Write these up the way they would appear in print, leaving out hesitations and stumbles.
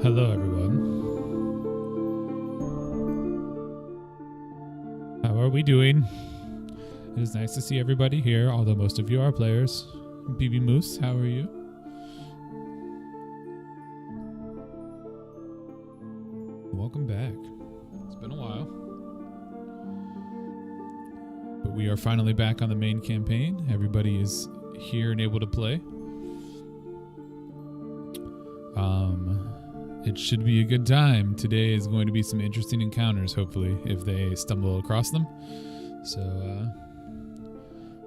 Hello, everyone. How are we doing? It is nice to see everybody here, although most of you are players. BB Moose, how are you? Welcome back. It's been a while. But we are finally back on the main campaign. Everybody is here and able to play. It should be a good time. Today is going to be some interesting encounters, hopefully, if they stumble across them. So,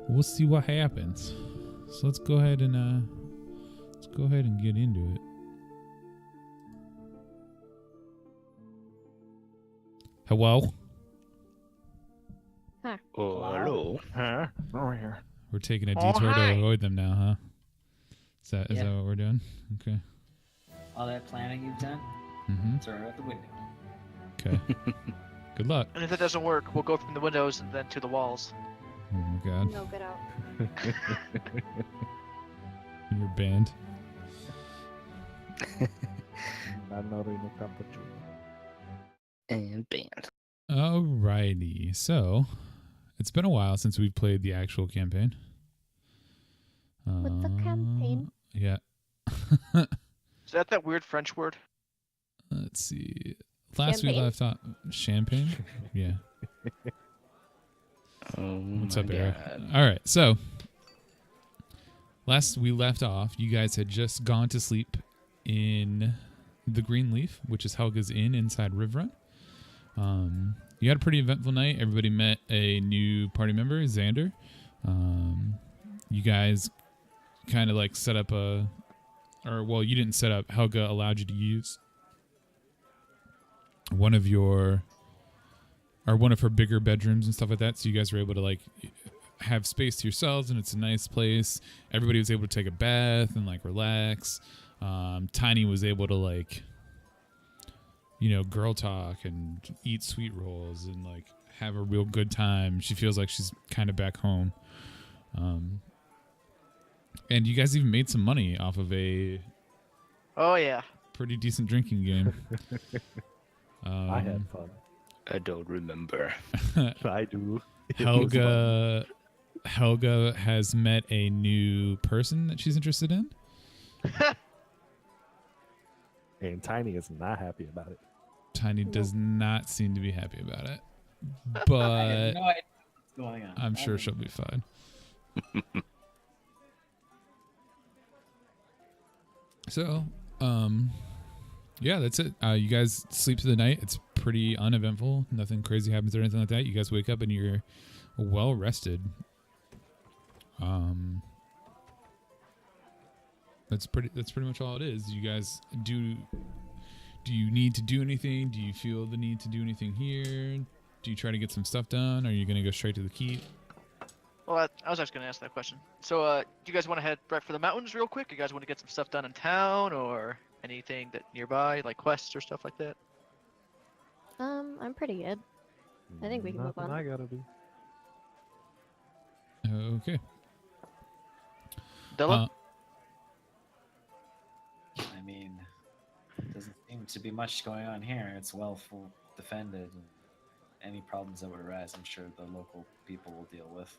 we'll see what happens. So let's go ahead and get into it. Hello? Huh. Oh, hello. Huh? Over here. We're taking a detour to avoid them now, huh? Is that what we're doing? Okay. All that planning you've done, throw it out the window. Okay. Good luck. And if that doesn't work, we'll go from the windows and then to the walls. Oh my god. No, get out. You're banned. And banned. Alrighty. So, it's been a while since we've played the actual campaign. What's the campaign? Yeah. Is that weird French word? Let's see. Last we Champagne? left off champagne. Yeah. Oh, What's my up, Era? God. All right. So, last we left off, you guys had just gone to sleep in the Green Leaf, which is Helga's inn inside Rivrun. You had a pretty eventful night. Everybody met a new party member, Xander. You guys kind of like set up you didn't set up. Helga allowed you to use one of her bigger bedrooms and stuff like that. So you guys were able to like have space to yourselves, and it's a nice place. Everybody was able to take a bath and like relax. Tiny was able to like, girl talk and eat sweet rolls and like have a real good time. She feels like she's kind of back home. And you guys even made some money off of a Oh yeah. pretty decent drinking game. I had fun. I don't remember. I do. It was fun. Helga has met a new person that she's interested in. And Tiny is not happy about it. Tiny does not seem to be happy about it, I but have no idea what's going on. I'm sure she'll be fine. So, yeah, that's it. You guys sleep through the night. It's pretty uneventful. Nothing crazy happens or anything like that. You guys wake up and you're well rested. That's pretty much all it is. You guys do you need to do anything? Do you feel the need to do anything here? Do you try to get some stuff done? Or are you going to go straight to the keep? Well, I was actually going to ask that question. So, do you guys want to head right for the mountains real quick? You guys want to get some stuff done in town or anything that nearby, like quests or stuff like that? I'm pretty good. I think we can move Nothing on. I gotta do. Okay. Della? I mean, doesn't seem to be much going on here. It's well full defended. Any problems that would arise, I'm sure the local people will deal with.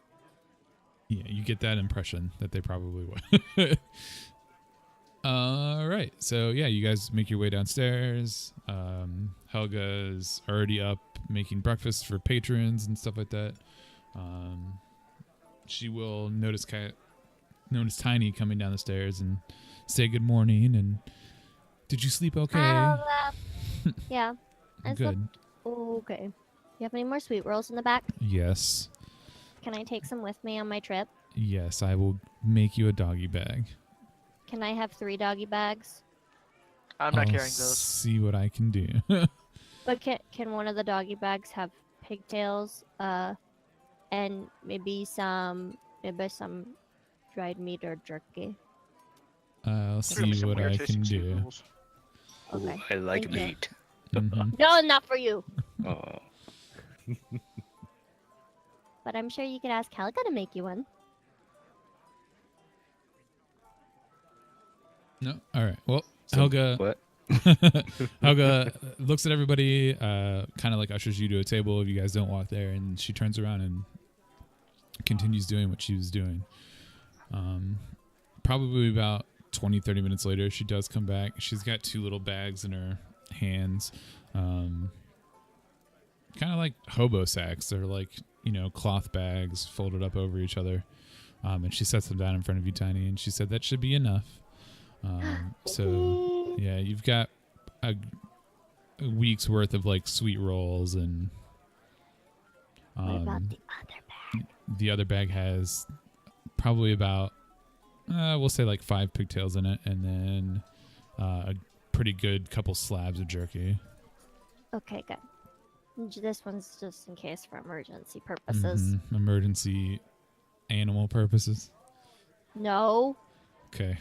Yeah, you get that impression that they probably would. All right. So, yeah, you guys make your way downstairs. Helga's already up making breakfast for patrons and stuff like that. She will notice Tiny coming down the stairs and say good morning. And did you sleep okay? Yeah. I Good. slept okay. You have any more sweet rolls in the back? Yes. Can I take some with me on my trip? Yes, I will make you a doggy bag. Can I have 3 doggy bags? I'm not I'll carrying those. see what I can do. But can one of the doggy bags have pigtails? And maybe some dried meat or jerky. I'll There's gonna be see some what weird I tasting can sweet do. rolls. Okay. Oh, Ooh, I like Thank you. meat. Mhm. No, not for you. Oh. But I'm sure you could ask Helga to make you one. No. All right. Well, Helga. Oh. What? Helga looks at everybody, kind of like ushers you to a table if you guys don't walk there, and she turns around and continues doing what she was doing. Probably about 20, 30 minutes later, she does come back. She's got 2 little bags in her hands, kind of like hobo sacks. They're like, cloth bags folded up over each other. And she sets them down in front of you, Tiny, and she said that should be enough. So yeah, you've got a week's worth of like sweet rolls, and What about the other bag? the other bag has probably about we'll say like 5 pigtails in it, and then a pretty good couple slabs of jerky. Okay, good. This one's just in case for emergency purposes. Emergency animal purposes. No. Okay.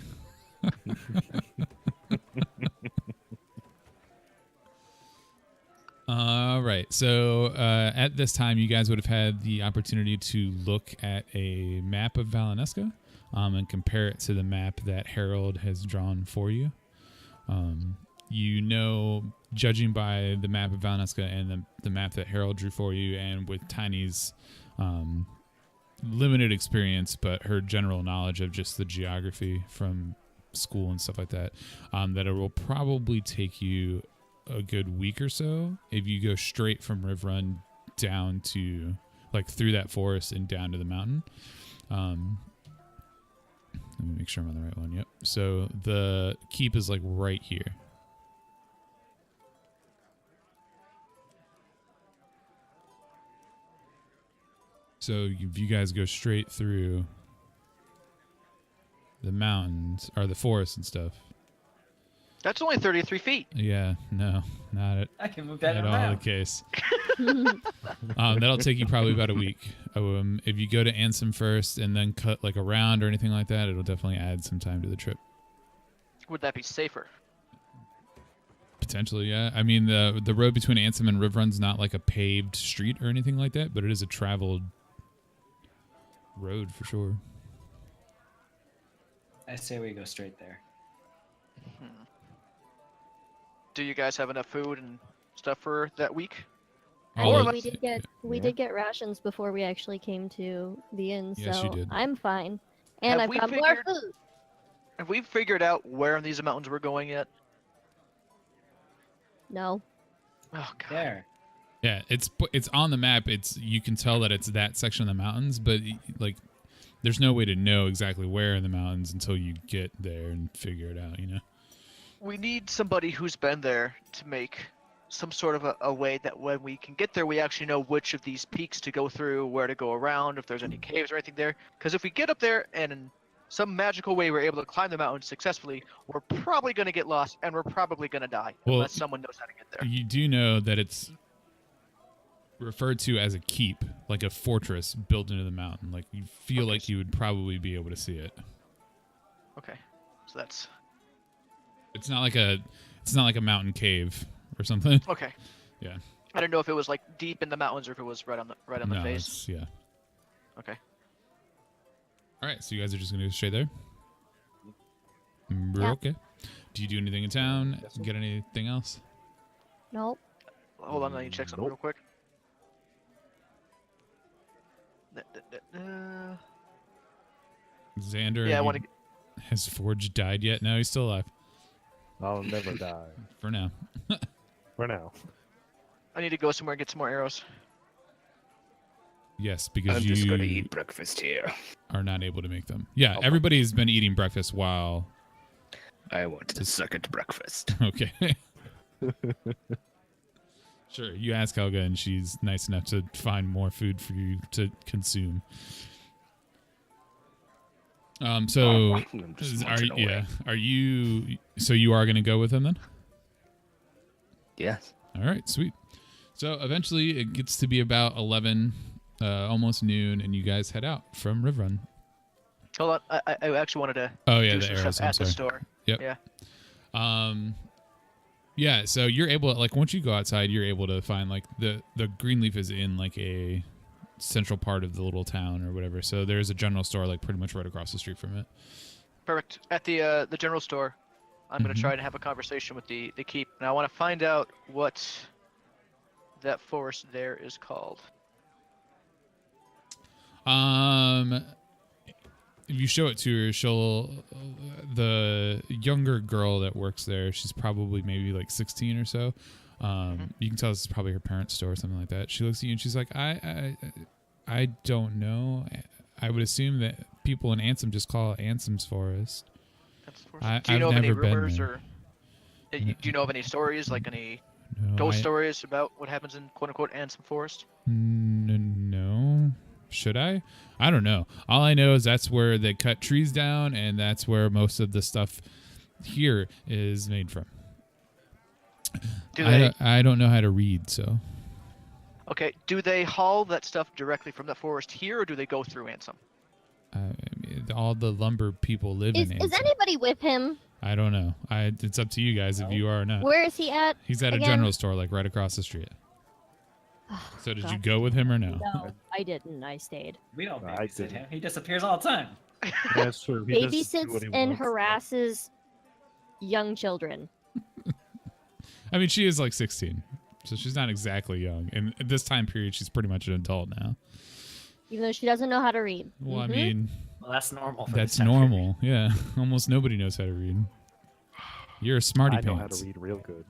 All right. So at this time, you guys would have had the opportunity to look at a map of Valenesca and compare it to the map that Harold has drawn for you. Judging by the map of Valenesca and the map that Harold drew for you, and with Tiny's limited experience, but her general knowledge of just the geography from school and stuff like that, that it will probably take you a good week or so if you go straight from Riv Run down to, like, through that forest and down to the mountain. Let me make sure I'm on the right one. Yep. So the keep is like right here. So if you guys go straight through the mountains or the forest and stuff. That's only 33 feet. Yeah, no, not I can move that at all around. the case. That'll take you probably about a week. If you go to Ansem first and then cut like around or anything like that, it'll definitely add some time to the trip. Would that be safer? Potentially, yeah. I mean, the road between Ansem and Riv Run's not like a paved street or anything like that, but it is a traveled road for sure. I say we go straight there. Do you guys have enough food and stuff for that week? I All mean, of- we did get rations before we actually came to the inn, Yes, you so did. I'm fine. And Have I've we got more figured- food. Have we figured out where in these mountains we're going yet? No. Oh god. There. Yeah, it's on the map. You can tell that it's that section of the mountains, but like there's no way to know exactly where in the mountains until you get there and figure it out, We need somebody who's been there to make some sort of a way that when we can get there, we actually know which of these peaks to go through, where to go around, if there's any caves or anything there. Because if we get up there and in some magical way we're able to climb the mountain successfully, we're probably going to get lost and we're probably going to die Well, unless someone knows how to get there. You do know that it's referred to as a keep, like a fortress built into the mountain. Like you feel Okay. like you would probably be able to see it. Okay, so that's It's not like a mountain cave or something. okay. Yeah. I didn't know if it was like deep in the mountains or if it was right on the No, face. it's, yeah. Okay. All right, so you guys are just gonna go straight there. Yeah. Okay. Do you do anything in town? Get anything else? Nope. Hold on, let me check something Nope. real quick. Da-da-da-da. Xander, Yeah, I have want you- to. has Forge died yet? No, he's still alive I'll never die. for now. For now. I need to go somewhere and get some more arrows. Yes, because I'm you just gonna eat breakfast here. are not able to make them. Yeah, Okay. everybody's been eating breakfast while. I want a second breakfast. Okay. Sure, you ask Helga, and she's nice enough to find more food for you to consume. So I'm just are munching away. are you? So you are going to go with him then? Yes. All right, sweet. So eventually, it gets to be about 11, almost noon, and you guys head out from Riv Run. Hold on, I actually wanted to Oh yeah, do the some arrows. stuff I'm at the sorry. store. Yep. Yeah. Yeah, so you're able to, like, once you go outside, you're able to find, like, the Greenleaf is in, like, a central part of the little town or whatever. So there's a general store, like, pretty much right across the street from it. Perfect. At the general store, I'm gonna Mhm. try to have a conversation with the keep, and I want to find out what that forest there is called. If you show it to her, the younger girl that works there, she's probably maybe like 16 or so. You can tell this is probably her parents' store or something like that. She looks at you and she's like, I don't know. I would assume that people in Ansem just call it Ansem's Forest. That's the forest. Do you know of I've any never been rumors there. do you know of any stories, like any No, ghost stories about what happens in quote unquote Ansem Forest? No. Should I? I don't know. All I know is that's where they cut trees down, and that's where most of the stuff here is made from. I don't know how to read, so. Okay, do they haul that stuff directly from the forest here, or do they go through Ansem? I mean, all the lumber people live Is in Ansem. anybody with him? I don't know. It's up to you guys if you are or not. Where is he at? He's at a again? general store, like right across the street. So did you go with him or no? No, I didn't. I stayed. We don't I babysit didn't. him. He disappears all the time. That's true. He does do Babysits what he and wants. harasses young children. I mean, she is like 16, so she's not exactly young. And at this time period, she's pretty much an adult now. Even though she doesn't know how to read. Well, I Mhm. mean, Well, that's normal. For that's this time period. normal. Yeah, almost nobody knows how to read. You're a smarty I know how pants. to read real good.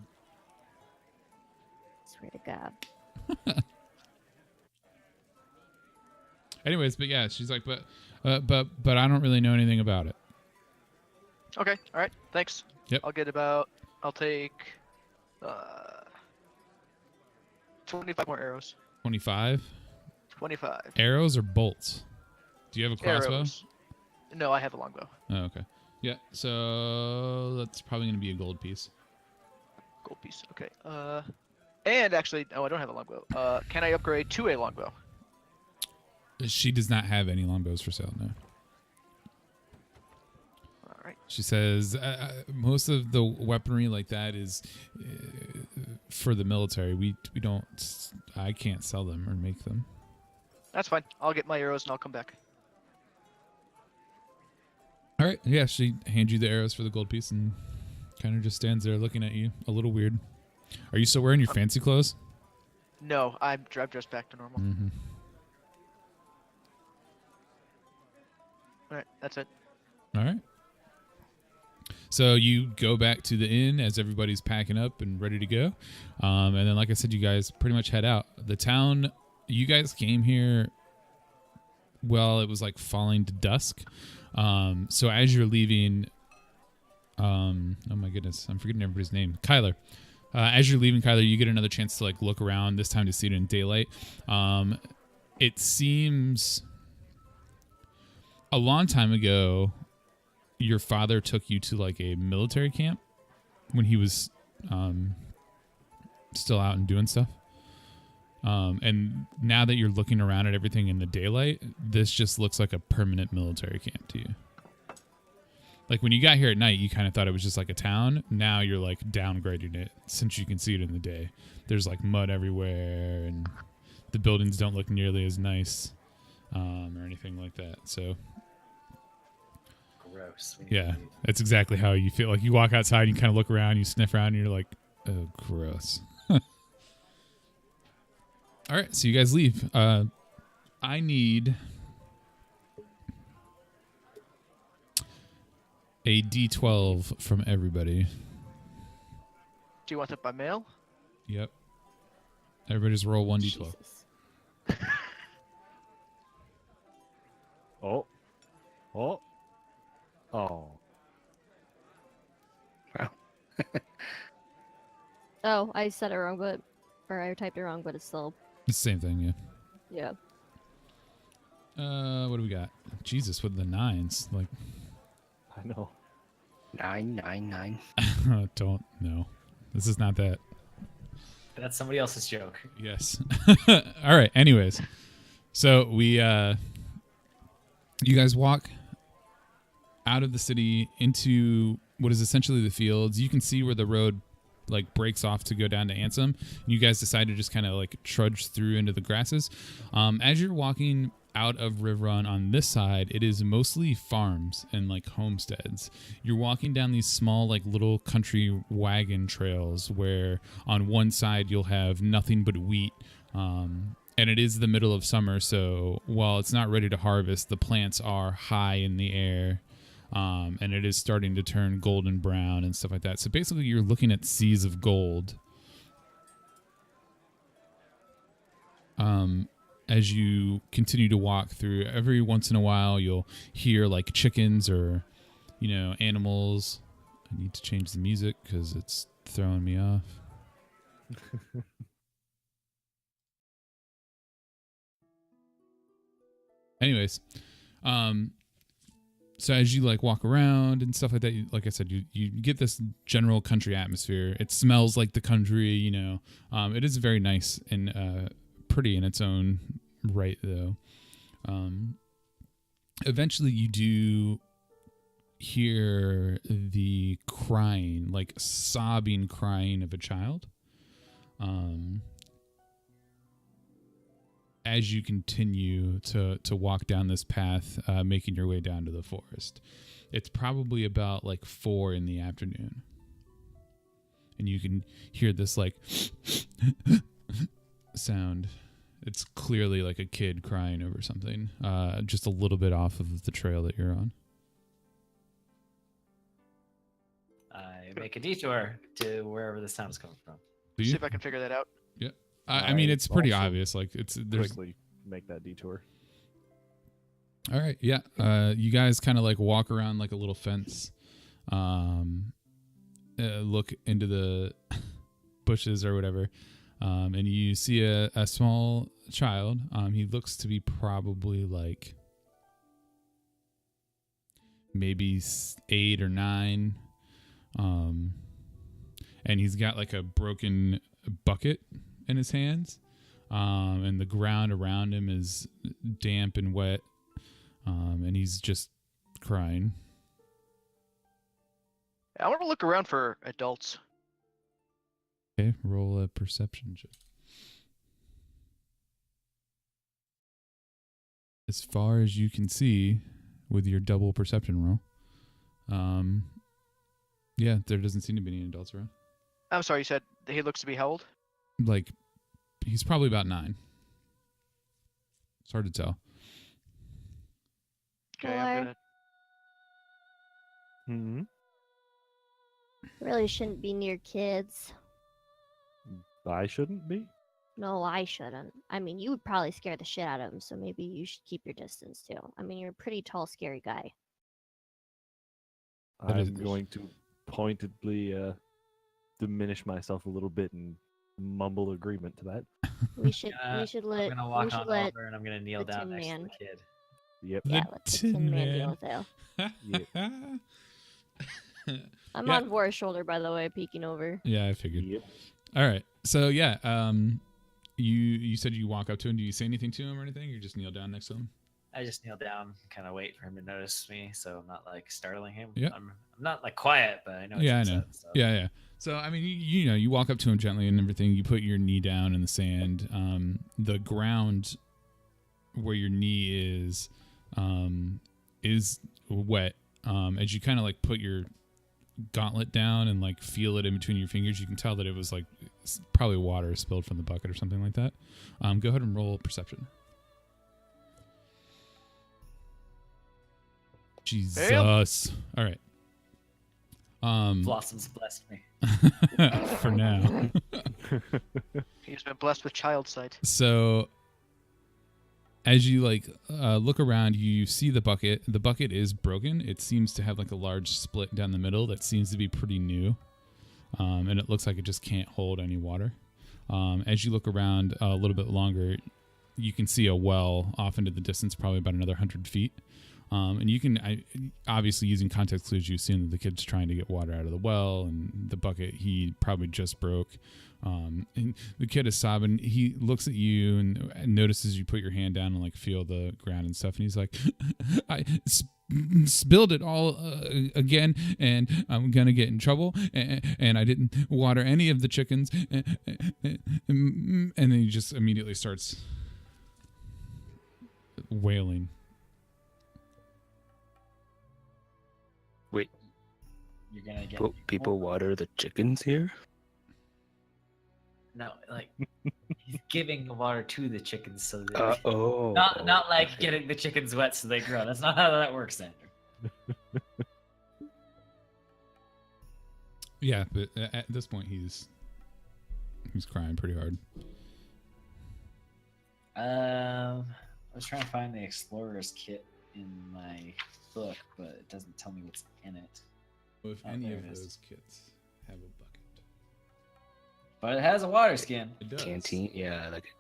Swear to God. Anyways, but yeah, she's like, but I don't really know anything about it. Okay, all right, thanks. Yep. I'll take 25 more arrows. 25 25 arrows or bolts? Do you have a crossbow? arrows. No, I have a longbow. Oh, okay. Yeah. So that's probably gonna be a gold piece. Gold piece. Okay. And actually, no, I don't have a longbow. Can I upgrade to a longbow? She does not have any longbows for sale. No. All right. She says most of the weaponry like that is for the military. We don't. I can't sell them or make them. That's fine. I'll get my arrows and I'll come back. All right. Yeah. She hands you the arrows for the gold piece and kind of just stands there looking at you, a little weird. Are you still wearing your fancy clothes? No, I'm dressed back to normal. Mm-hmm. All right, that's it. All right. So you go back to the inn as everybody's packing up and ready to go. And then, like I said, you guys pretty much head out. The town, you guys came here, well, it was like falling to dusk. So as you're leaving, oh my goodness, I'm forgetting everybody's name. Kyler. As you're leaving, Kyler, you get another chance to like look around, this time to see it in daylight. It seems a long time ago, your father took you to like a military camp when he was still out and doing stuff. And now that you're looking around at everything in the daylight, this just looks like a permanent military camp to you. Like when you got here at night, you kind of thought it was just like a town. Now you're like downgrading it since you can see it in the day. There's like mud everywhere and the buildings don't look nearly as nice or anything like that. So Gross. We need yeah, to leave. that's exactly how you feel. Like you walk outside, you kind of look around, you sniff around, and you're like, oh, gross. All right, so you guys leave. I need a D12 from everybody. Do you want that by mail? Yep. Everybody just roll 1d12. Jesus. Oh. Oh. Oh. Oh, I said it wrong, or I typed it wrong, but it's still, It's the same thing, yeah. yeah. What do we got? Jesus, with the nines. Like, I know. 999. don't know. This is not that. That's somebody else's joke. Yes. All right. Anyways, so we, you guys walk out of the city into what is essentially the fields. You can see where the road like breaks off to go down to Ansem. You guys decide to just kind of like trudge through into the grasses. As you're walking out of River Run on this side, it is mostly farms and like homesteads. You're walking down these small like little country wagon trails where on one side you'll have nothing but wheat, and it is the middle of summer, so while it's not ready to harvest, the plants are high in the air, and it is starting to turn golden brown and stuff like that. So basically you're looking at seas of gold. As you continue to walk through, every once in a while you'll hear like chickens or, animals. I need to change the music because it's throwing me off. Anyways, so as you like walk around and stuff like that, like I said, you get this general country atmosphere. It smells like the country, It is very nice and pretty in its own right, though. Eventually you do hear the crying, like sobbing crying of a child, as you continue to walk down this path, making your way down to the forest. It's probably about like 4 p.m, and you can hear this like sound. It's clearly like a kid crying over something, just a little bit off of the trail that you're on. I make a detour to wherever the sound is coming from. Do See you? if I can figure that out. Yeah. I mean, it's pretty also obvious. Like there's. Quickly make that detour. All right. Yeah. You guys kind of like walk around like a little fence, look into the bushes or whatever. And you see a small child. He looks to be probably like maybe 8 or 9. And he's got like a broken bucket in his hands. And the ground around him is damp and wet. And he's just crying. I want to look around for adults. Okay, roll a perception check. As far as you can see with your double perception roll, yeah, there doesn't seem to be any adults around. I'm sorry, you said he looks to be how old? Like, he's probably about 9. It's hard to tell. Okay, Or- I'm gonna. Mm-hmm. Really shouldn't be near kids. I shouldn't be. No, I shouldn't. I mean, you would probably scare the shit out of him, so maybe you should keep your distance too. I mean, you're a pretty tall, scary guy. That I'm is- going to pointedly diminish myself a little bit and mumble agreement to that. We should Uh, we should I'm let gonna we walk should on let over and I'm gonna kneel the down Tin next Man. to the kid. Yep. yeah, let the Tin Man deal Man. with it. I'm Yeah. on Vor's shoulder, by the way, peeking over. Yeah, I figured. Yep. All right. So yeah, you said you walk up to him. Do you say anything to him or anything? You just kneel down next to him. I just kneel down, kind of wait for him to notice me, so I'm not like startling him. Yeah. I'm not like quiet, but I know. Yeah, I he's know. upset, so. Yeah. So I mean, you walk up to him gently and everything. You put your knee down in the sand. The ground where your knee is wet. As you kind of like put your gauntlet down and like feel it in between your fingers, you can tell that it was like probably water spilled from the bucket or something like that. Go ahead and roll perception. Jesus. All right. Blossom's blessed me. For now. He's been blessed with child sight. So as you like look around, you see the bucket. The bucket is broken. It seems to have like a large split down the middle that seems to be pretty new. And it looks like it just can't hold any water. As you look around a little bit longer, you can see a well off into the distance, probably about another 100 feet. And you can, obviously using context clues, you assume that the kid's trying to get water out of the well, and the bucket he probably just broke. And the kid is sobbing. He looks at you and notices you put your hand down and like feel the ground and stuff. And he's like, I spilled it all again, and I'm gonna get in trouble. And I didn't water any of the chickens. And then he just immediately starts wailing. Wait, You're gonna get people water the chickens here? No, like he's giving the water to the chickens, so that not like okay. getting the chickens wet so they grow. That's not how that works, Andrew. Yeah, but at this point he's crying pretty hard. I was trying to find the explorer's kit in my book, but it doesn't tell me what's in it. Well, if Oh, any there of it is. those kits have a bucket, But it has a water skin. it does. Canteen, yeah, like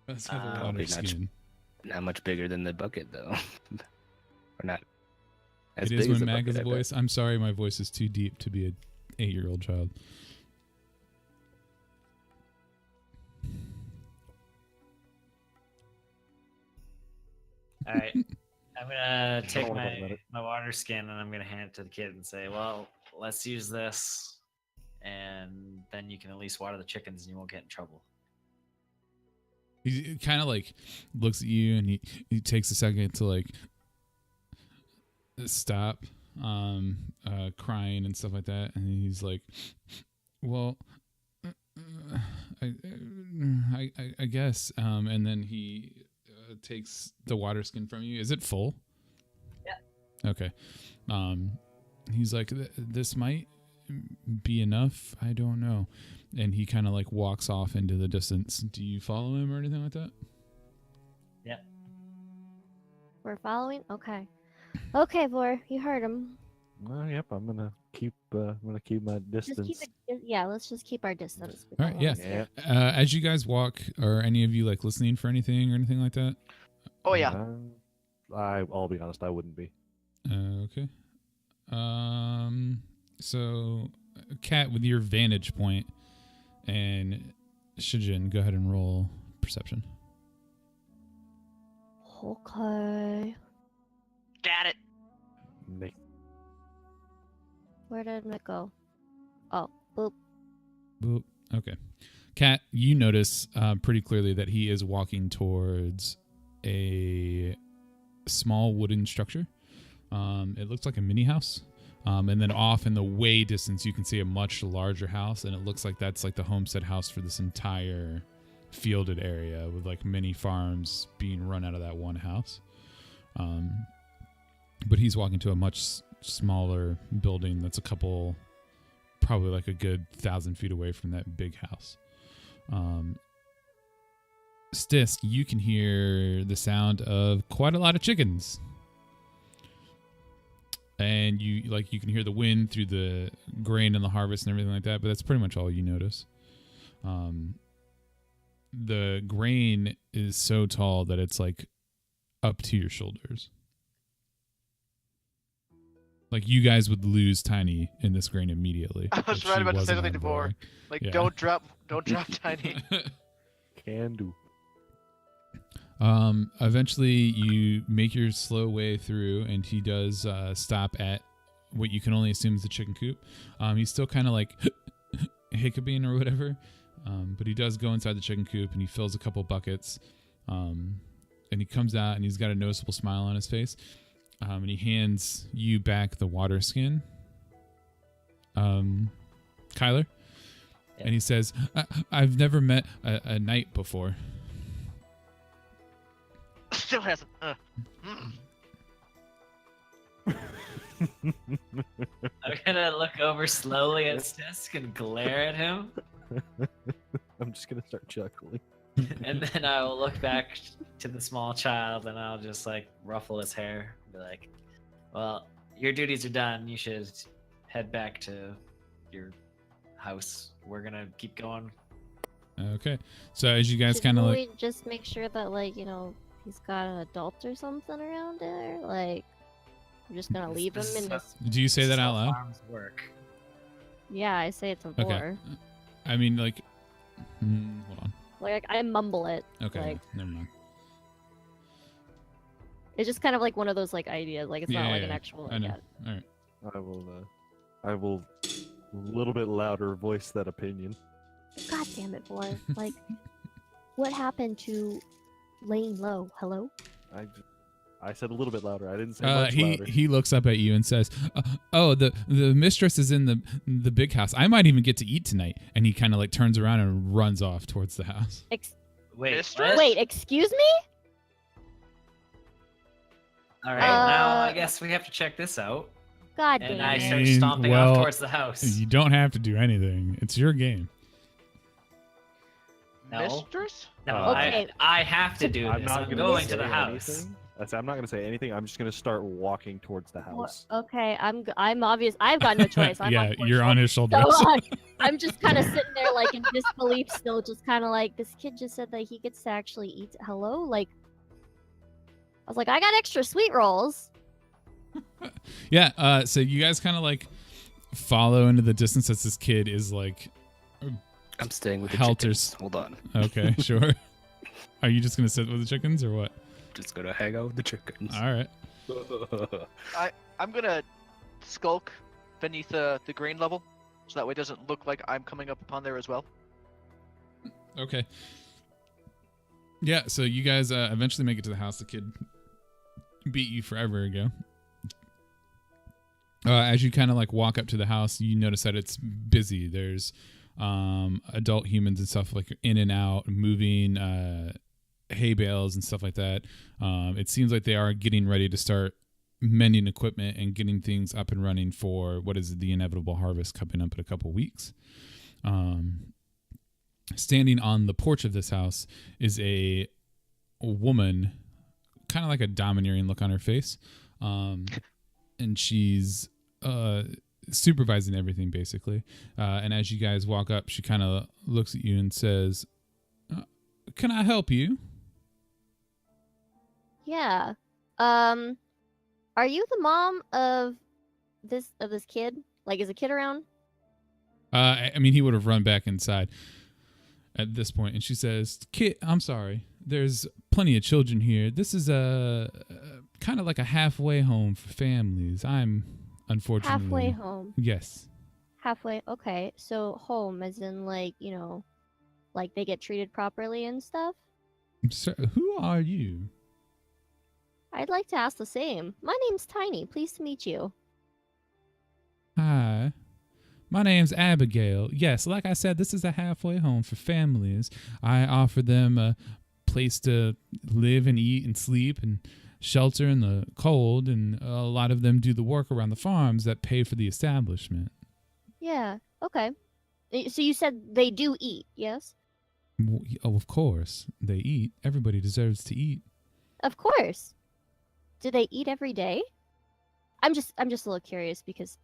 Let's have a water Probably not skin. not much bigger than the bucket though, or not as It big is as when the Mag bucket. is I a bet. voice. I'm sorry, my voice is too deep to be a 8-year-old child. All right. I'm gonna take wanna talk about it. my water skin and I'm gonna hand it to the kid and say, "Well, let's use this, and then you can at least water the chickens and you won't get in trouble." He kind of like looks at you and he takes a second to like stop crying and stuff like that, and he's like, well, I guess, and then he takes the water skin from you. Is it full? Yeah. Okay. He's like, this might be enough, I don't know. And he kind of like walks off into the distance. Do you follow him or anything like that? Yeah. We're following? Okay. Okay, Vor, you heard him. Yep, I'm gonna keep my Just distance. keep it. Yeah, let's just keep our distance. We All don't right, wanna yeah. scare- As you guys walk, are any of you like listening for anything or anything like that? Oh yeah. I'll be honest, I wouldn't be. Okay. So, Kat, with your vantage point, and Shijin, go ahead and roll perception. Okay. Got it. Make Where did it go? Oh, boop. Boop. Okay. Kat, you notice pretty clearly that he is walking towards a small wooden structure. It looks like a mini house. And then off in the way distance, you can see a much larger house, and it looks like that's like the homestead house for this entire fielded area with like many farms being run out of that one house. But he's walking to a much smaller building that's probably like a good 1,000 feet away from that big house. Stisk, you can hear the sound of quite a lot of chickens. And you can hear the wind through the grain and the harvest and everything like that, but that's pretty much all you notice. The grain is so tall that it's like up to your shoulders. Like you guys would lose Tiny in this grain immediately. I was if right she about to say wasn't something on to Vor. board. Like, Yeah. don't drop Tiny. can do. Eventually you make your slow way through, and he does stop at what you can only assume is the chicken coop. He's still kind of like hiccuping or whatever, but he does go inside the chicken coop and he fills a couple buckets, and he comes out and he's got a noticeable smile on his face, and he hands you back the water skin, Kyler, Yep. and he says, I've never met a knight before. Still hasn't. I'm gonna look over slowly at Stisk and glare at him, I'm just gonna start chuckling. and then I will look back to the small child and I'll just like ruffle his hair and be like, "Well, your duties are done. You should head back to your house. We're gonna keep going." Okay, so as you guys Should kind of we like, just make sure that, like, he's got an adult or something around there? Like, we're just gonna leave him This in is this. do you say This that is out how loud? farms work. Yeah, I say it to Okay. Vor. I mean, like, hold on. Like, I mumble it. Okay, Like, never mind. it's just kind of like one of those like ideas. Like, it's not like an Yeah, actual. I Like, know. All right. I will a little bit louder voice that opinion. God damn it, Vor! Like, what happened to laying low. Hello? I said a little bit louder. I didn't say much louder. He looks up at you and says, "Oh, the mistress is in the big house. I might even get to eat tonight." And he kind of like turns around and runs off towards the house. Wait, Mistress? what? Wait, excuse me? All right, now I guess we have to check this out. God And damn I it. start stomping off towards the house. You don't have to do anything. It's your game. No, Mistress? no, Okay. I have to do I'm this. not I'm gonna going say to the house. anything. I'm not going to say anything. I'm just going to start walking towards the house. Okay, I'm obvious. I've got no choice. I'm yeah, on you're on his shoulders. So I'm just kind of sitting there, like in disbelief, still, just kind of like this kid just said that he gets to actually eat. Hello, like I was like, I got extra sweet rolls. Yeah. So you guys kind of like follow into the distance as this kid is like, I'm staying with the Helters. chickens. Hold on. okay, sure. Are you just gonna sit with the chickens or what? Just gonna hang out with the chickens. All right. I'm gonna skulk beneath the green level, so that way it doesn't look like I'm coming up upon there as well. Okay. Yeah. So you guys eventually make it to the house. The kid beat you forever ago. As you kind of like walk up to the house, you notice that it's busy. There's adult humans and stuff like in and out, moving hay bales and stuff like that. It seems like they are getting ready to start mending equipment and getting things up and running for what is the inevitable harvest coming up in a couple weeks. Standing on the porch of this house is a woman, kind of like a domineering look on her face. And she's supervising everything basically. And as you guys walk up, she kind of looks at you and says, "Can I help you?" Yeah. Are you the mom of this kid? Like, is a kid around? I mean, he would have run back inside at this point. And she says, "Kid, I'm sorry. There's plenty of children here. This is a kind of like a halfway home for families. I'm unfortunately Halfway home. Yes. Halfway. Okay. So home, as in like, you know, like they get treated properly and stuff. Sir, who are you? I'd like to ask the same. My name's Tiny. Pleased to meet you. Hi. My name's Abigail. Yes, like I said, this is a halfway home for families. I offer them a place to live and eat and sleep and shelter in the cold, and a lot of them do the work around the farms that pay for the establishment. Yeah. Okay. So you said they do eat, yes? Oh, of course. They eat. Everybody deserves to eat. Of course. Do they eat every day? I'm just a little curious because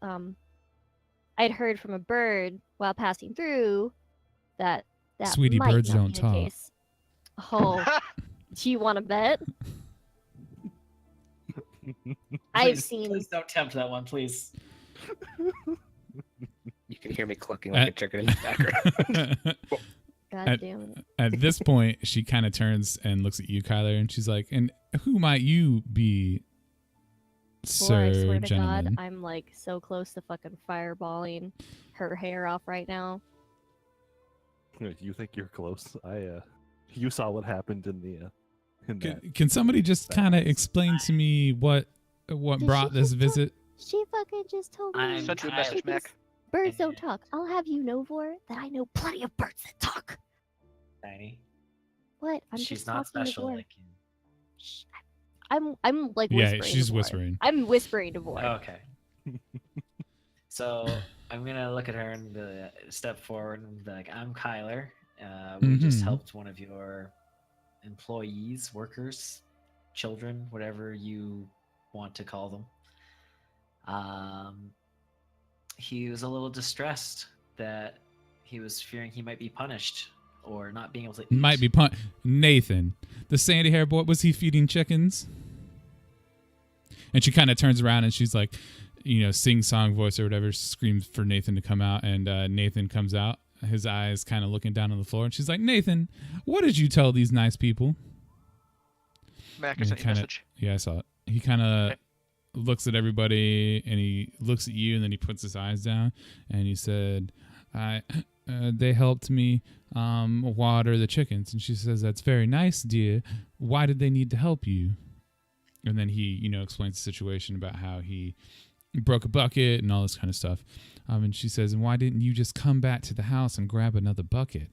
I'd heard from a bird while passing through that Sweetie, might birds not don't be the talk. case. Oh, do you want to bet? I've seen. Please don't tempt that one, please. You can hear me clucking like a chicken in the background. God damn it. At this point, she kind of turns and looks at you, Kyler, and she's like, "And who might you be, Boy, sir, I swear to gentleman?" God, I'm like so close to fucking fireballing her hair off right now. You think you're close? You saw what happened in the. Can somebody just kind of explain to me what Did brought she this just visit? She fucking just told me. I'm Sent you a tired. message, Mac. Birds don't talk. I'll have you know, Vor, that I know plenty of birds that talk. Tiny. What? I'm She's just not talking to special Vor. like you. Shh. I'm like Yeah, whispering. she's to Vor. whispering. I'm whispering to Vor. Okay. So I'm gonna look at her and step forward and be like, "I'm Kyler. We just Mhm. helped one of your employees, workers, children, whatever you want to call them. He was a little distressed that he was fearing he might be punished or not being able to eat. Might be Nathan, the sandy hair boy. Was he feeding chickens? And she kind of turns around and she's like, sing song voice or whatever, screams for Nathan to come out. And Nathan comes out, his eyes kind of looking down on the floor. And she's like, "Nathan, what did you tell these nice people?" Mac, I And sent you a message. Yeah, I saw it. He kind of looks at everybody and he looks at you and then he puts his eyes down and he said, I they helped me water the chickens. And she says, that's very nice, dear. Why did they need to help you? And then he, explains the situation about how he broke a bucket and all this kind of stuff. And she says, and why didn't you just come back to the house and grab another bucket?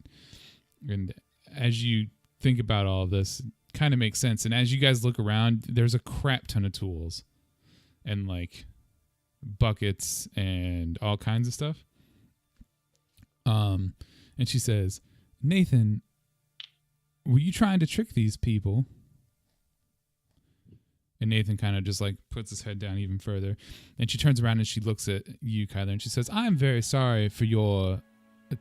And as you think about all of this, it kind of makes sense. And as you guys look around, there's a crap ton of tools and like buckets and all kinds of stuff. And she says, Nathan, were you trying to trick these people? And Nathan kind of just like puts his head down even further. And she turns around and she looks at you, Kyler, and she says, I'm very sorry for your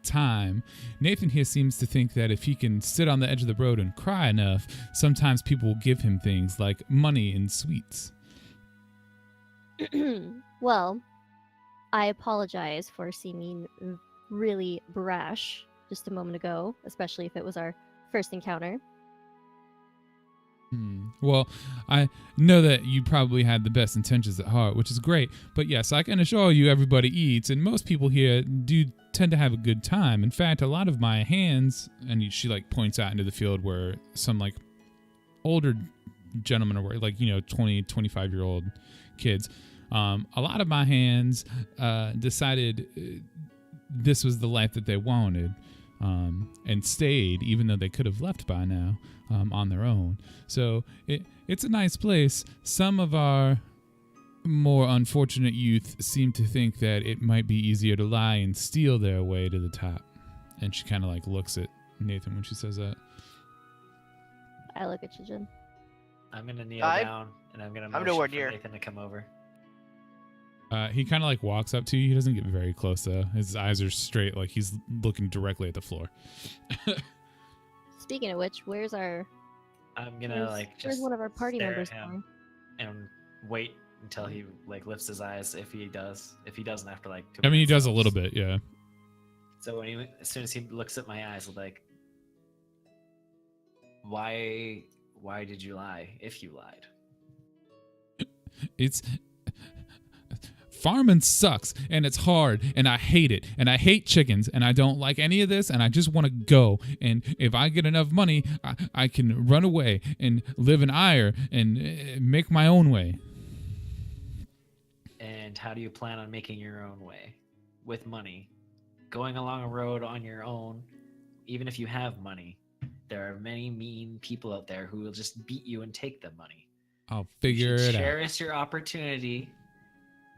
time. Nathan here seems to think that if he can sit on the edge of the road and cry enough, sometimes people will give him things like money and sweets. Well, I apologize for seeming really brash just a moment ago, especially if it was our first encounter. Well, I know that you probably had the best intentions at heart, which is great. But yes, I can assure you everybody eats, and most people here do tend to have a good time. In fact, a lot of my hands, and she like points out into the field where some like older gentlemen are like, 20, 25-year-old kids. A lot of my hands decided this was the life that they wanted. And stayed, even though they could have left by now on their own. So it's a nice place. Some of our more unfortunate youth seem to think that it might be easier to lie and steal their way to the top. And she kind of like looks at Nathan when she says that. I look at you, Jin. I'm gonna kneel down and I'm gonna motion nowhere for near. Nathan to come over. He kind of like walks up to you. He doesn't get very close though. His eyes are straight, like he's looking directly at the floor. Speaking of which, where's I'm gonna where's just one of our party stare members at him going? and wait until he like lifts his eyes. If he doesn't have to like. I mean, he does a themselves. little bit, yeah. So as soon as he looks at my eyes, like, why did you lie? If you lied, It's farming sucks and it's hard and I hate it and I hate chickens and I don't like any of this and I just want to go, and if I get enough money I can run away and live in Ire and make my own way. and how do you plan on making your own way with money? Going along a road on your own, even if you have money, there are many mean people out there who will just beat you and take the money. I'll figure You should it out. cherish your opportunity,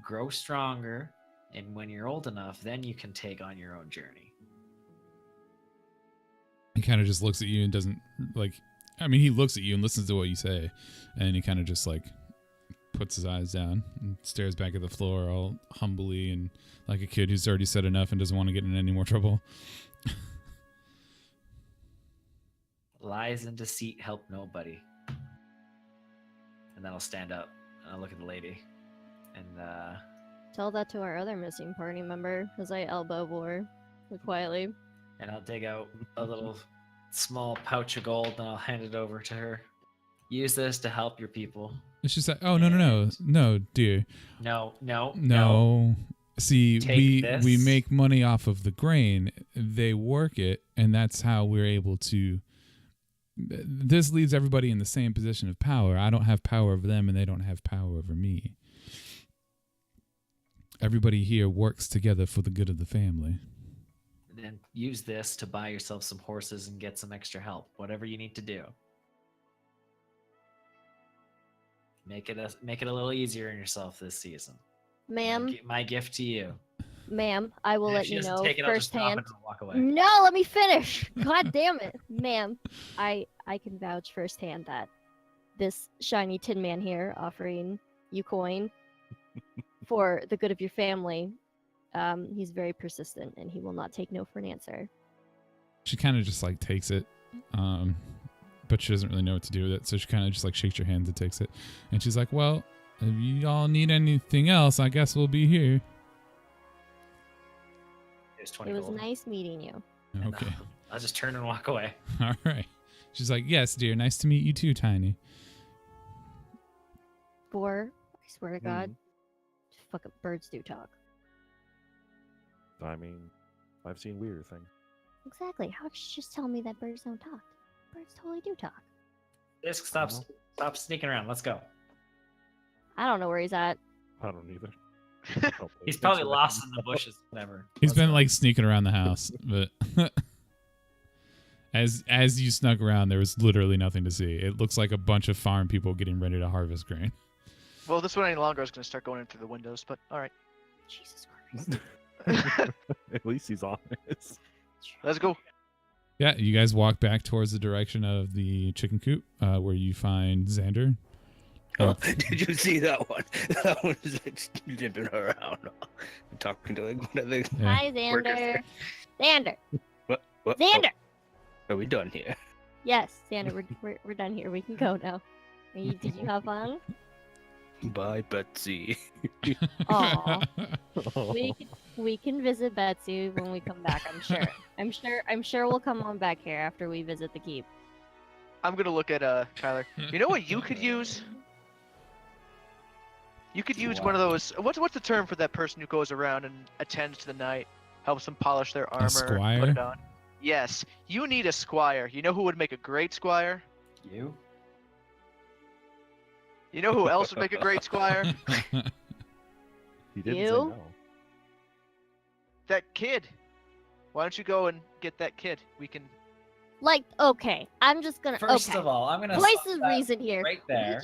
grow stronger, and when you're old enough, then you can take on your own journey. He kind of just looks at you and doesn't like, I mean, he looks at you and listens to what you say, and he kind of just like puts his eyes down and stares back at the floor all humbly and like a kid who's already said enough and doesn't want to get in any more trouble. Lies and deceit help nobody. And then I'll stand up and I'll look at the lady and Tell that to our other missing party member as I elbow Vor quietly. and I'll dig out a little small pouch of gold and I'll hand it over to her. Use this to help your people. It's just like, oh, no, dear. No. See, Take we this. make money off of the grain. They work it, and that's how we're able to. This leaves everybody in the same position of power. I don't have power over them, and they don't have power over me. Everybody here works together for the good of the family. Then use this to buy yourself some horses and get some extra help. Whatever you need to do. Make it a little easier on yourself this season. Ma'am, My gift to you. ma'am, I will And if let she you doesn't know take it, I'll just drop firsthand. it and walk away. No, let me finish. God damn it, ma'am. I can vouch firsthand that this shiny tin man here offering you coin for the good of your family, he's very persistent and he will not take no for an answer. She kind of just like takes it, but she doesn't really know what to do with it. So she kind of just like shakes your hands and takes it, and she's like, "Well, if you all need anything else, I guess we'll be here." There's 20 It was gold. nice meeting you. And Okay. I'll just turn and walk away. All right. She's like, "Yes, dear. Nice to meet you too, Tiny." For I swear to God, Mhm. fucking birds do talk. I mean, I've seen weirder things. Exactly. How could you just tell me that birds don't talk? Birds totally do talk. Disc, stop sneaking around. Let's go. I don't know where he's at. I don't either. He's probably lost in the bushes. Whatever. He's Let's been go. like sneaking around the house, but as you snuck around, there was literally nothing to see. It looks like a bunch of farm people getting ready to harvest grain. Well, this one any longer is going to start going in through the windows, but all right. Jesus Christ. At least he's honest. Let's go. Yeah, you guys walk back towards the direction of the chicken coop, where you find Xander. Oh, did you see that one? That one was like limping around, talking to like one of the. Yeah. Hi, Xander. Xander. What? Xander. Oh, are we done here? Yes, Xander. We're done here. We can go now. Did you have fun? Bye, Betsy. Aw. We can visit Betsy when we come back. I'm sure we'll come on back here after we visit the keep. I'm going to look at Kyler. You know what you could use? You could use one of those. What's the term for that person who goes around and attends to the night, helps them polish their armor, squire? put it on? Yes, you need a squire. You know who would make a great squire? You? You know who else would make a great squire? He didn't say You? no. That kid. Why don't you go and get that kid? We can. Like, okay, I'm just gonna. First okay. of all, I'm gonna Voice stop of that reason here. right there.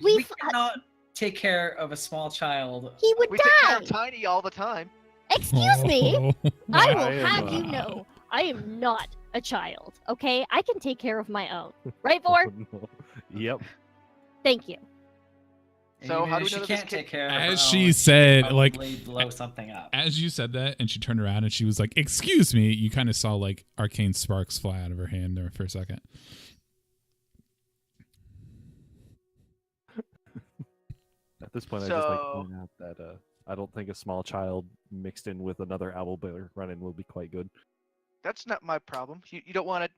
We cannot take care of a small child. he would We take care die. of Tiny all the time. Excuse me. I will I am, have you know, I am not a child. Okay, I can take care of my own. Right, Vor? Yep. Thank you. So Even how do if we know she that this can't kid- take care of her As own, she said, probably blow something up. as you said that, and she turned around and she was like, "Excuse me," you kind of saw like arcane sparks fly out of her hand there for a second. At this point, I just like to So- point out that I don't think a small child mixed in with another owlbear running will be quite good. That's not my problem. You don't want to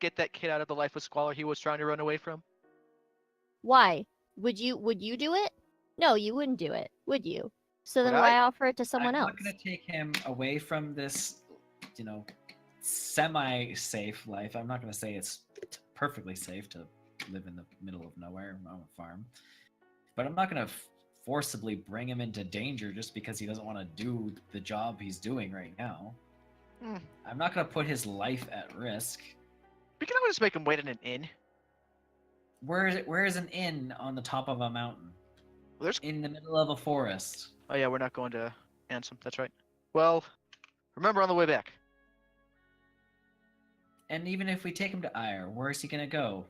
get that kid out of the life of squalor he was trying to run away from? Why? Would you do it? No, you wouldn't do it, would you? So then Would why I? offer it to someone I'm else? not gonna take him away from this, semi-safe life. I'm not gonna say it's perfectly safe to live in the middle of nowhere on a farm, but I'm not gonna forcibly bring him into danger just because he doesn't want to do the job he's doing right now. Hmm. I'm not gonna put his life at risk. We can always make him wait in an inn. Where is an inn on the top of a mountain? Well, there's. In the middle of a forest. Oh yeah, we're not going to Ansem. That's right. Well, remember on the way back. And even if we take him to Ire, where is he gonna go?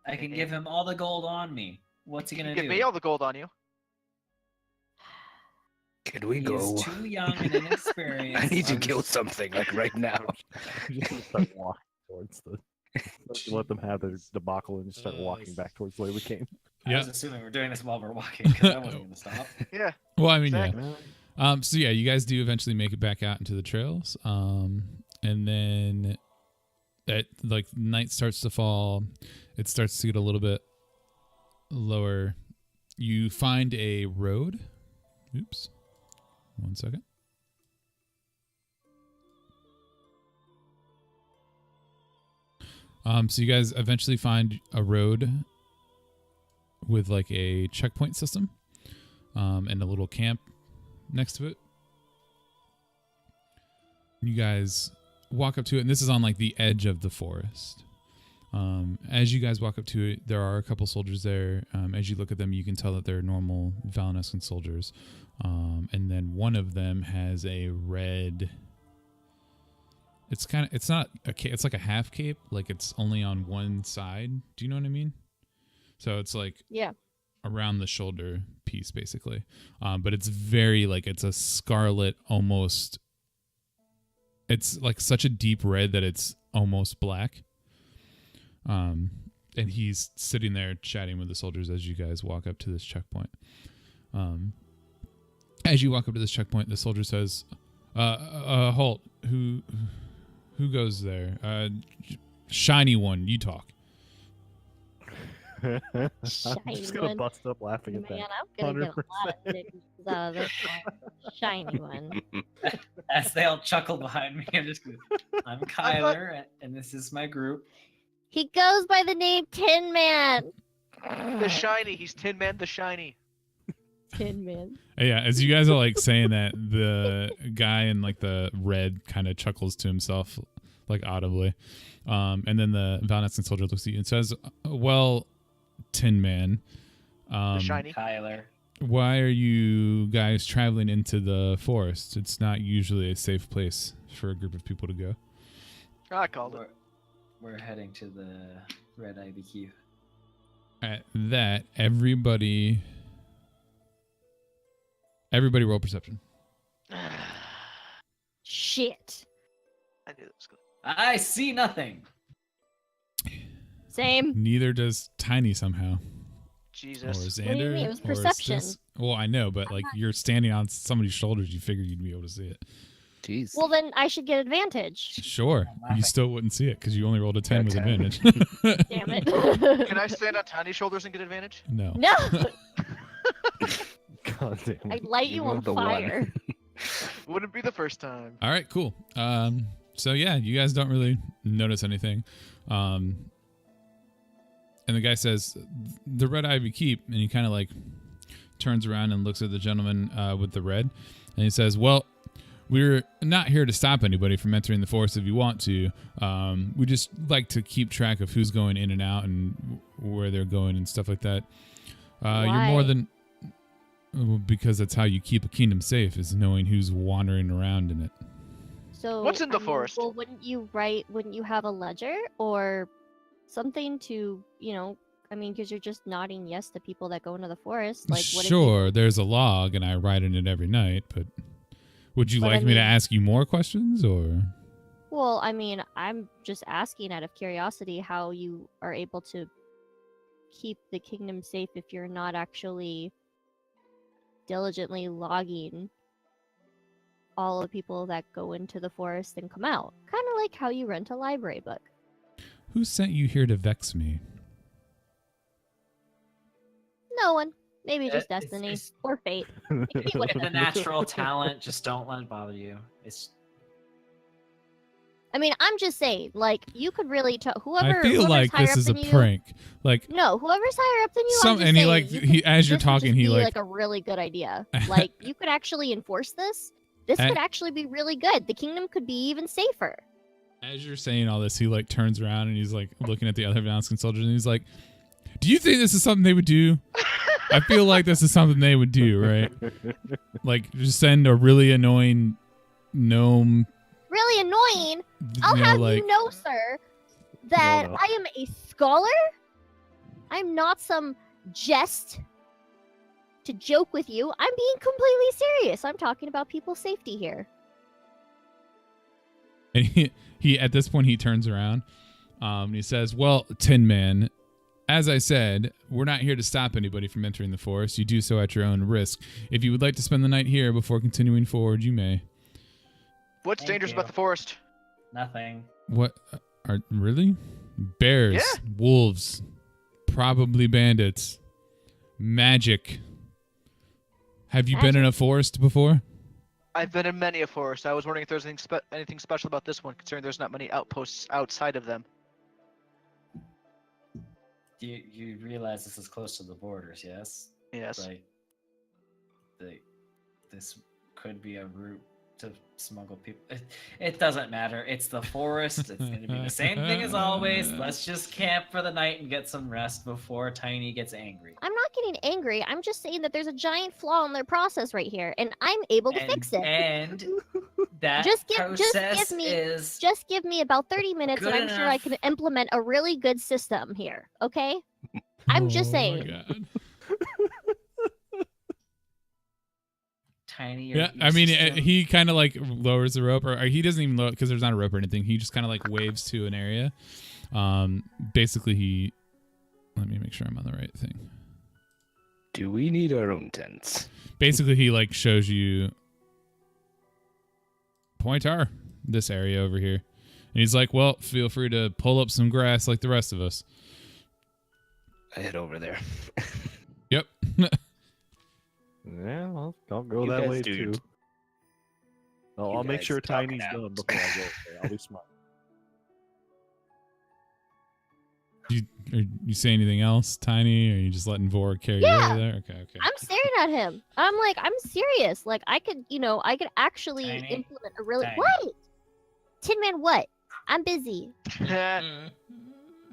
I can Mhm. give him all the gold on me. What's he gonna Give do? me all the gold on you. Can we He go? is too young and inexperienced. I need to kill something like right now. You just need to start walking towards the. Let them have their debacle and just start walking back towards the way we came. I Yeah. was assuming we're doing this while we're walking because I wasn't gonna stop. Yeah. Well, I mean, Exactly. yeah. So yeah, you guys do eventually make it back out into the trails. And then at like night starts to fall, it starts to get a little bit lower. You find a road. Oops. 1 second. So you guys eventually find a road with like a checkpoint system, and a little camp next to it. You guys walk up to it, and this is on like the edge of the forest. As you guys walk up to it, there are a couple soldiers there. As you look at them, you can tell that they're normal Valanescan soldiers. And then one of them has a red. It's not a cape. It's like a half cape. Like it's only on one side. Do you know what I mean? So it's like Yeah. around the shoulder piece, basically. But it's very like it's a scarlet, almost. It's like such a deep red that it's almost black. And he's sitting there chatting with the soldiers as you guys walk up to this checkpoint. As you walk up to this checkpoint, the soldier says, "Halt! Who goes there? Shiny one, you talk." I'm Shiny just gonna one. bust up laughing at Man, that. I'm gonna get a lot of things out of this one. Shiny one. As they all chuckle behind me, I'm Kyler, and this is my group. He goes by the name Tin Man. The shiny. He's Tin Man the shiny. Tin Man. Yeah, as you guys are like saying that, the guy in like the red kind of chuckles to himself, like audibly, and then the Valnescent soldier looks at you and says, "Well, Tin Man, The shiny. Kyler. why are you guys traveling into the forest? It's not usually a safe place for a group of people to go." I called it. We're heading to the Red IBQ. At that, everybody roll perception. Shit. I knew that was good. I see nothing. Same. Neither does Tiny somehow. Or Jesus. Xander. What do you mean? It was or is perception. this- Well, I know, but like you're standing on somebody's shoulders, you figure you'd be able to see it. Jeez. Well, then I should get advantage. Sure, laughing. you still wouldn't see it because you only rolled a 10 with Okay. advantage. Damn it. Can I stand on Tiny's shoulders and get advantage? No. No. God damn I it. light you on rolled the one. fire. Wouldn't be the first time. All right, cool. So yeah, you guys don't really notice anything. And the guy says, "The Red Ivy Keep," and he kind of like turns around and looks at the gentleman with the red, and he says, "Well, we're not here to stop anybody from entering the forest if you want to. We just like to keep track of who's going in and out and where they're going and stuff like that. You're more Why? than because that's how you keep a kingdom safe, is knowing who's wandering around in it." So What's in the I mean, forest? Well, wouldn't you have a ledger or something to, I mean, because you're just nodding yes to people that go into the forest. Like, what if Sure, there's a log and I write in it every night, but would you But like I me to mean- ask you more questions or? Well, I mean, I'm just asking out of curiosity how you are able to keep the kingdom safe if you're not actually diligently logging all the people that go into the forest and come out. Kind of like how you rent a library book. Who sent you here to vex me? No one. Maybe just It's- destiny it's- or fate. The natural talent, just don't let it bother you. It's I mean, I'm just saying, like, you could really tell whoever. I feel whoever's like higher this up is a than you, prank. Like No, whoever's higher up than you. I'm just and he saying, like you he as you're this would talking just he be like a really good idea. Like, you could actually enforce this. This Eh. could actually be really good. The kingdom could be even safer. as you're saying all this, he like turns around and he's like looking at the other Valenskin soldiers and he's like, "Do you think this is something they would do? I feel like this is something they would do, right? Like just send a really annoying gnome. Really annoying. You I'll know, have like you know, sir, that No. I am a scholar. I'm not some jest to joke with you. I'm being completely serious. I'm talking about people's safety here. And he at this point he turns around, and he says, "Well, Tin Man, as I said, we're not here to stop anybody from entering the forest. You do so at your own risk. If you would like to spend the night here before continuing forward, you may." What's Thank dangerous you. about the forest? nothing. What are really? Bears, Yeah. wolves, probably bandits, magic. Have you been in a forest before? I've been in many a forest. I was wondering if there's anything special about this one, considering there's not many outposts outside of them. You realize this is close to the borders, yes? Yes. Like, this could be a route to smuggle people. It doesn't matter. It's the forest. It's going to be the same thing as always. Let's just camp for the night and get some rest before Tiny gets angry. I'm not getting angry. I'm just saying that there's a giant flaw in their process right here, and I'm able to fix it. And that Just give process me- is Just give me about 30 minutes, and Good I'm sure I can enough. implement a really good system here. Okay? I'm just Oh my saying. God. Tiny. Yeah, I mean, he kind of like lowers the rope, or he doesn't even lower because there's not a rope or anything. He just kind of like waves to an area. Basically, let me make sure I'm on the right thing. Do we need our own tents? Basically, he like shows you Pointar, this area over here, and he's like, "Well, feel free to pull up some grass like the rest of us." I head over there. Yep. Yeah, well, I'll go You that guys way do your too. Oh, you I'll make guys sure talk it Tiny's out. done before I go there. I'll be smart. Are you say anything else, Tiny? Or are you just letting Vor carry you Yeah. over there? Okay. I'm staring at him. I'm like, I'm serious. Like, I could actually Tiny, implement a really Tiny. what? Tin Man, what? I'm busy.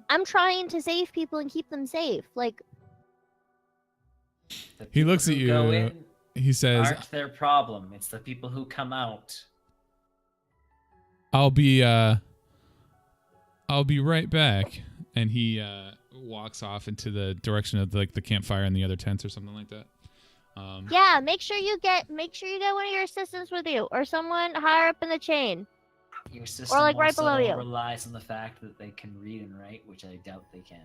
I'm trying to save people and keep them safe. Like, The He people looks at who go you. in He says, aren't their problem. It's the people who come out. I'll be right back. And he walks off into the direction of like the campfire and the other tents or something like that. yeah, make sure you get one of your assistants with you, or someone higher up in the chain. Your system like, right below also you. relies on the fact that they can read and write, which I doubt they can.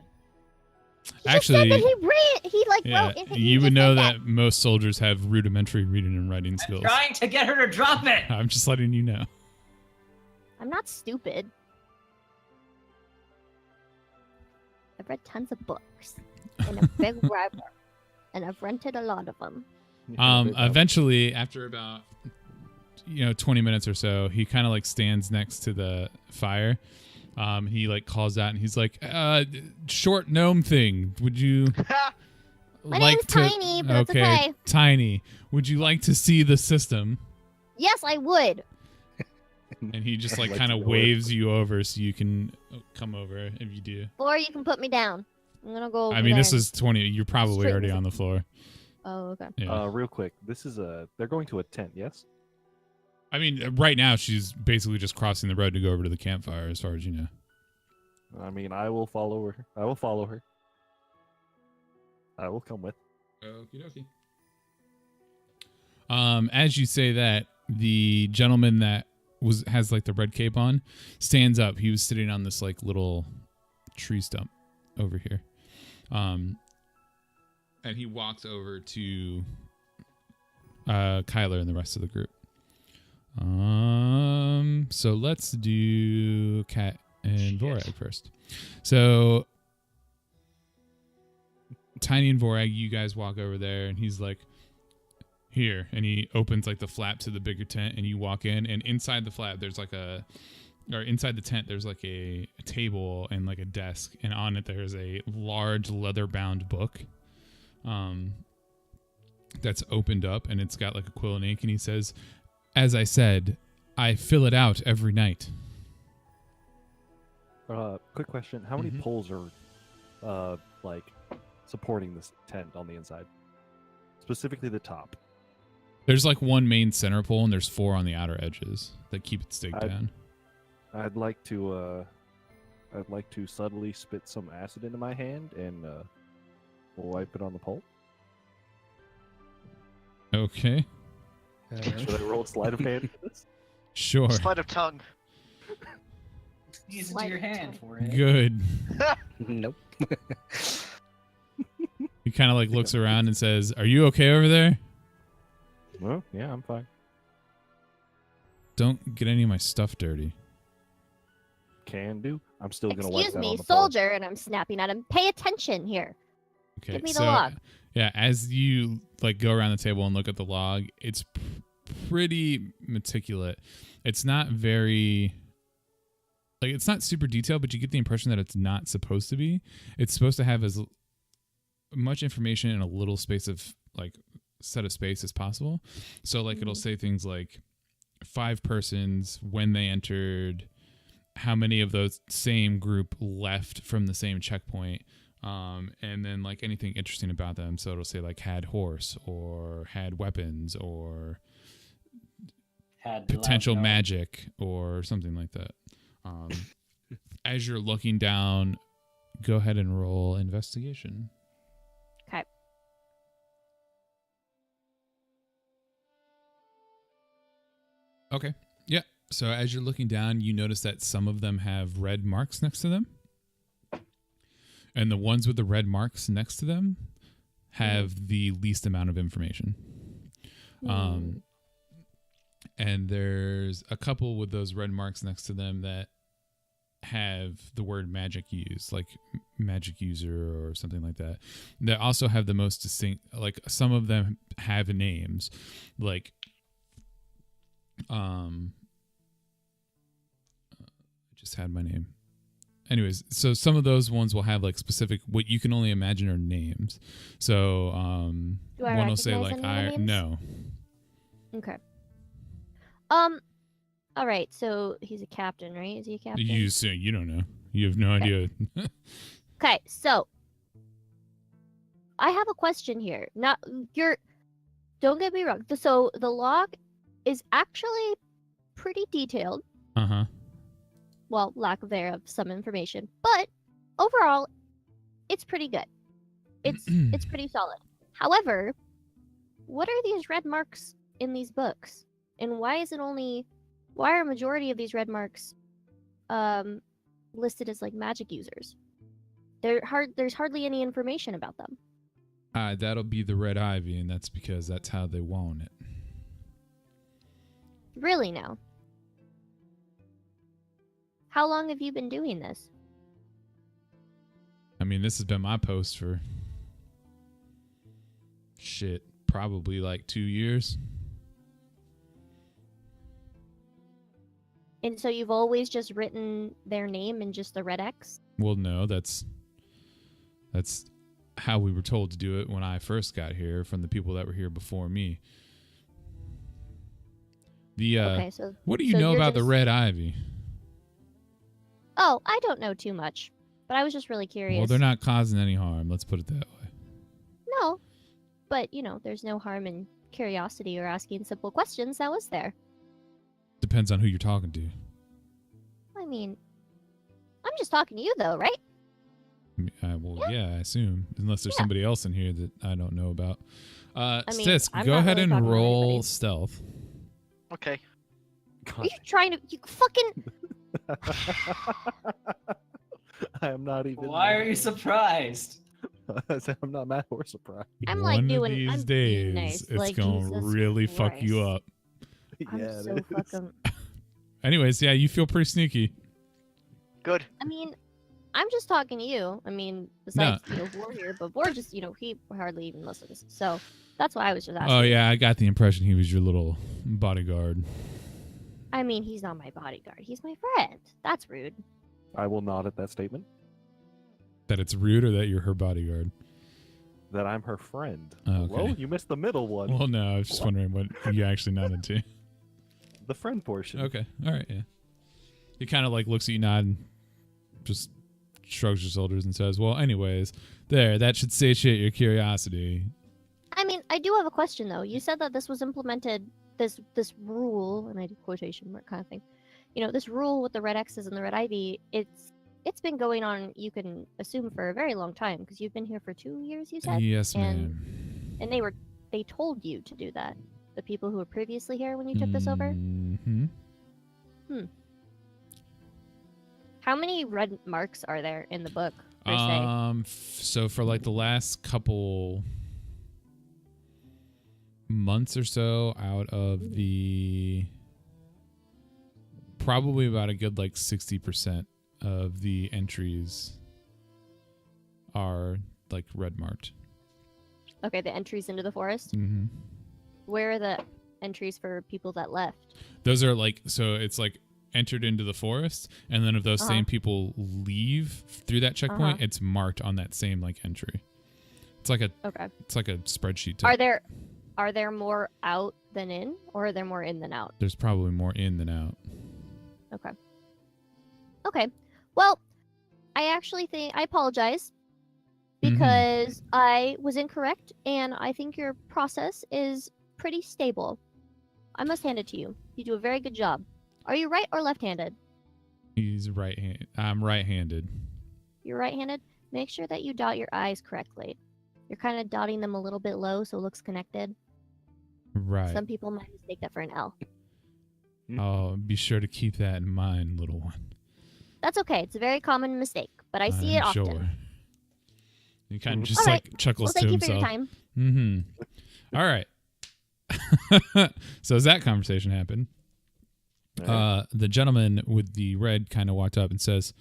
He Actually, just said that he yeah, wrote. you would know that most soldiers have rudimentary reading and writing I'm skills. trying to get her to drop it. I'm just letting you know. I'm not stupid. I've read tons of books in a big library, and I've rented a lot of them. Eventually, after about 20 minutes or so, he kind of like stands next to the fire. He like calls out and he's like, "Short gnome thing, would you My like name's to?" Tiny, but it's okay. Tiny. Would you like to see the system? Yes, I would. And he just like Like kind to of know it. waves you over so you can come over if you do. Or you can put me down. I'm gonna go. Over I mean, there this and- is 20. You're probably Straight already with on the floor. Oh, okay. Yeah. Real quick, this is they're going to a tent, yes? I mean, right now she's basically just crossing the road to go over to the campfire, as far as you know. I mean, I will follow her. I will follow her. I will come with. Okie dokie. As you say that, the gentleman that has like the red cape on stands up. He was sitting on this like little tree stump over here. And he walks over to Kyler and the rest of the group. So let's do Kat and Vorag first. So Tiny and Vorag, you guys walk over there, and he's like, "Here," and he opens like the flap to the bigger tent, and you walk in, and inside the flap there's like inside the tent there's like a table and like a desk, and on it there's a large leather-bound book that's opened up, and it's got like a quill and ink, and he says, "As I said, I fill it out every night." Quick question: how many Mhm. poles are like supporting this tent on the inside? Specifically, the top. There's like one main center pole, and there's 4 on the outer edges that keep it staked down. I'd like to subtly spit some acid into my hand and wipe it on the pole. Okay, Should I roll sleight of hand for this? sure. Sleight of tongue. Use it to Like your hand that. for it. Good. Nope. He kind of like looks around and says, "Are you okay over there? Well, yeah, I'm fine. Don't get any of my stuff dirty." Can do. I'm still gonna wipe Excuse that on me, the pole. soldier, and I'm snapping at him. Pay attention here. Okay, Give me the so log. yeah, as you like go around the table and look at the log, it's pretty meticulous. It's not very like it's not super detailed, but you get the impression that it's not supposed to be. It's supposed to have as much information in a little space of like set of space as possible. So like it'll say things like 5 persons when they entered, how many of those same group left from the same checkpoint, and then like anything interesting about them. So it'll say like had horse or had weapons or Had potential loud magic or something like that. As you're looking down, go ahead and roll investigation. Okay. Okay. Yeah. So as you're looking down, you notice that some of them have red marks next to them. And the ones with the red marks next to them have the least amount of information. And there's a couple with those red marks next to them that have the word magic used, like magic user or something like that. They also have the most distinct, like some of them have names, like I just had my name. Anyways, so some of those ones will have like specific, what you can only imagine are names. So Do I one will say recognize like any of the names? no. Okay. All right. So he's a captain, right? Is he a captain? You don't know. You have no idea. Okay. So I have a question here. Not you're. Don't get me wrong. So the log is actually pretty detailed. Uh-huh. Well, lack of there of some information, but overall, it's pretty good. It's pretty solid. However, what are these red marks in these books, and why are a majority of these red marks listed as like magic users? There's hardly any information about them. That'll be the red ivy, and that's because that's how they want it. Really now? How long have you been doing this? I mean, this has been my post for probably like 2 years. And so you've always just written their name and just the red X? Well, no, that's how we were told to do it when I first got here from the people that were here before me. Okay, so what do you so know you're about the just- red ivy? Oh, I don't know too much, but I was just really curious. Well, they're not causing any harm. Let's put it that way. No, but there's no harm in curiosity or asking simple questions. That was there. Depends on who you're talking to. I mean, I'm just talking to you though, right? Yeah, I assume. Unless there's somebody else in here that I don't know about. mean, Stisk, I'm go not ahead really and talking to roll anybody. stealth. Okay. Are you trying to? You fucking. I am not even. Why are you surprised? I'm not mad or surprised. I'm One like doing. of these I'm days, being nice. it's like, gonna Jesus really fuck you Christ. up. I'm Yeah, so it is. fucking. Anyways, yeah, you feel pretty sneaky. Good. I mean, I'm just talking to you. I mean, besides War here, but War just he hardly even listens. So that's why I was just asking. Oh yeah, I got the impression he was your little bodyguard. I mean, he's not my bodyguard. He's my friend. That's rude. I will nod at that statement. That it's rude or that you're her bodyguard? That I'm her friend. Oh, okay. Well, you missed the middle one. Well, no, I was just wondering what you actually nodded to. The friend portion. Okay, all right, yeah. He kind of like looks at you, nod, and just shrugs your shoulders and says, "Well, anyways, that should satiate your curiosity." I mean, I do have a question though. You said that this was implemented, this rule, and I do quotation mark kind of thing. This rule with the red X's and the red ivy. It's been going on. You can assume for a very long time because you've been here for 2 years. You said. Yes, And- ma'am. And they told you to do that. The people who were previously here when you took this over. Mm-hmm. How many red marks are there in the book per se? So for like the last couple months or so, out of the probably about a good like 60% of the entries are like red marked. Okay, the entries into the forest. Mm-hmm. Where are the entries for people that left? Those are like, so it's like entered into the forest, and then if those Uh-huh. same people leave through that checkpoint, Uh-huh. it's marked on that same like entry. It's like a Okay. spreadsheet. Type. Are there more out than in, or are there more in than out? There's probably more in than out. Okay. Well, I actually think I apologize Mhm. because I was incorrect, and I think your process is pretty stable. I must hand it to you. You do a very good job. Are you right or left-handed? He's right-handed. I'm right-handed. You're right-handed? Make sure that you dot your I's correctly. You're kind of dotting them a little bit low so it looks connected. Right. Some people might mistake that for an L. Oh, be sure to keep that in mind, little one. That's okay. It's a very common mistake, but I see it I'm often. Sure. He kind of just All right. like chuckles Well, to thank you for himself. your time. Mm-hmm. All right. So as that conversation happened, Alright. The gentleman with the red kind of walked up and says,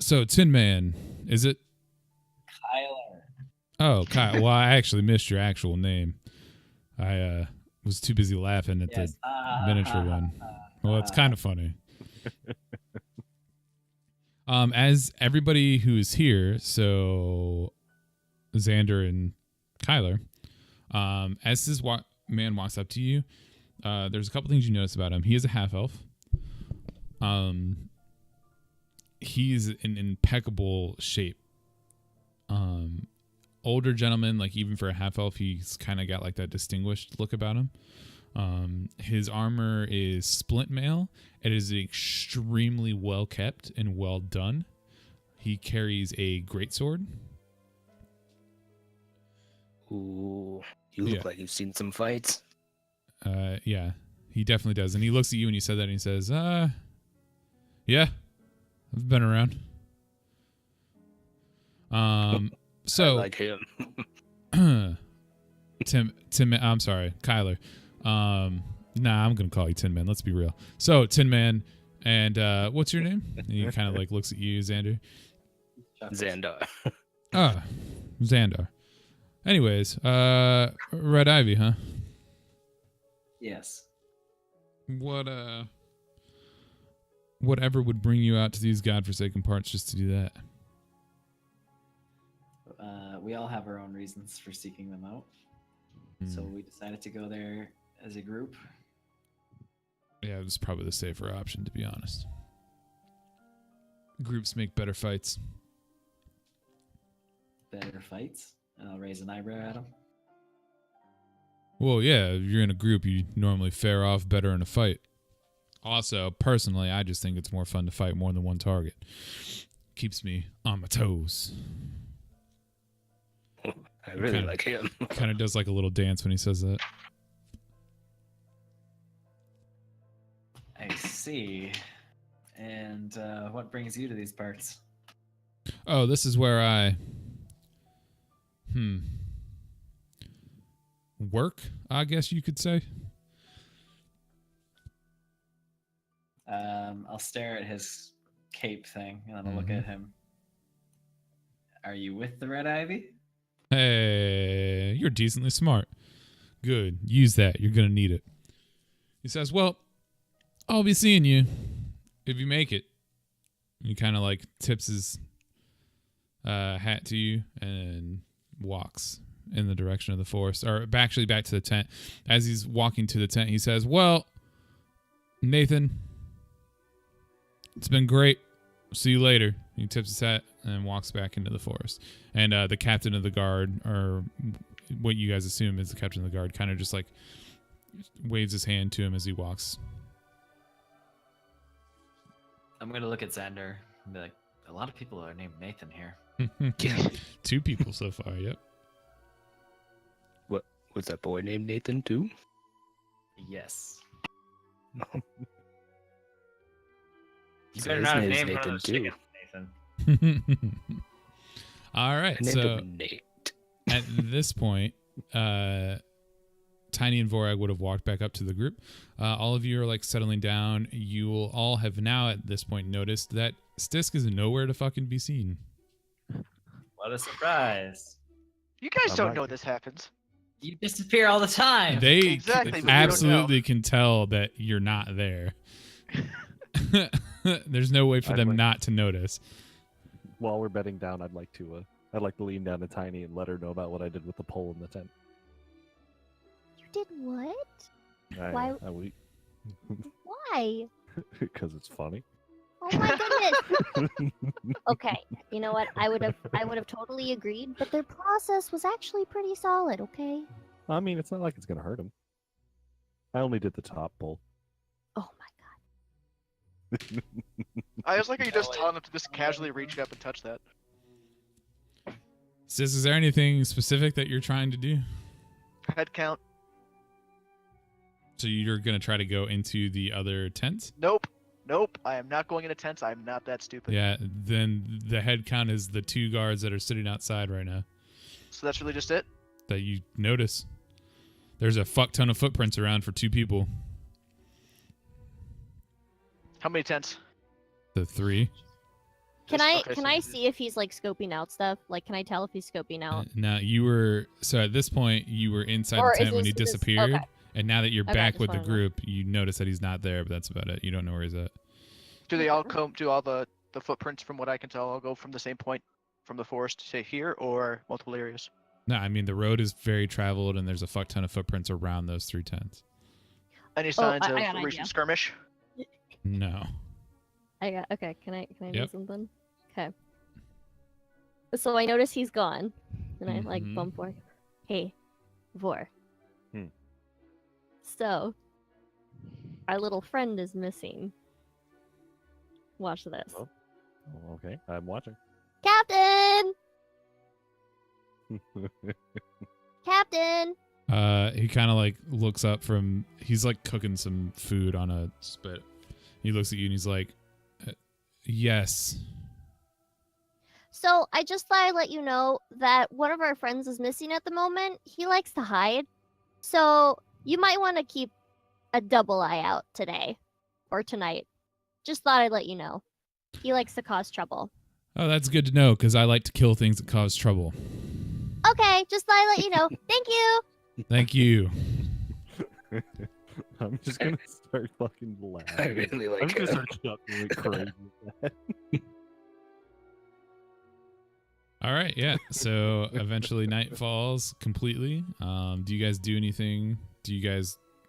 "So, Tin Man, is it?" Kyler. Oh, Kyle. Well, I actually missed your actual name. I was too busy laughing at Yes. the miniature one. Well, it's kind of funny. As everybody who's here, so Xander and Kyler, as this man walks up to you, there's a couple things you notice about him. He is a half elf. He's in impeccable shape. Older gentleman, like even for a half elf, he's kind of got like that distinguished look about him. His armor is splint mail. It is extremely well kept and well done. He carries a greatsword. Ooh, you look like you've seen some fights. Yeah, he definitely does. And he looks at you when you said that and he says, yeah, I've been around. So I like him. Tim, I'm sorry, Kyler. Nah, I'm gonna call you Tin Man. Let's be real. So, Tin Man, and what's your name? And he kind of like looks at you, Xander. Xandar. Ah, Xandar. Anyways, Red Ivy, huh? Yes. Whatever would bring you out to these godforsaken parts just to do that? We all have our own reasons for seeking them out. So we decided to go there as a group. Yeah, it was probably the safer option, to be honest. Groups make better fights. Better fights? And I'll raise an eyebrow at him. Well, yeah, if you're in a group, you normally fare off better in a fight. Also, personally, I just think it's more fun to fight more than one target. Keeps me on my toes. I really like him. Kind of does like a little dance when he says that. I see. And what brings you to these parts? Oh, this is where I... work, I guess you could say. I'll stare at his cape thing, and I'll look at him. Are you with the Red Ivy? Hey, you're decently smart. Good. Use that. You're going to need it. He says, well, I'll be seeing you if you make it. He kind of like tips his hat to you and walks in the direction of the forest, or actually back to the tent. As he's walking to the tent, he says, well, Nathan, it's been great. See you later. He tips his hat and walks back into the forest. And the captain of the guard, or what you guys assume is the captain of the guard, kind of just like waves his hand to him as he walks. I'm going to look at Xander and be like, a lot of people are named Nathan here. Yeah. 2 people so far, yep. What was that boy named Nathan too? Yes. You So better his not have name's named one of Nathan those too. chickens Nathan. All right, I named so him Nate. at this point, Tiny and Vorag would have walked back up to the group. All of you are like settling down. You will all have now at this point noticed that Stisk is nowhere to fucking be seen. What a surprise. You guys I'm don't not- know this happens. You disappear all the time. They Exactly, but we don't absolutely can tell that you're not there. There's no way for I'd them like- not to notice. While we're bedding down, I'd like to lean down to Tiny and let her know about what I did with the pole in the tent. You did what? Why? Why? Because it's funny. Oh my goodness. Okay, you know what? I would have totally agreed, but their process was actually pretty solid, okay? I mean, it's not like it's gonna hurt him. I only did the top pole. Oh my god. I was like, are you just telling them to just casually reach up and touch that? Sis, is there anything specific that you're trying to do? Head count? So you're going to try to go into the other tent? Nope. Nope. I am not going into tents. I'm not that stupid. Yeah, then the head count is the 2 guards that are sitting outside right now So that's really just it? that you notice. There's a fuck ton of footprints around for 2 people. How many tents? The 3. Can Just- I okay, can so I you- see if he's like scoping out stuff? Like, can I tell if he's scoping out? Now you were so at this point you were inside Or the is tent when he this- is this- disappeared, okay. and now that you're Okay, back just with the wanna know. group, you notice that he's not there, but that's about it. You don't know where he's at. Do they all come? Do all the footprints, from what I can tell, all go from the same point from the forest to here, or multiple areas? No, I mean the road is very traveled, and there's a fuck ton of footprints around those 3 tents. Any signs I got of an recent idea. skirmish? No. Okay. Can I do Yep. something? Okay. So I notice he's gone, and I like Mhm. bump for. Hey, Vor. Hmm. So our little friend is missing. Watch this, Oh. Okay, I'm watching. Captain. Captain. He kind of like looks up from. He's like cooking some food on a spit. He looks at you and he's like, "Yes." So I just thought I'd let you know that one of our friends is missing at the moment. He likes to hide, so you might want to keep a double eye out today or tonight. Just thought I'd let you know. He likes to cause trouble. Oh, that's good to know because I like to kill things that cause trouble. Okay, just thought I'd let you know. Thank you. Thank you. I'm just gonna start fucking I laughing. really I'm like just gonna it. start chuckling like crazy with that. All right, yeah. So eventually night falls completely. Do you guys do anything?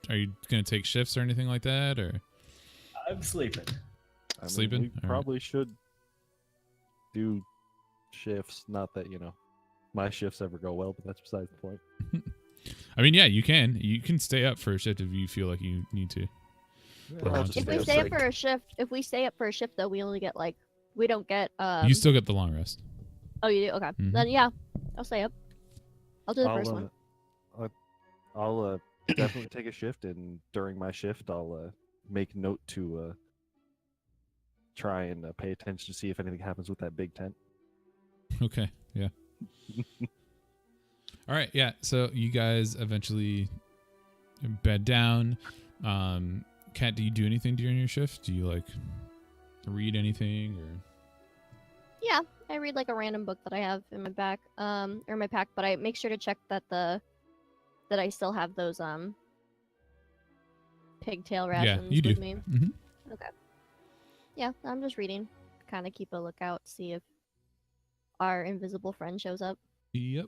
Are you gonna take shifts or anything like that, or? I'm sleeping. I mean, Sleeping? we All right. probably should do shifts. Not that, my shifts ever go well, but that's besides the point. I mean, yeah, you can. You can stay up for a shift if you feel like you need to. I'll I'll just just If we feels stay up like- for a shift, though, we only get we don't get You still get the long rest. Oh, you do? Okay. Mhm. Then yeah, I'll stay up. I'll do the first one. I'll definitely take a shift, and during my shift, I'll make note to try and pay attention to see if anything happens with that big tent. Okay, yeah. All right, yeah. So you guys eventually bed down. Kat, do you do anything during your shift? Do you read anything or? Yeah, I read like a random book that I have in my back, or my pack, but I make sure to check that I still have those pigtail rations you do. with me. Mhm. Yeah, I'm just reading. Kind of keep a lookout, see if our invisible friend shows up. Yep.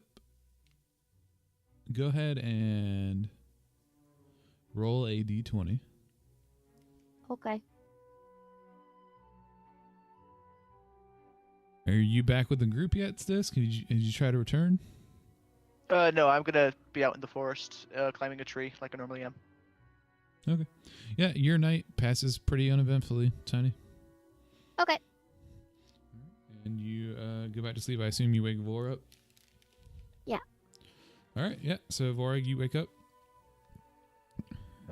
Go ahead and roll a d20. Okay. Are you back with the group yet, Stis? Did you try to return? No, I'm gonna be out in the forest, climbing a tree like I normally am. Yeah, your night passes pretty uneventfully, Tiny. Okay. And you go back to sleep. I assume you wake Vor up? Yeah. All right, yeah. So, Vorag, you wake up.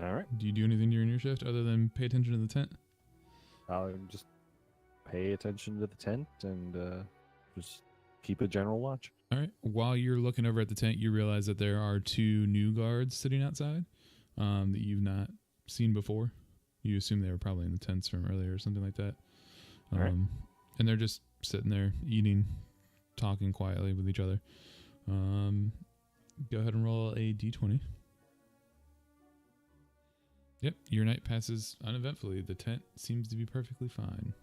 All right. Do you do anything during your shift other than pay attention to the tent? I'll just pay attention to the tent and just keep a general watch. All right. While you're looking over at the tent, you realize that there are 2 new guards sitting outside that you've not seen before. You assume they were probably in the tents from earlier or something like that. All right. And they're just sitting there eating, talking quietly with each other. Go ahead and roll a d20. Yep, your night passes uneventfully. The tent seems to be perfectly fine.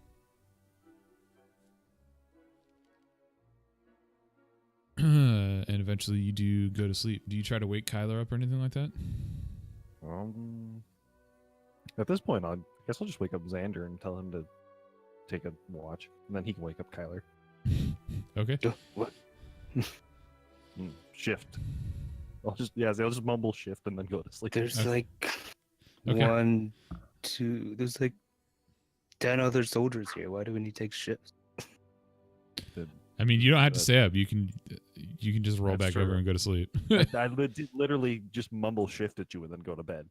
And eventually you do go to sleep. Do you try to wake Kyler up or anything like that? At this point, I guess I'll just wake up Xander and tell him to take a watch, and then he can wake up Kyler. Okay. What? Shift. They'll just mumble shift and then go to sleep. There's Okay. like Okay. 1, 2. There's like 10 other soldiers here. Why do we need to take shifts? I mean, you don't have to But- stay up. You can just roll That's back over true. and go to sleep. I literally just mumble shift at you and then go to bed.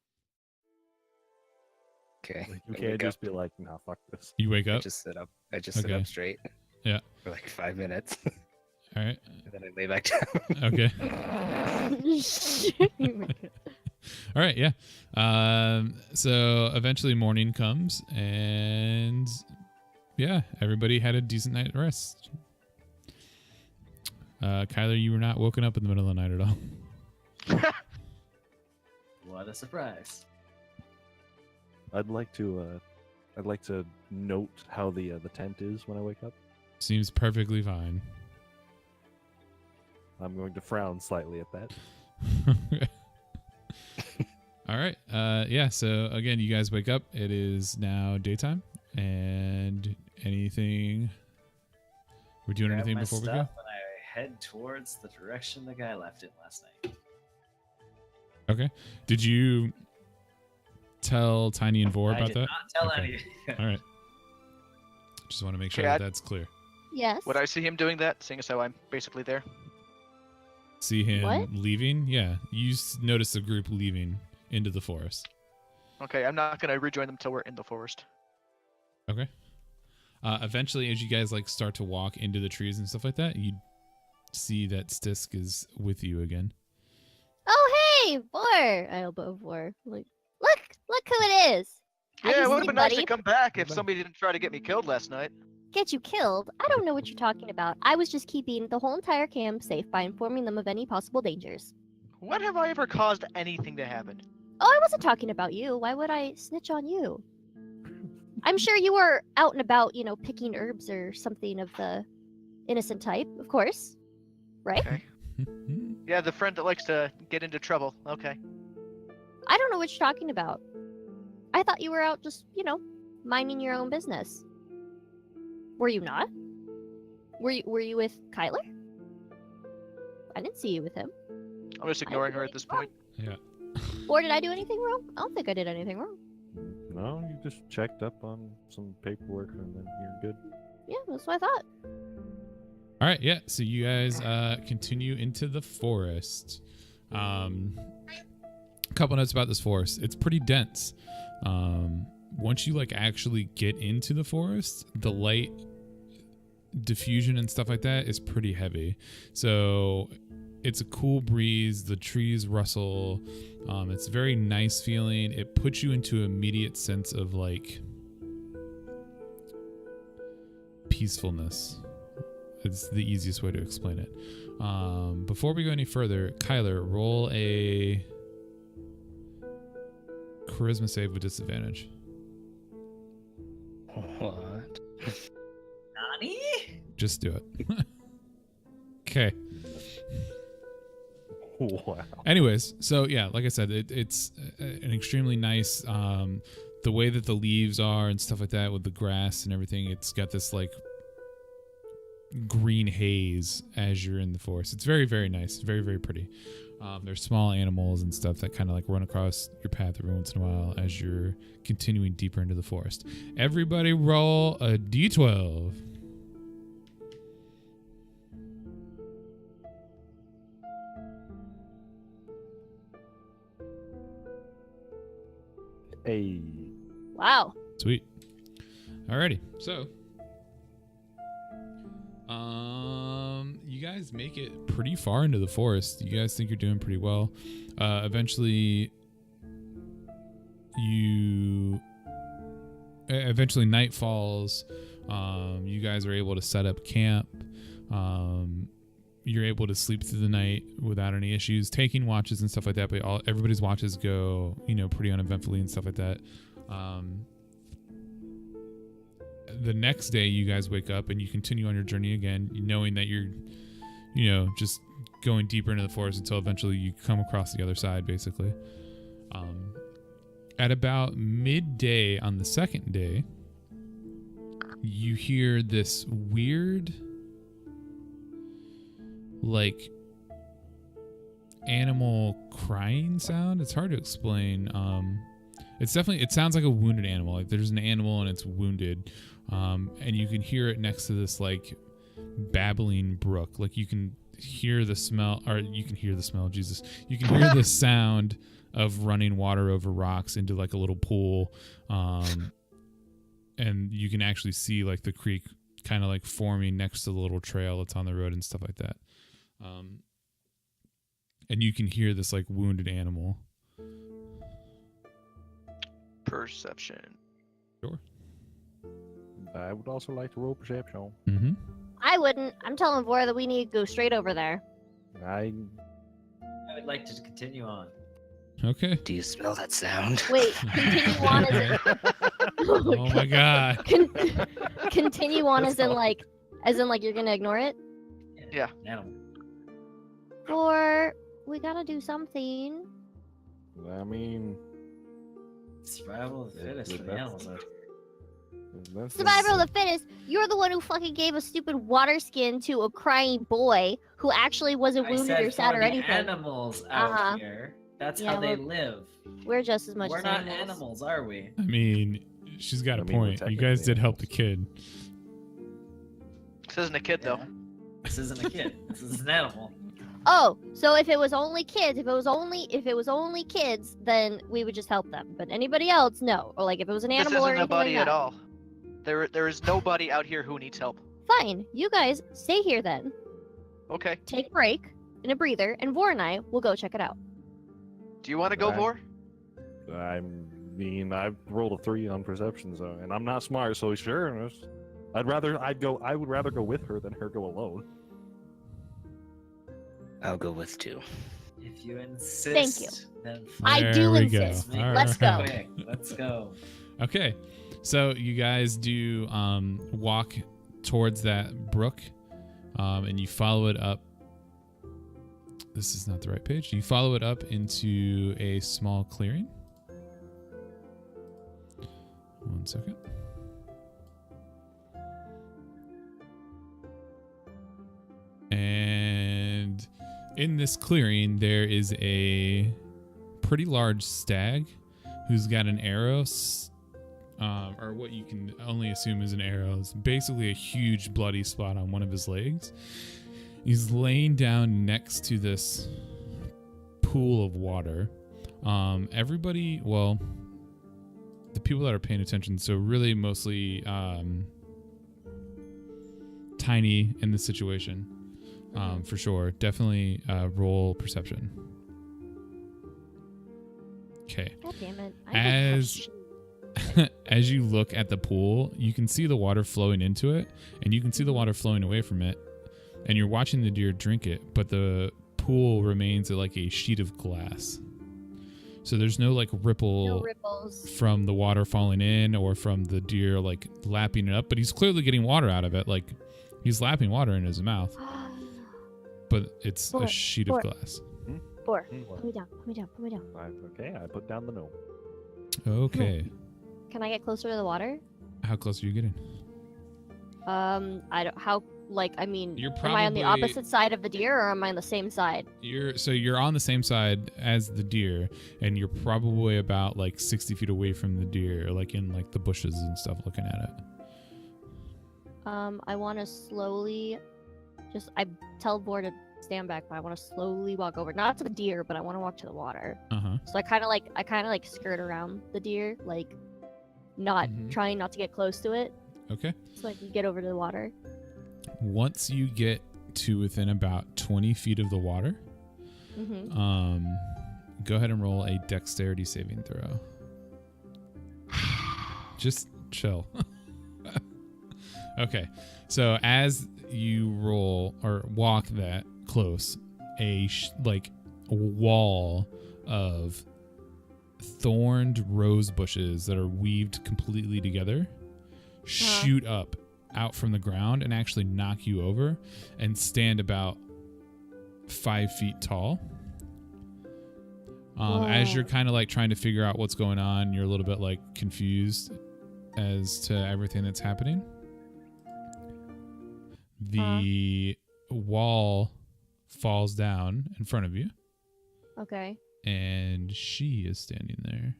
Okay. Like, you I can't wake just up, be like, nah, fuck this. You wake I up. just sit up. I just sit Okay. up straight. Yeah. For like 5 minutes, All right. and then I lay back down. Okay. Oh my God. All right, yeah. So eventually morning comes, and yeah, everybody had a decent night rest. Kyler, you were not woken up in the middle of the night at all. What a surprise. I'd like to note how the tent is when I wake up. Seems perfectly fine. I'm going to frown slightly at that. All right. Yeah. So again, you guys wake up. It is now daytime, and anything. We're doing Grab anything my before we go? stuff and I head towards the direction the guy left it last night. Okay. Did you tell Tiny and Vor I about did that? not tell Okay. any. All right. Just want to make sure Okay, that's clear. Yes. Would I see him doing that, seeing as how I'm basically there? See him What? leaving? Yeah. You notice the group leaving into the forest. Okay, I'm not gonna rejoin them till we're in the forest. Okay. Eventually, as you guys like start to walk into the trees and stuff like that, you see that Stisk is with you again. Oh hey, Vor! I elbow Vor. Like, look who it is. How Yeah, you it would have sleep, been nice to buddy? come back if Bye. somebody didn't try to get me killed last night. Get you killed? I don't know what you're talking about. I was just keeping the whole entire camp safe by informing them of any possible dangers. When have I ever caused anything to happen? Oh, I wasn't talking about you. Why would I snitch on you? I'm sure you were out and about, picking herbs or something of the innocent type, of course. Right? Okay. Yeah, the friend that likes to get into trouble. Okay. I don't know what you're talking about. I thought you were out just, minding your own business. Were you not? Were you with Kyler? I didn't see you with him. I'm just ignoring her at this point. Yeah. Or did I do anything wrong? I don't think I did anything wrong. No, you just checked up on some paperwork and then you're good. Yeah, that's what I thought. All right. Yeah. So you guys continue into the forest. A couple notes about this forest. It's pretty dense. Once you actually get into the forest, the light diffusion and stuff like that is pretty heavy. So it's a cool breeze. The trees rustle. It's very nice feeling. It puts you into an immediate sense of peacefulness. It's the easiest way to explain it. Before we go any further, Kyler, roll a charisma save with disadvantage. What? Nani? Just do it. Okay. Wow. Anyways, so yeah, like I said, it's an extremely nice. The way that the leaves are and stuff like that with the grass and everything, it's got this green haze as you're in the forest. It's very, very nice. Very, very pretty. There's small animals and stuff that kind of run across your path every once in a while as you're continuing deeper into the forest. Everybody roll a d12. Hey. Wow. Sweet. Alrighty. So, you guys make it pretty far into the forest. You guys think you're doing pretty well. Eventually night falls. You guys are able to set up camp. You're able to sleep through the night without any issues, taking watches and stuff like that. But everybody's watches go, pretty uneventfully and stuff like that. The next day, you guys wake up and you continue on your journey again, knowing that you're, just going deeper into the forest until eventually you come across the other side, basically. At about midday on the second day, you hear this weird, animal crying sound. It's hard to explain. It sounds like a wounded animal. There's an animal and it's wounded. And you can hear it next to this babbling brook. You can hear the smell, Jesus. You can hear the sound of running water over rocks into a little pool. And you can actually see the creek kind of forming next to the little trail that's on the road and stuff like that. And you can hear this wounded animal. perception. Sure. I would also like to roll perception. Mm-hmm. I wouldn't. I'm telling Vora that we need to go straight over there. I would like to continue on. Okay. Do you smell that sound? Wait, continue on as in, Oh my god. continue on That's as in like you're gonna ignore it? Yeah. Animal. Or we gotta do something. I mean, Survival of the fittest for the that's- animals. Survival of the fittest. You're the one who fucking gave a stupid water skin to a crying boy who actually wasn't I wounded said or sad for or the anything. animals out Uh-huh. here. That's Yeah, how they we're- live. We're just as much We're as not animals. animals, are we? I mean, she's got a I mean, we're point. You guys technically did help the kid. This isn't a kid though. Yeah. This isn't a kid. This is an animal. Oh, so if it was only kids, if it was only kids, then we would just help them. But anybody else, no. Or like if it was an This animal or isn't a anything buddy like at that. all. There is nobody out here who needs help. Fine, you guys stay here then. Okay. Take a break and a breather, and Vor and I will go check it out. Do you want to go, Right. Vor? I mean, I've rolled a 3 on perception, so, and I'm not smart, so sure. I would rather go with her than her go alone. I'll go with 2. If you insist, you. then I There do we insist. Go. Let's go. quick. Let's go. Okay. So you guys do walk towards that brook, and you follow it up. This is not the right page. You follow it up into a small clearing. 1 second. And in this clearing, there is a pretty large stag who's got an arrow, or what you can only assume is an arrow. It's basically a huge bloody spot on one of his legs. He's laying down next to this pool of water. Everybody, well, the people that are paying attention, so really mostly Tiny in this situation, for sure. Definitely roll perception. Okay. God damn it. As as you look at the pool, you can see the water flowing into it, and you can see the water flowing away from it, and you're watching the deer drink it, but the pool remains like a sheet of glass. So there's no like No ripple ripples. from the water falling in or from the deer like lapping it up, but he's clearly getting water out of it. Like he's lapping water in his mouth, but it's a Boy, sheet boy. of glass. Vor, What? put me down, put me down, put me down. Okay, I put down the gnome. Okay. Can I get closer to the water? How close are you getting? I don't, how, like, I mean, You're am I on the probably- opposite side of the deer or am I on the same side? You're on the same side as the deer, and you're probably about like 60 feet away from the deer, like in like the bushes and stuff, looking at it. I want to slowly, I tell Vor to stand back, but I want to slowly walk over, not to the deer, but I want to walk to the water. Uh-huh. So I kind of like skirt around the deer, like not Mhm. trying not to get close to it, Okay. so I can get over to the water. Once you get to within about 20 feet of the water, Mm-hmm. go ahead and roll a dexterity saving throw. Just chill. Okay. So as you roll or walk that close, a wall of thorned rose bushes that are weaved completely together shoot up out from the ground and actually knock you over and stand about 5 feet tall. As you're kind of like trying to figure out what's going on, you're a little bit like confused as to everything that's happening. The wall falls down in front of you, Okay. and she is standing there.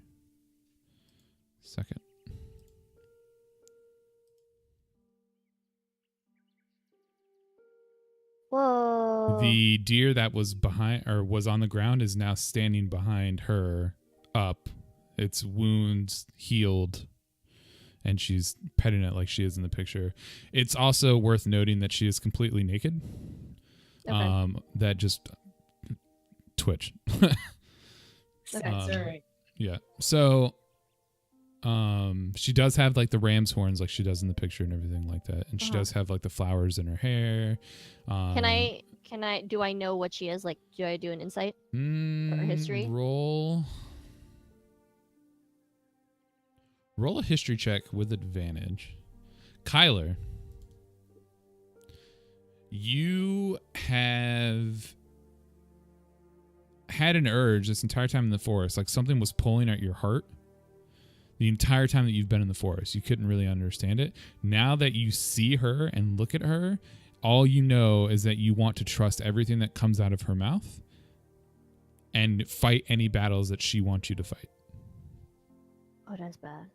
Second. Whoa. The deer that was behind or was on the ground is now standing behind her, up, its wounds healed, and she's petting it like she is in the picture. It's also worth noting that she is completely naked. Okay. That just twitch. Okay. Sorry. Yeah. So She does have like the ram's horns like she does in the picture and everything like that. And she Uh-huh. does have like the flowers in her hair. Can I do I know what she is? Like, do I do an insight? history? Roll a history check with advantage. Kyler, you have had an urge this entire time in the forest, like something was pulling at your heart the entire time that you've been in the forest. You couldn't really understand it. Now that you see her and look at her, all you know is that you want to trust everything that comes out of her mouth and fight any battles that she wants you to fight. Oh, that's bad.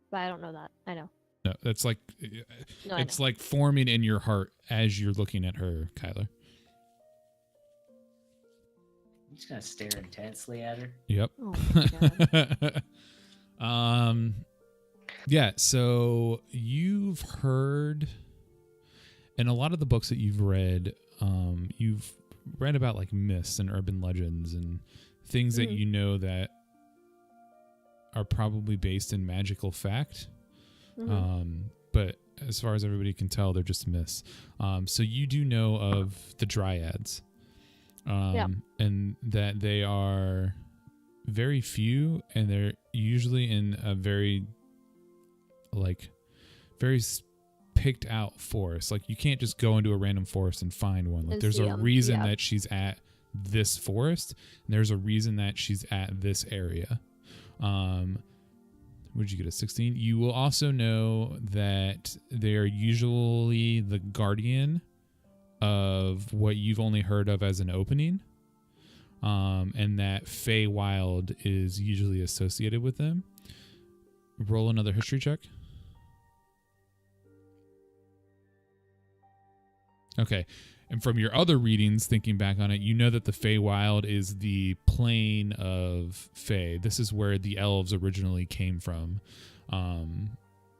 But I don't know that. I know. No, that's like No, I it's know. like forming in your heart as you're looking at her, Kyler. I'm just gonna stare intensely at her. Yep. Oh my god. Yeah, so you've heard in a lot of the books that you've read about like myths and urban legends and things that you know that are probably based in magical fact. But as far as everybody can tell, they're just myths. So you do know of the dryads. And that they are very few, and they're usually in a very picked out forest. Like you can't just go into a random forest and find one. Like And there's see a 'em, reason yeah. that she's at this forest, and there's a reason that she's at this area. Would you get a 16? You will also know that they are usually the guardian of what you've only heard of as an opening. And that Feywild is usually associated with them. Roll another history check. Okay. And from your other readings, thinking back on it, you know that the Feywild is the plane of Fey. This is where the elves originally came from.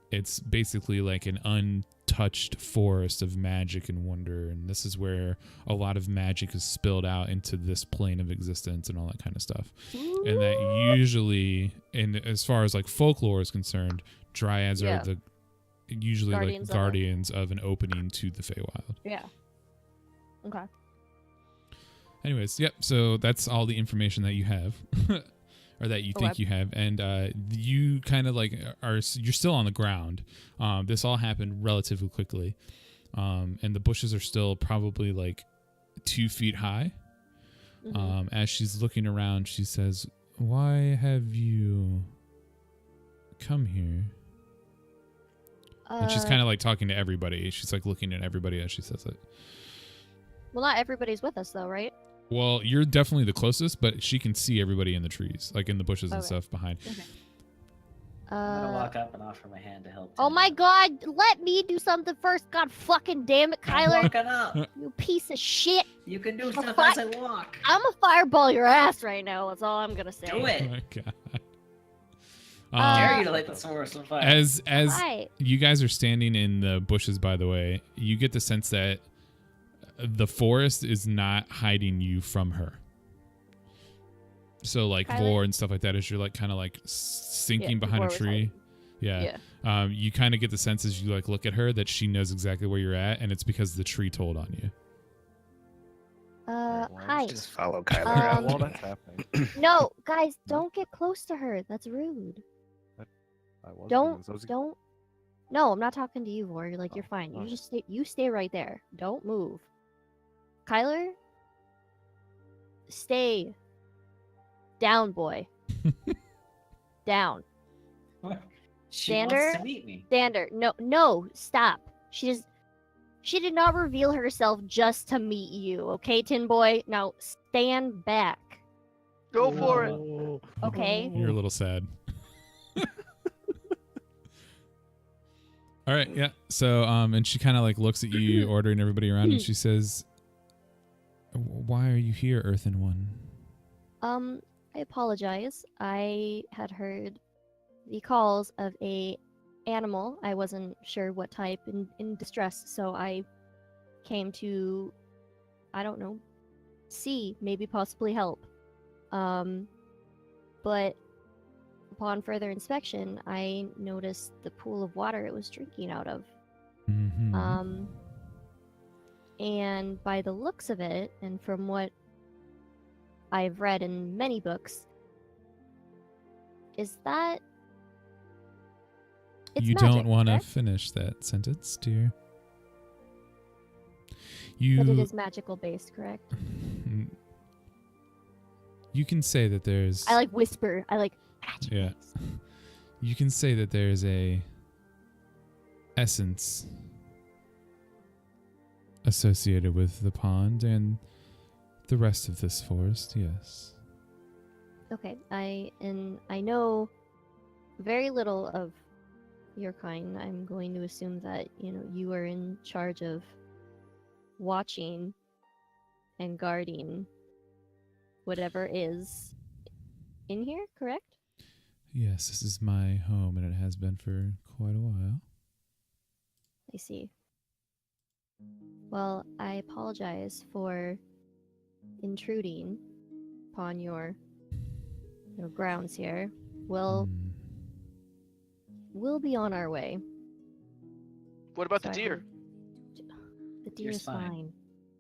It's basically like an untouched forest of magic and wonder, and this is where a lot of magic is spilled out into this plane of existence and all that kind of stuff. And that usually, and as far as like folklore is concerned, dryads are the usually Guardians like of it. guardians of an opening to the Feywild. Yeah. Okay. Anyways, yep. So that's all the information that you have, or that you think Okay. you have, and you kind of like you're still on the ground. This all happened relatively quickly, and the bushes are still probably like 2 feet high. As she's looking around, she says, "Why have you come here?" And she's kind of like talking to everybody. She's like looking at everybody as she says it. Well, not everybody's with us though, right? Well, you're definitely the closest, but she can see everybody in the trees, like in the bushes and Okay. stuff behind. Okay. I'm gonna walk up and offer my hand to help. Oh Tim. my god, let me do something first. God fucking damn it, I'm Kyler. walking up. You piece of shit. You can do A stuff fi- as I walk. I'm a fireball your ass right now. That's all I'm gonna say. Do Oh it. my god. Dare you to light the forest on fire. As Hi. you guys are standing in the bushes, by the way, you get the sense that the forest is not hiding you from her. So like Kyler? Vor and stuff like that, as you're like kind of like sinking Yeah, behind a Vor was tree. hiding. Yeah. You kind of get the sense as you like look at her that she knows exactly where you're at, and it's because the tree told on you. Hi. Just follow Kyler Um, around. While that's happening, No, guys, don't get close to her. That's rude. I was Don't, doing this. I was- don't. No, I'm not talking to you, Vor. You're like, you're Oh, fine. You okay. just stay right there. Don't move. Kyler, stay down, boy. Down. She Xander? wants to meet me. Xander, no, stop. She did not reveal herself just to meet you, okay, Tin Boy? Now stand back, Go for it. Oh. okay? You're a little sad. All right, yeah. So, and she kind of like looks at you, ordering everybody around, and she says, "Why are you here, Earthen One?" I apologize. I had heard the calls of a animal. I wasn't sure what type in distress, so I came to, I don't know, see, maybe possibly help. But upon further inspection, I noticed the pool of water it was drinking out of. Mm-hmm. And by the looks of it, and from what I've read in many books, is that it's You magic, don't want to correct? finish that sentence, dear. But it You is magical based, correct? you can say that there's I like whisper. I like magic. Yeah. based. you can say that there's a essence associated with the pond and the rest of this forest, yes. Okay, I know very little of your kind. I'm going to assume that you are in charge of watching and guarding whatever is in here, correct? Yes, this is my home and it has been for quite a while. I see. Well, I apologize for intruding upon your grounds here. We'll be on our way. What about So the I deer? hope- The deer Deer's is fine. fine.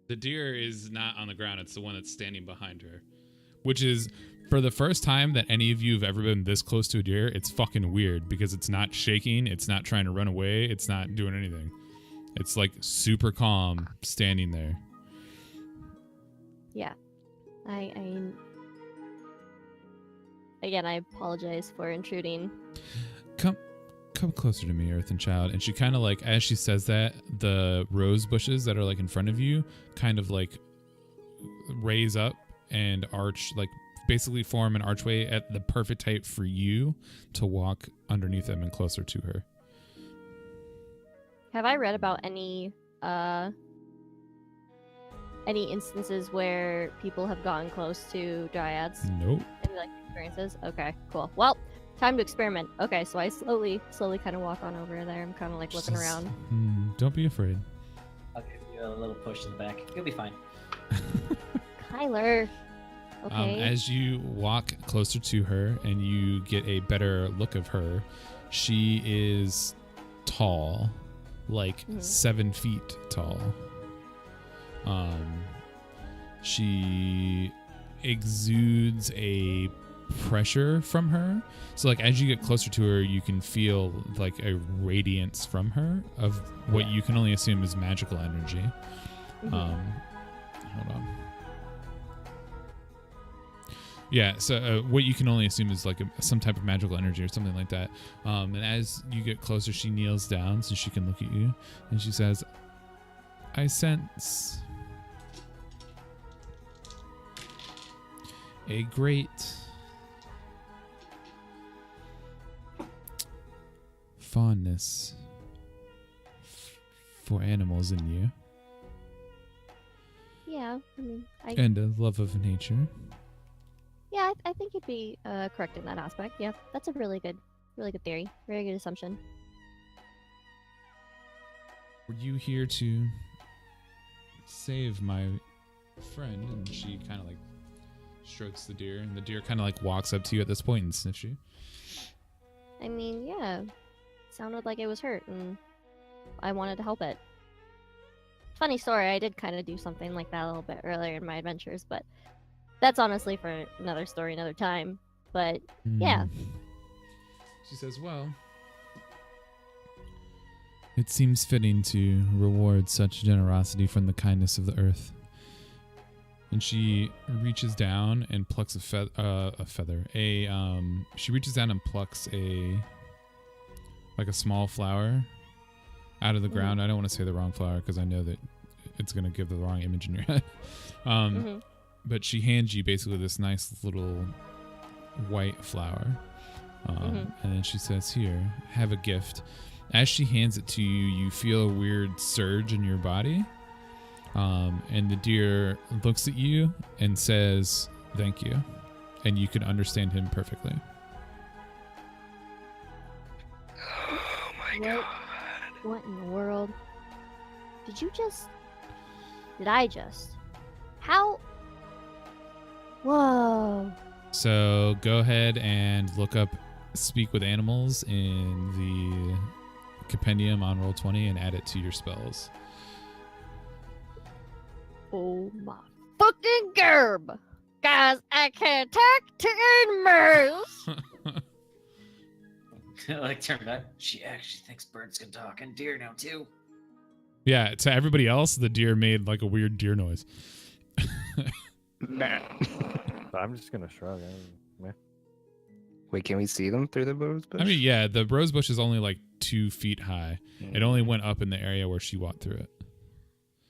The deer is not on the ground, it's the one that's standing behind her. Which is, for the first time that any of you have ever been this close to a deer, it's fucking weird because it's not shaking, it's not trying to run away, it's not doing anything. It's like super calm, standing there. Yeah. I again, I apologize for intruding. Come closer to me, Earthen Child. And she kind of like, as she says that, the rose bushes that are like in front of you kind of like raise up and arch, like basically form an archway at the perfect height for you to walk underneath them and closer to her. Have I read about any instances where people have gotten close to dryads? Nope. Any like experiences? Okay, cool. Well, time to experiment. Okay, so I slowly kind of walk on over there. I'm kind of like looking Just- around. Don't be afraid. I'll give you a little push in the back. You'll be fine. Kyler. Okay. As you walk closer to her and you get a better look of her, she is tall, like 7 feet tall. She exudes a pressure from her. So like as you get closer to her, you can feel like a radiance from her of what you can only assume is magical energy. Hold on. Yeah, so what you can only assume is like some type of magical energy or something like that. And as you get closer, she kneels down so she can look at you, and she says, "I sense a great fondness for animals in you, Yeah, I mean, and a love of nature." yeah, I think you'd be correct in that aspect. Yeah, that's a really good theory. Very good assumption. Were you here to save my friend? And she kind of like strokes the deer, and the deer kind of like walks up to you at this point and sniffs you. I mean, yeah, sounded like it was hurt, and I wanted to help it. Funny story, I did kind of do something like that a little bit earlier in my adventures, but that's honestly for another story, another time. But yeah. She says, "Well, it seems fitting to reward such generosity from the kindness of the earth." And she reaches down and plucks a feather. She reaches down and plucks a small flower out of the ground. I don't want to say the wrong flower because I know that it's going to give the wrong image in your head. But she hands you basically this nice little white flower. And then she says, "Here, have a gift." As she hands it to you, you feel a weird surge in your body. And the deer looks at you and says, "Thank you." And you can understand him perfectly. Oh my god. What in the world? Did I just? How? Whoa. So go ahead and look up speak with animals in the compendium on Roll20 and add it to your spells. Oh my fucking gerb! Guys, I can talk to animals! Like turn back. She actually thinks birds can talk and deer now too. Yeah, to everybody else, the deer made like a weird deer noise. I'm just gonna shrug. Wait, can we see them through the rose bush? I mean, yeah, the rose bush is only like 2 feet high. It only Mm. went up in the area where she walked through it.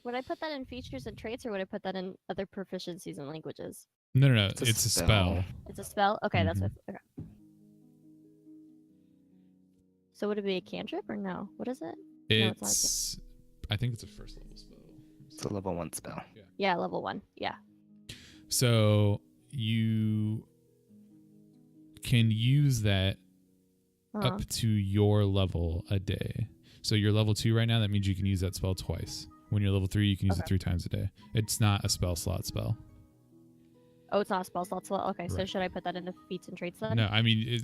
Would I put that in features and traits, or would I put that in other proficiencies and languages? No, It's a it's a spell. spell. It's a spell? Okay, that's Mhm. what. Okay. So would it be a cantrip or no? What is it? No, it's not a It's, I think it's a first level spell. It's a level 1 spell. Yeah, level 1. Yeah. So you can use that Uh-huh. up to your level a day. So you're level 2 right now. That means you can use that spell twice. When you're level 3, you can use it 3 times a day. It's not a spell slot spell. Oh, it's not a spell slot. Okay, so Right. should I put that into feats and traits then? No, I mean,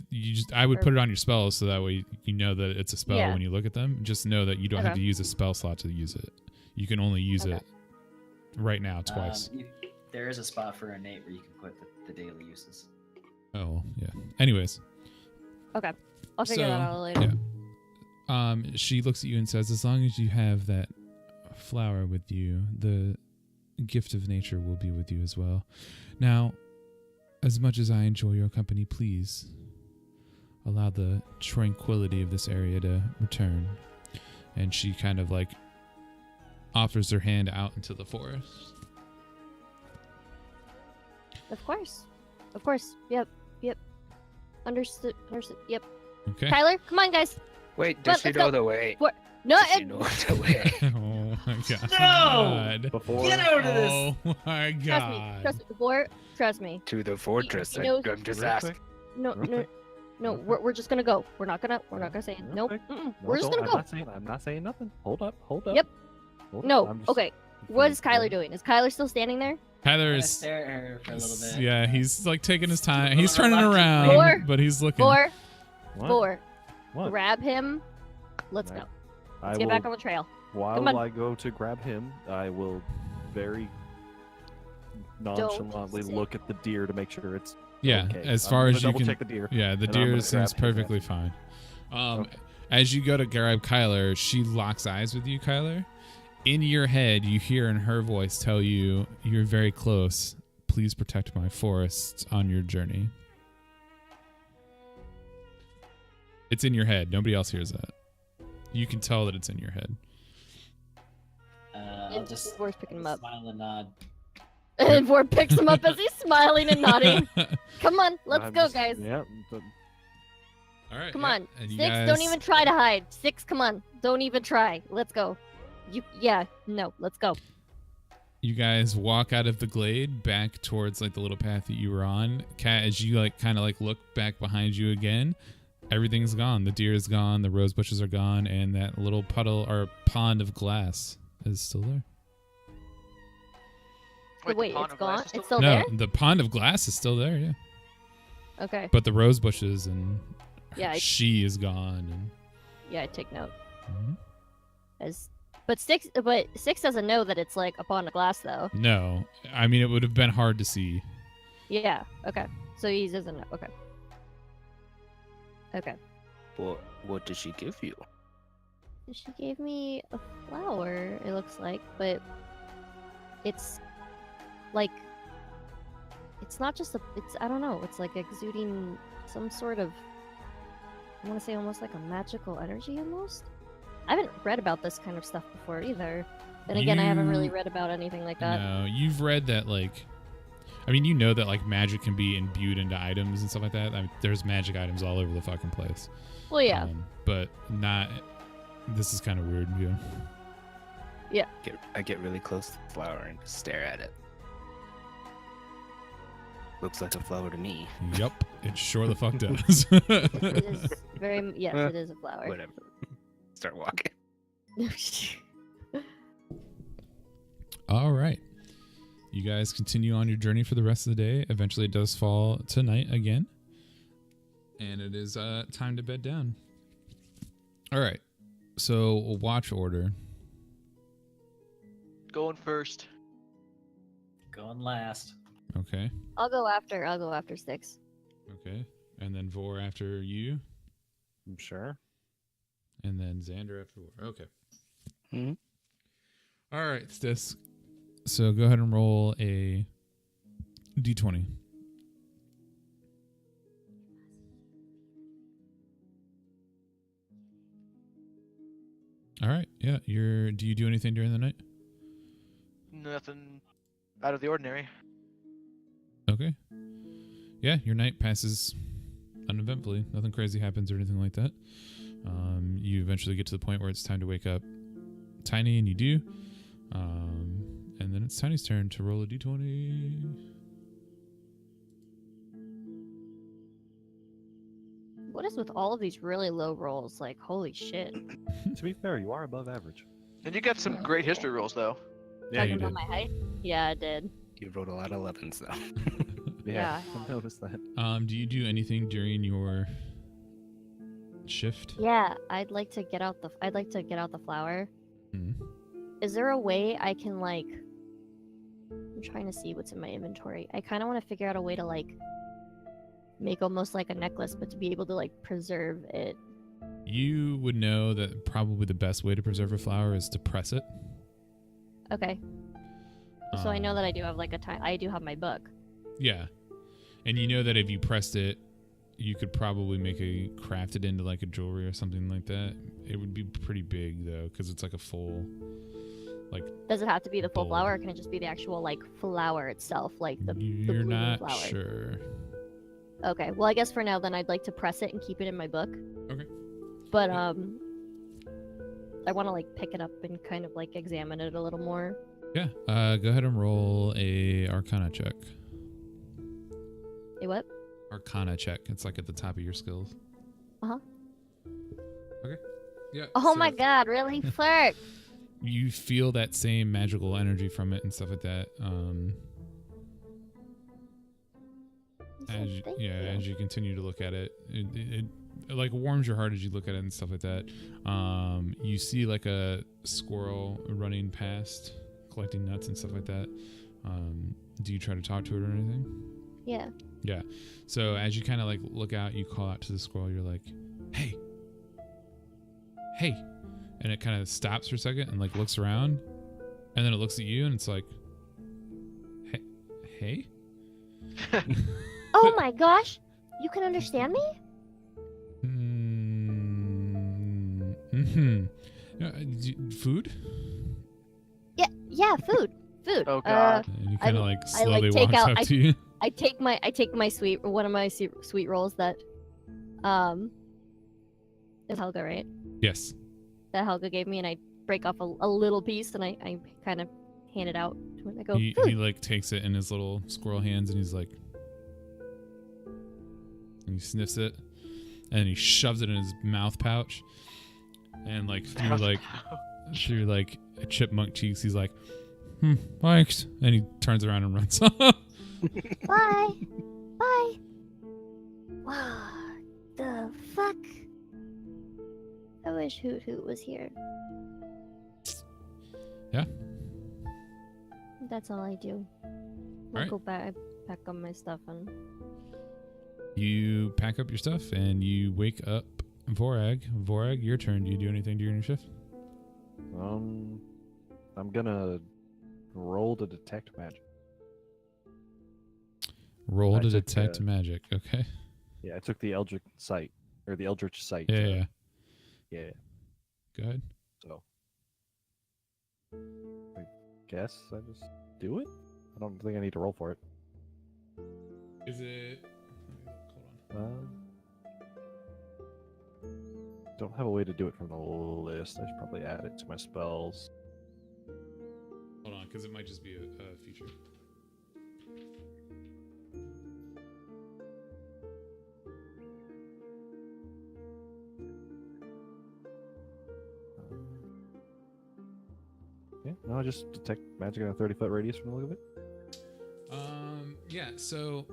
I would Or- put it on your spells so that way you know that it's a spell Yeah. when you look at them. Just know that you don't have Okay. to use a spell slot to use it. You can only use Okay. it right now twice. There is a spot for innate where you can put the daily uses. Oh, yeah. Anyways. I'll figure that out later. She looks at you and says, as long as you have that flower with you, the gift of nature will be with you as well. Now, as much as I enjoy your company, please allow the tranquility of this area to return. And she kind of like offers her hand out into the forest. Of course. Of course. Yep. Understood. Yep. Okay. Kyler, come on, guys. Wait, Well, does she let's know go. the way? No, Does she know the way? Oh my god. No! Before Get out of this! Oh my god. trust me. Before, trust me. To the fortress. he knows- I'm just Real asking. quick, No, real no, quick, no. real We're just gonna go. We're not gonna say Real nope. quick. We're just don't- gonna go. I'm not saying nothing. Hold up. Hold up. Yep. Hold up, No. I'm just Okay. What is confused. Kyler doing? Is Kyler still standing there? Tyler I is stare at her for a little bit. yeah, he's like taking his time. a He's little turning around, reluctantly. but he's looking. What? Four. What? Grab him. Let's Right. go. I Let's get will, back on the trail. while Come on. I go to grab him, I will very nonchalantly say- look at the deer to make sure it's Yeah, okay. as I'm far gonna as you double can. check the deer. Yeah, the and I'm deer gonna seems grab him perfectly fine. Okay. As you go to grab Kyler, she locks eyes with you, Kyler. In your head, you hear in her voice tell you, "You're very close. Please protect my forests on your journey." It's in your head. Nobody else hears that. You can tell that it's in your head. I'll And just Vor's picking him up. smile and nod. And Vor picks him up as he's smiling and nodding. Come on, let's I'm go, just- guys. Yeah. but- All right. Come yeah. on. And you 6, guys- don't even try to hide. 6, come on. Don't even try. Let's go. Let's go. You guys walk out of the glade back towards like the little path that you were on. Kat, as you like kind of like look back behind you again, everything's gone. The deer is gone, the rose bushes are gone, and that little puddle or pond of glass is still there. Wait, the pond it's of glass gone? is still It's still No, there? the pond of glass is still there, yeah. Okay. But the rose bushes and Yeah, she is gone. And, I take note. Mhm. But six doesn't know that it's like upon the glass though. No, I mean it would have been hard to see. Yeah. Okay. So he doesn't know. Okay. Okay. What did she give you? She gave me a flower. It looks like, but it's like it's not just it's I don't know. It's like exuding some sort of I want to say almost like a magical energy almost. I haven't read about this kind of stuff before either. Then again, I haven't really You- read about anything like that. No, you've read that like, I mean, you know that like magic can be imbued into items and stuff like that. I mean, there's magic items all over the fucking place. Well, yeah. But not. This is kind of weird. Yeah. I get really close to the flower and just stare at it. Looks like a flower to me. Yep. It sure the fuck does. It is very yes, it is a flower. Whatever. Start walking. All right. You guys continue on your journey for the rest of the day. Eventually, it does fall to night again. And it is time to bed down. All right. So watch order. Going first. Going last. Okay. I'll go after Sticks. Okay. And then Vor after you. I'm sure. And then Xander after Vor. Okay. Mhm. All right, Stis. So go ahead and roll a d20. All right. Yeah. Do you do anything during the night? Nothing out of the ordinary. Okay. Yeah, your night passes uneventfully. Nothing crazy happens or anything like that. You eventually get to the point where it's time to wake up Tiny, and you do. And then it's Tiny's turn to roll a d20. What is with all of these really low rolls? Like, holy shit. To be fair, you are above average. And you got some great history rolls, though. Yeah, Talking you about did. my height? Yeah, I did. You wrote a lot of 11s though. Yeah. I noticed that. Do you do anything during your shift? Yeah, I'd like to get out the flower. Mhm. Is there a way I can like I'm trying to see what's in my inventory. I kind of want to figure out a way to like make almost like a necklace, but to be able to like preserve it. You would know that probably the best way to preserve a flower is to press it. Okay. So I know Um, that I do have like I do have my book. Yeah. And you know that if you pressed it, you could probably craft it into like a jewelry or something like that. It would be pretty big though, because it's like a full, like, Does it have to be the full Bulb. flower, or can it just be the actual like flower itself, like the you're blooming not flower? sure. Okay. Well, I guess for now then I'd like to press it and keep it in my book. Okay. But I want to like pick it up and kind of like examine it a little more. Yeah. Go ahead and roll a Arcana check. Hey, what? Arcana check. It's like at the top of your skills. Uh-huh. Okay. Yeah. Oh so my god, really? Flirt! You feel that same magical energy from it and stuff like that. Thank you. As you continue to look at it, it like warms your heart as you look at it and stuff like that. You see like a squirrel running past, collecting nuts and stuff like that. Do you try to talk to it or anything? Yeah. Yeah. So as you kind of like look out, you call out to the squirrel. You're like, "Hey, hey," and it kind of stops for a second and like looks around, and then it looks at you and it's like, "Hey." Oh my gosh! You can understand me? Food? Yeah, food. Food. Oh, God. And he kind of like I, like, slowly take walks out- up to you. I take my one of my sweet rolls that is Helga, right? Yes. That Helga gave me, and I break off a little piece and I kind of hand it out to him. I go, He "Food." like takes it in his little squirrel hands and he's like, and he sniffs it and he shoves it in his mouth pouch and like through like chipmunk cheeks he's like, thanks, and he turns around and runs off. Bye. Bye. What the fuck? I wish Hoot Hoot was here. Yeah. That's all I do. I'll Alright. go back on my stuff and You pack up your stuff and you wake up Vorag. Vorag, your turn. Do you do anything during your shift? I'm gonna roll to detect magic. Roll I to took, detect magic. Okay. Yeah, I took the Eldritch sight or the Eldritch sight. Yeah. Yeah. Go ahead. So, I guess I just do it. I don't think I need to roll for it. Is it? Hold on. Don't have a way to do it from the list. I should probably add it to my spells. Hold on, because it might just be a feature. Yeah, no, I just detect magic in a 30-foot radius from the look of it. Yeah, so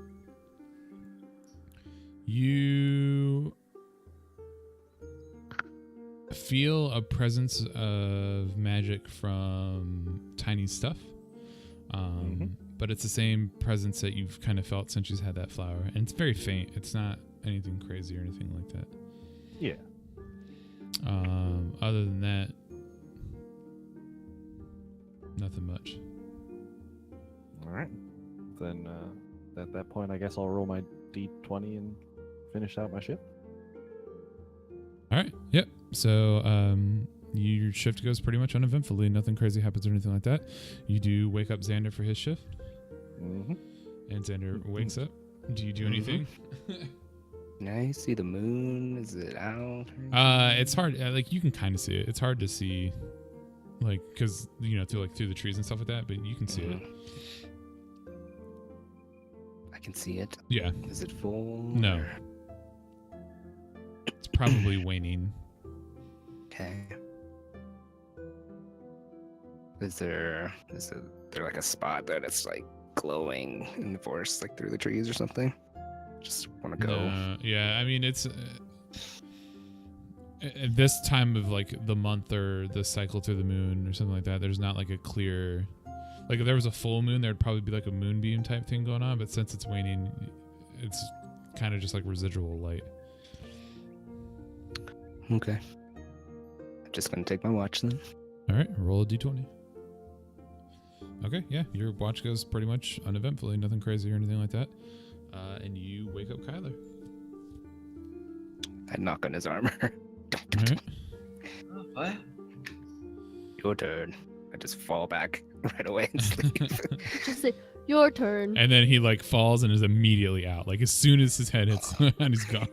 you feel a presence of magic from tiny stuff. But it's the same presence that you've kind of felt since she's had that flower. And it's very faint. It's not anything crazy or anything like that. Yeah. Other than that, nothing much. All right. Then at that point, I guess I'll roll my d20 and finish out my shift. All right. Yep. So your shift goes pretty much uneventfully. Nothing crazy happens or anything like that. You do wake up Xander for his shift. Mm-hmm. And Xander wakes up. Do you do anything? Can I see the moon? Is it out? It's hard. Like you can kind of see it. It's hard to see, like, cause through the trees and stuff like that. But you can see it. I can see it. Yeah. Is it full? No. or- It's probably waning. Okay. Is there like a spot that it's like glowing in the forest, like through the trees or something? Just want to go. Yeah. I mean, it's at this time of like the month or the cycle through the moon or something like that. There's not like a clear. Like if there was a full moon, there'd probably be like a moonbeam type thing going on. But since it's waning, it's kind of just like residual light. Okay. I'm just gonna take my watch then. All right, roll a d20. Okay, yeah, your watch goes pretty much uneventfully, nothing crazy or anything like that. And you wake up Kyler. I knock on his armor. All right. Oh, what? Your turn. I just fall back right away and sleep. Just say, your turn. And then he like falls and is immediately out. Like as soon as his head hits the ground, he's gone.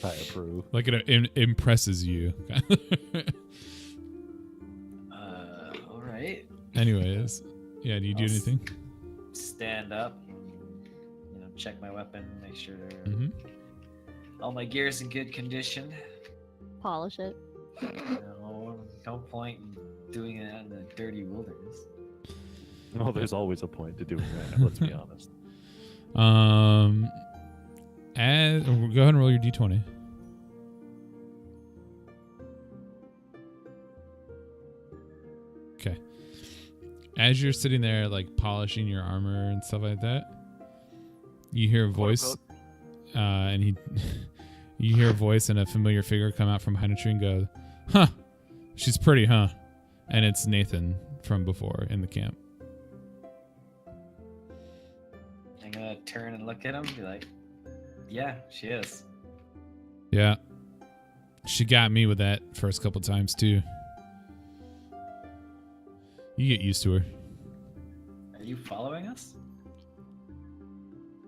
I approve. Like it impresses you. All right. Anyways, yeah. Do you do I'll anything? Stand up. And, check my weapon. Make sure Mm-hmm. all my gear is in good condition. Polish it. No point in doing it out in the dirty wilderness. Oh, there's always a point to doing that. Let's be honest. Go ahead and roll your d20. Okay. As you're sitting there, like polishing your armor and stuff like that, you hear a voice, and you hear a voice and a familiar figure come out from behind a tree and go, "Huh, she's pretty, huh?" And it's Nathan from before in the camp. I'm gonna turn and look at him and be like, yeah, she is. Yeah. She got me with that first couple times too. You get used to her. Are you following us?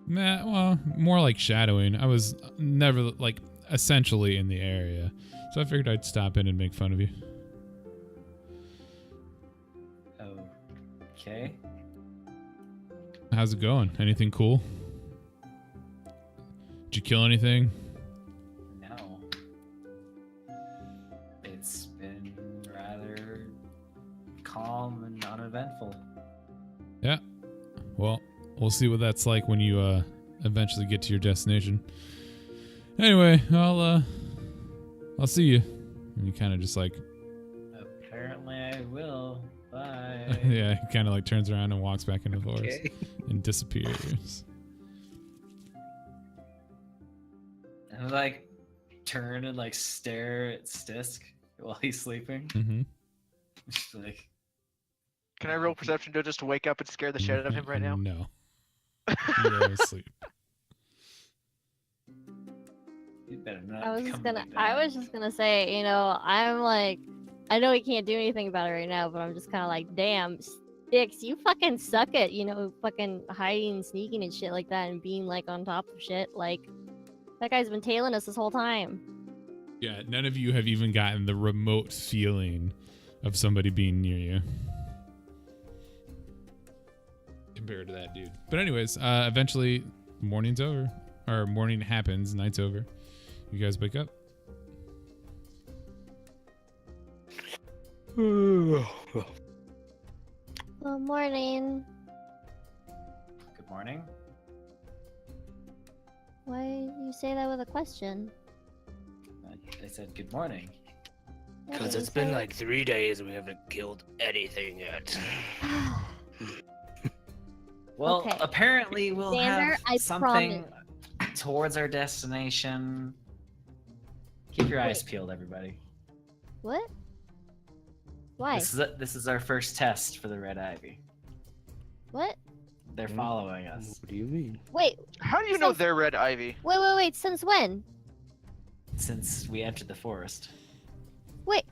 Nah, well, more like shadowing. I was never like essentially in the area. So I figured I'd stop in and make fun of you. Okay. How's it going? Anything cool? Did you kill anything? No. It's been rather calm and uneventful. Yeah. Well, we'll see what that's like when you eventually get to your destination. Anyway, I'll see you. And you kind of just like Apparently I will. Bye. yeah, he kind of like turns around and walks back into the forest Okay. and disappears. And I like turn and like stare at Stisk while he's sleeping. Mm-hmm. Just like, Can I roll perception just to wake up and scare the shit out of him right now? No. You're asleep. you better not. I was come just gonna say, I'm like, I know we can't do anything about it right now, but I'm just kind of like, damn, Sticks, you fucking suck at, fucking hiding and sneaking and shit like that and being like on top of shit. Like, that guy's been tailing us this whole time. Yeah, none of you have even gotten the remote feeling of somebody being near you. Compared to that dude. But anyways, eventually morning's over. Or morning happens, night's over. You guys wake up. Good morning. Good morning. Why you say that with a question? They said good morning. Because it's been like 3 days and we haven't killed anything yet. Well, Okay. apparently we'll Xander, have I something towards our destination. Keep your eyes Wait. peeled, everybody. What? Why? This is our first test for the Red Ivy. What? They're following us. What do you mean? Wait, How do you know Since- they're Red Ivy? wait. Since when? Since we entered the forest. Wait.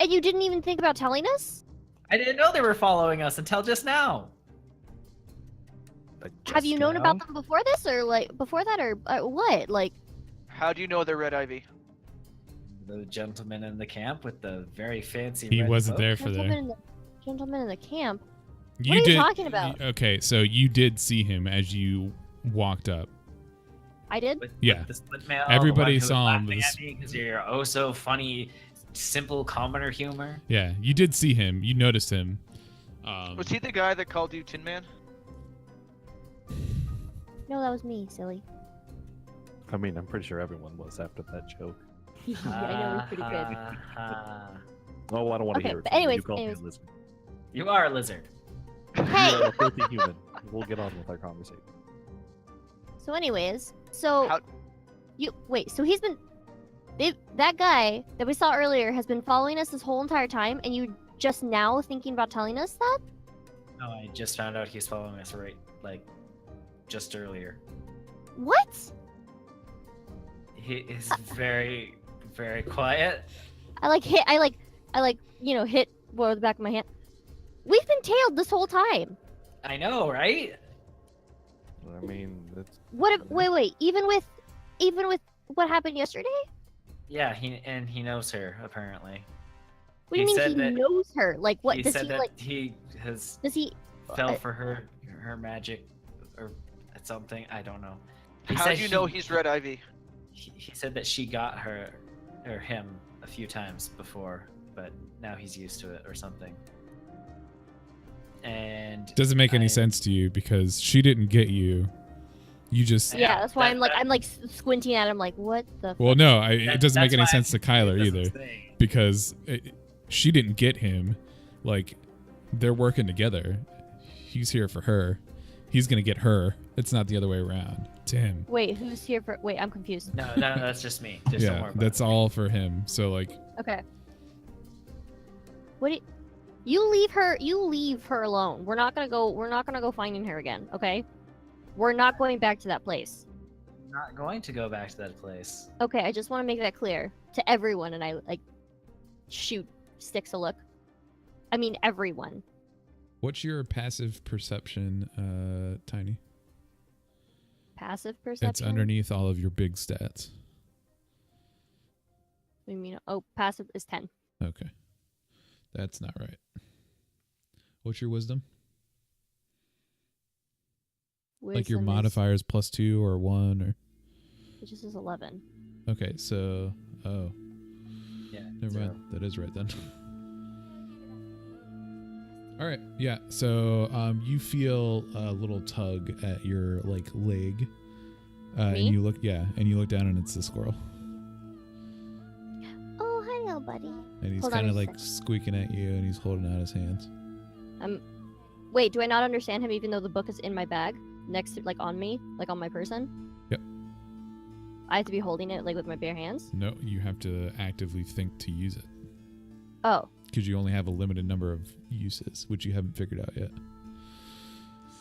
And you didn't even think about telling us? I didn't know they were following us until just now. Like, Have you just known now? about them before this, or like before that, or what? Like, How do you know they're Red Ivy? The gentleman in the camp with the very fancy. He red wasn't cloak? there for gentlemen there. in the gentlemen in the camp. You What are you did. talking about? Okay, so you did see him as you walked up. I did. With Yeah. the split mail. Everybody the one who was saw him laughing with at me because you're oh so funny, simple commoner humor. Yeah, you did see him. You noticed him. Was he the guy that called you Tin Man? No, that was me, silly. I mean, I'm pretty sure everyone was after that joke. I know it was pretty good. Oh, well, I don't want to Okay, hear it. but from you. anyways- You called me a anyways. lizard. You are a lizard. Hey. You are a filthy human. We'll get on with our conversation. So, anyways, so How- so he's been that guy that we saw earlier has been following us this whole entire time, and you just now thinking about telling us that? No, I just found out he's following us right, like, just earlier. What? He is very, very quiet. I hit the back of my hand. We've been tailed this whole time. I know, right? I mean, that's What if wait, even with what happened yesterday? Yeah, he knows her apparently. What do you He mean said he that- knows her? Like what he does said he that like he has does he fell for her magic or something. I don't know. He How said do you know he's Red Ivy? He said that she got her or him a few times before, but now he's used to it or something. And Doesn't make any I- sense to you because she didn't get you. You just. Yeah, that's why that- I'm like squinting at him like what the Well, no, it that- doesn't make that's any why sense to Kyler it doesn't either say. because she didn't get him. Like, they're working together. He's here for her. He's gonna get her. It's not the other way around. To him. Wait, who's here for wait, I'm confused. No, that's just me. Just don't Yeah, worry about that's it. all for him. So like, Okay. What do you leave her alone. We're not gonna go finding her again, okay? We're not going back to that place. I'm not going to go back to that place. Okay, I just want to make that clear to everyone, and I like shoot sticks a look. I mean everyone. what's your passive perception, Tiny? Passive perception. It's underneath all of your big stats. I mean, oh, passive is 10. Okay, that's not right. What's your wisdom? Like your Wisdom is- modifier is +2 or 1 or. It just is 11. Okay, so Yeah. never mind. That is right then. All right, yeah. So you feel a little tug at your like leg, and Me? you look down and it's the squirrel, Oh, hello, buddy. and he's Hold on kind of a like sec. squeaking at you, and he's holding out his hands. Wait, do I not understand him even though the book is in my bag next to like on me, like on my person? Yep. I have to be holding it like with my bare hands. No, you have to actively think to use it Oh, because you only have a limited number of uses, which you haven't figured out yet.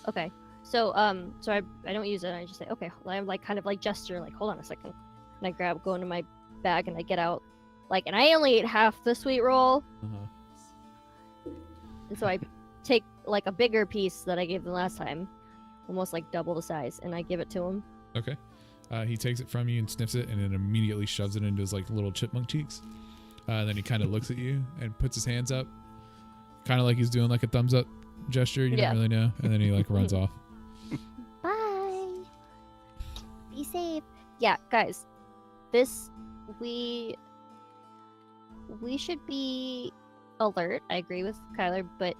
okay. So so I don't use it. I just say okay. I'm like kind of like gesture like hold on a second, and I go into my bag and I get out like and I only ate half the sweet roll, and so I take like a bigger piece that I gave them last time, almost like double the size, and I give it to him. Okay. He takes it from you and sniffs it, and then immediately shoves it into his like little chipmunk cheeks. Then he kind of looks at you and puts his hands up, kind of like he's doing like a thumbs up gesture. You Yeah. don't really know, and then he like runs off. Bye. Be safe. Yeah, guys. We should be alert. I agree with Kyler, but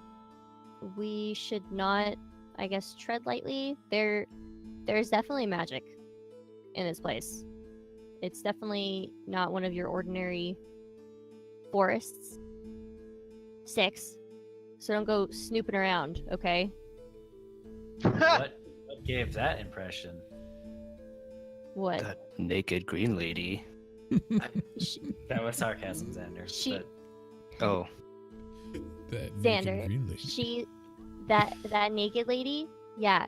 we should not, I guess, tread lightly. There's definitely magic in this place. It's definitely not one of your ordinary forests. 6. So don't go snooping around, okay? What gave that impression? What? That naked green lady. Sh- That was sarcasm, Xander. She- but That naked Xander, green lady. she, that naked lady, yeah,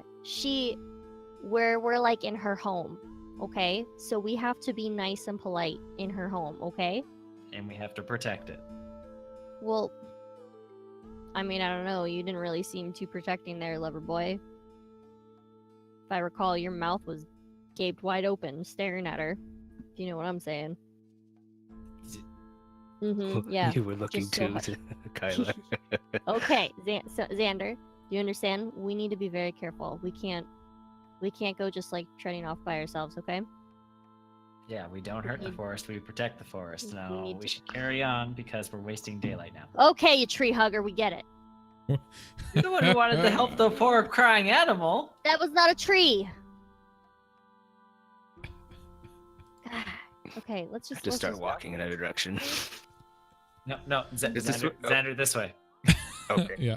we're like in her home, okay? So we have to be nice and polite in her home, okay? and we have to protect it. Well, I mean, I don't know. You didn't really seem too protecting there, lover boy. If I recall, your mouth was gaped wide open, staring at her. If you know what I'm saying. Yeah. You were looking just so too, hush. Kyla. Okay, so Xander, do you understand? We need to be very careful. We can't go just like treading off by ourselves, okay? Yeah, we don't hurt the forest, we protect the forest. We No, need we to- should carry on because we're wasting daylight now. Okay, you tree hugger, we get it. You're the one who wanted to help the poor crying animal. That was not a tree. Okay, let's just Just start walking in another direction. No, Is this Xander, what- oh. Xander, this way. Okay. Yeah.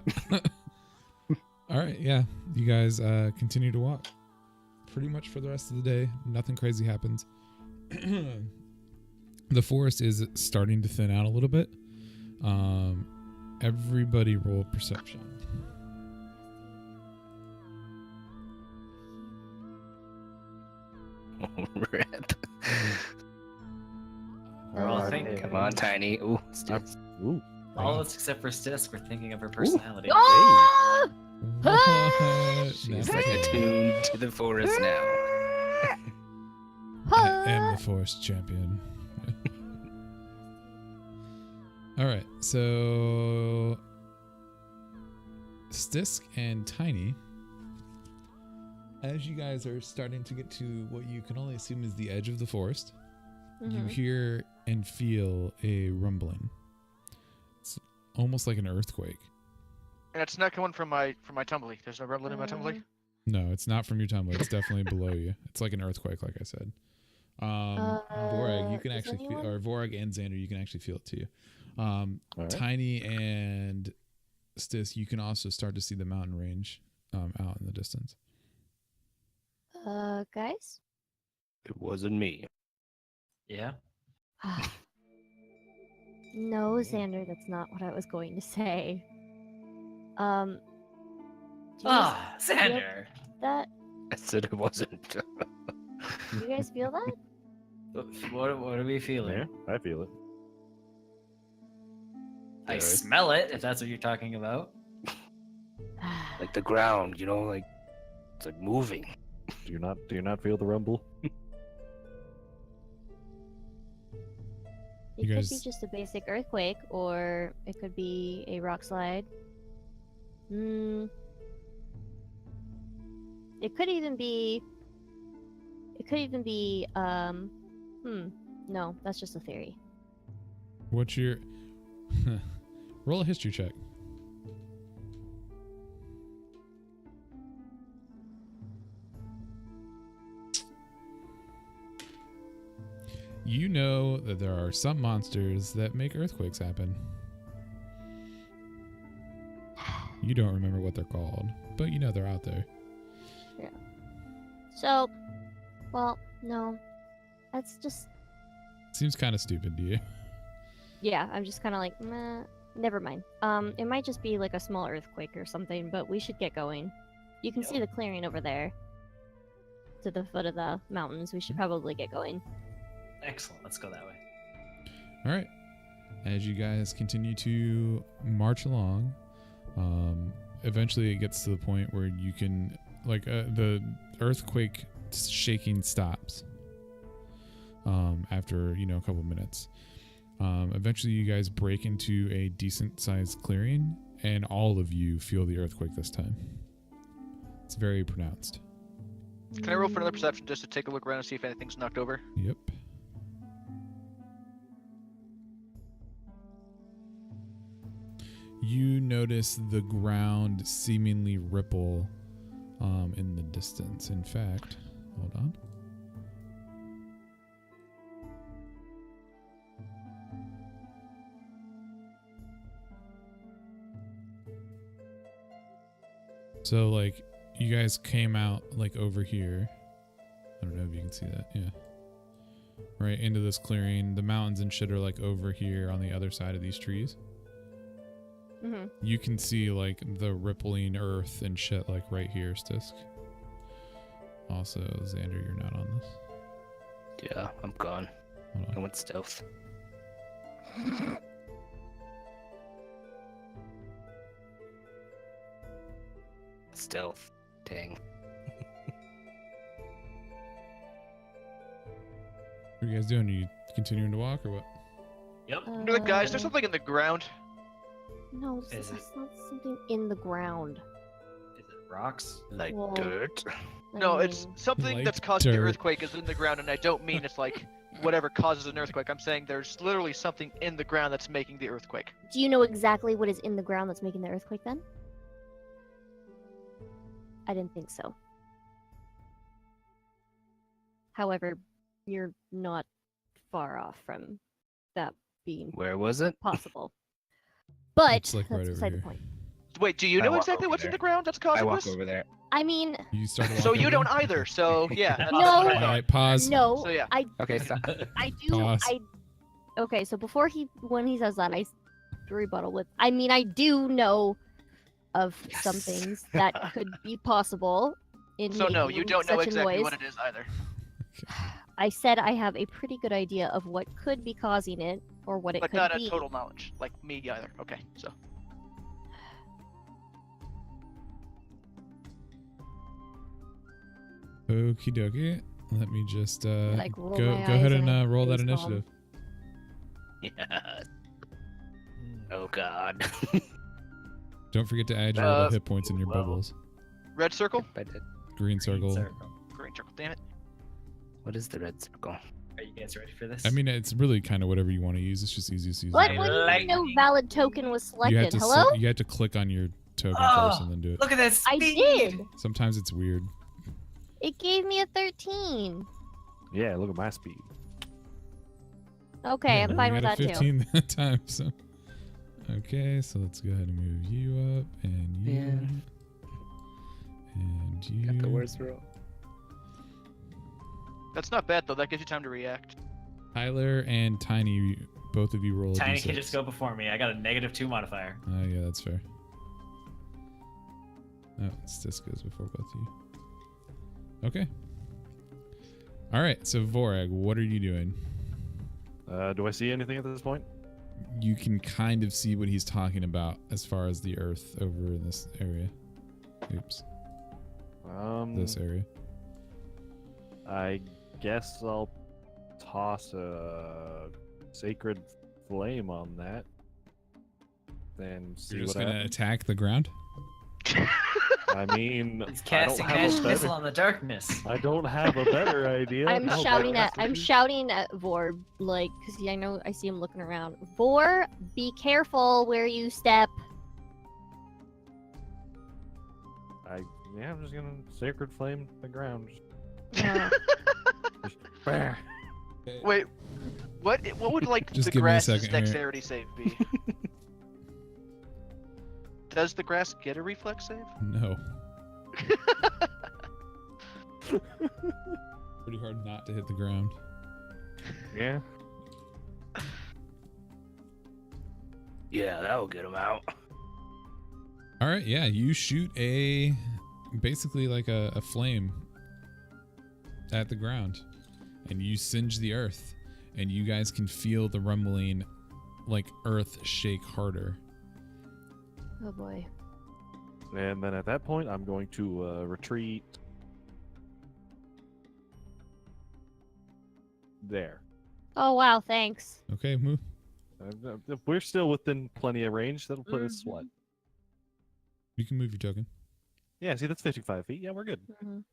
All right. Yeah. You guys continue to walk pretty much for the rest of the day. Nothing crazy happens. The forest is starting to thin out a little bit. Everybody roll perception. Rip. We're all thinking. Come on, Tiny. Ooh, still. Ooh. All of us except for Stisk were thinking of her personality. Oh! What? She's That's like okay. attuned to the forest now. I am the forest champion. All right. So Stisk and Tiny, as you guys are starting to get to what you can only assume is the edge of the forest, you hear and feel a rumbling. It's almost like an earthquake. And it's not coming from my tumbly. There's no rumbling in my tumbly. No, it's not from your tumbler. It's definitely below you. It's like an earthquake, like I said. Vorag, you can does actually feel, anyone- or Vorag and Xander, you can actually feel it too. All right. Tiny and Stis, you can also start to see the mountain range out in the distance. Guys? It wasn't me. Yeah. No, Xander, that's not what I was going to say. Do you guys Xander. that? I said it wasn't. Do you guys feel that? What are we feeling? Yeah, I feel it. I Alright. smell it, if that's what you're talking about. Like the ground, like it's like moving. Do you not feel the rumble? It You could guys- be just a basic earthquake, or it could be a rock slide. It could even be. No, that's just a theory. What's your roll a history check? You know that there are some monsters that make earthquakes happen. You don't remember what they're called, but you know they're out there. So, well, no, that's just. Seems kind of stupid to you. Yeah, I'm just kind of like, meh, never mind. It might just be like a small earthquake or something, but we should get going. You can see the clearing over there. To the foot of the mountains. We should probably get going. Excellent. Let's go that way. All right. As you guys continue to march along, eventually it gets to the point where you can, the earthquake shaking stops after, a couple minutes. Eventually you guys break into a decent sized clearing, and all of you feel the earthquake this time. It's very pronounced. Can I roll for another perception just to take a look around and see if anything's knocked over? Yep. You notice the ground seemingly ripple in the distance. In fact, hold on. So like you guys came out like over here. I don't know if you can see that. Yeah. Right into this clearing. The mountains and shit are like over here on the other side of these trees. Mhm. You can see like the rippling earth and shit like right here, Stisk. Also, Xander, you're not on this. Yeah, I'm gone. Hold I on. went stealth. Stealth. Dang. What are you guys doing? Are you continuing to walk or what? Yep. Good guys, there's Uh, something in the ground. No, Is that's not something in the ground. Is it rocks? Like Well, dirt. I No, it's mean, something Like that's causing the dirt. earthquake is in the ground, and I don't mean it's like whatever causes an earthquake. I'm saying there's literally something in the ground that's making the earthquake. Do you know exactly what is in the ground that's making the earthquake then? I didn't think so. However, you're not far off from that being Where was it? possible. But It's like that's right over beside here. the point. Wait, do you I know walk exactly over what's in there. the ground that's I causing walk this? over there. I mean, You started So walking you over don't there? either. Okay. So yeah. That's No. what I All thought. right, pause. no, So, yeah. Okay, stop. I do. Pause. Okay, so before when he says that, I rebuttal with. I mean, I do know of some Yes. things that could be possible in So no, making you don't know such a exactly noise. what it is either. I said I have a pretty good idea of what could be causing it or what it But could not be. a total knowledge, like me either. Okay, so Okie dokie. Let me just Like, roll go my ahead eyes and and roll that face palm. initiative. Yeah. Oh god. Don't forget to add your little hit points in your well. bubbles. red circle, I did. Green circle. green circle. Damn it. What is the red circle? Are you guys ready for this? I mean, it's really kind of whatever you want to use. It's just easiest to use. What? it. What do you mean no Lightning. valid token was You have selected? to Hello? you have to click on your token Oh, first and then do it. look at this. I did. Sometimes it's weird. It gave me a 13. Yeah, look at my speed. Okay, Yeah, I'm you fine with got that a too. 15 that time. So, okay, so let's go ahead and move you up and you Yeah. and you. Got the worst roll. That's not bad though. That gives you time to react. Tyler and Tiny, both of you roll a Tiny d6. can just go before me. I got a -2 modifier. Oh yeah, that's fair. Oh, this goes before both of you. Okay. All right, so Vorag, what are you doing? Do I see anything at this point? You can kind of see what he's talking about as far as the earth over in this area. Oops, this area. I guess I'll toss a sacred flame on that. Then see You're just what gonna happens. attack the ground? I mean, He's I don't casting have a magic missile better. on the darkness. I don't have a better idea. I'm No, shouting but- at Vor, like, because I know I see him looking around. Vor, be careful where you step. I'm just gonna sacred flame the ground. Uh, Just, bah. Wait, what would like Just the give me a grass's second here. dexterity save be? Does the grass get a reflex save? No. Pretty hard not to hit the ground. Yeah. Yeah, that'll get him out. All right, yeah, you shoot basically like a flame at the ground, and you singe the earth, and you guys can feel the rumbling, like earth shake harder. oh boy. And then at that point, I'm going to retreat there. Oh wow, thanks. Okay, move. We're still within plenty of range. That'll put us Mm-hmm. what? You can move your token. Yeah, see, that's 55 feet. Yeah, we're good. Mhm.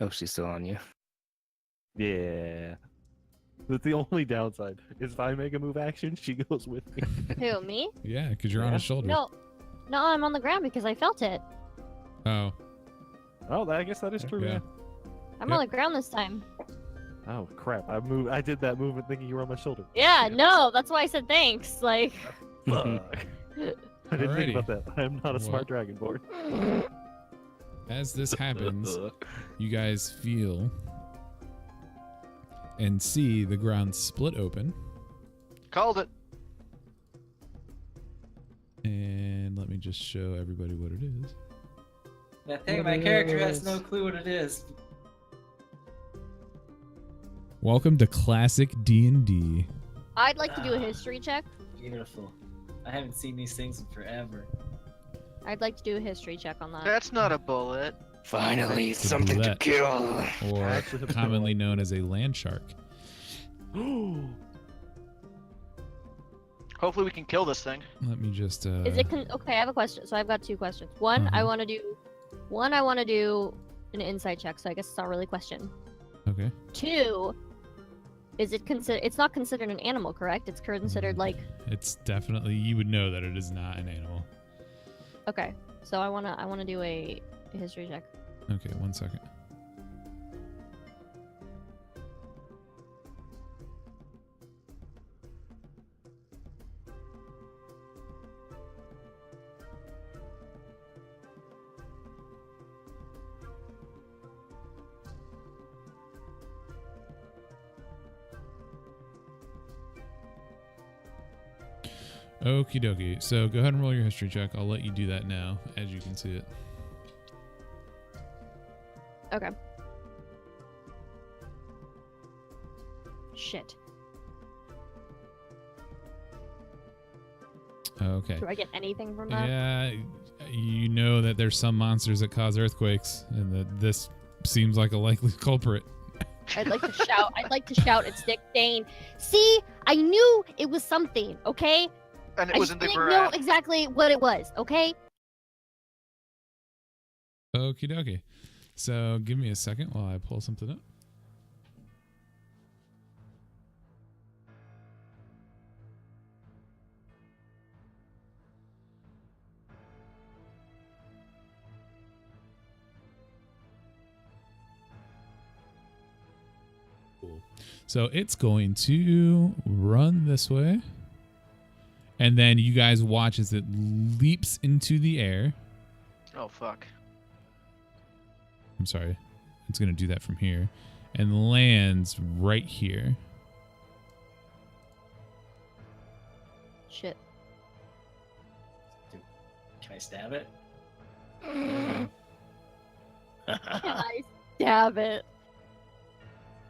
Oh, she's still on you. Yeah. That's the only downside. Is if I make a move action, she goes with me. Who, me? Yeah, because you're on Yeah. his shoulder. No, I'm on the ground because I felt it. Oh, Oh, I guess that is true. yeah. Yeah. I'm Yep. on the ground this time. Oh crap! I did that movement thinking you were on my shoulder. Yeah, no, that's why I said thanks. Like, Fuck. I didn't think Alrighty. about that. I am not a smart dragonborn. As this happens, you guys feel and see the ground split open. Called it. And let me just show everybody what it is. That thing, my character has no clue what it is. Welcome to classic D&D. I'd like to do a history check. Beautiful. I haven't seen these things in forever. I'd like to do a history check on that. That's not a bullet. Finally, something to roulette. kill. Or Actually, the commonly known as a land shark. Hopefully we can kill this thing. Let me just Is it okay? I have a question. So I've got two questions. One, I want to do an insight check. So I guess it's not really a question. okay. Two, is it considered? It's not considered an animal, correct? It's considered like. It's definitely, you would know that it is not an animal. Okay, so I wanna do a history check. Okay, 1 second. Okie dokie. So go ahead and roll your history check. I'll let you do that now, as you can see it. Okay. Shit. Okay. Do I get anything from that? Yeah, you know that there's some monsters that cause earthquakes, and that this seems like a likely culprit. I'd like to shout. I'd like to shout at Stick Dane. See, I knew it was something. Okay. And it I was just in the didn't know graph. exactly what it was. Okay. Okie dokie. So give me a second while I pull something up. Cool. So it's going to run this way. And then you guys watch as it leaps into the air. Oh fuck. I'm sorry. It's going to do that from here. And lands right here. Shit. Can I stab it? Can I stab it?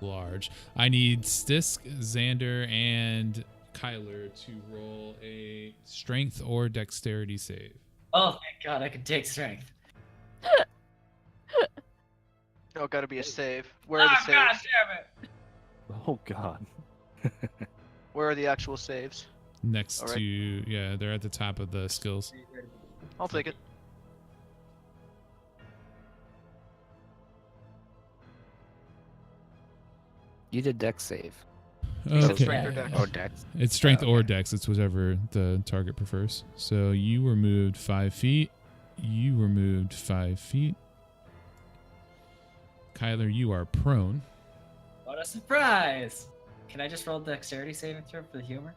Large. I need Stisk, Xander, and Kyler to roll a strength or dexterity save. Oh, thank God, I can take strength. Oh, gotta be a save. Where are the saves? God damn it! Oh god. Where are the actual saves? Next All right. to, yeah, they're at the top of the skills. I'll take it. You did dex save. said Okay. strength or dex? Or dex. It's strength Oh, or okay. dex. It's whichever the target prefers. So you were moved 5 feet. You were moved 5 feet. Kyler, you are prone. What a surprise! Can I just roll dexterity saving throw for the humor?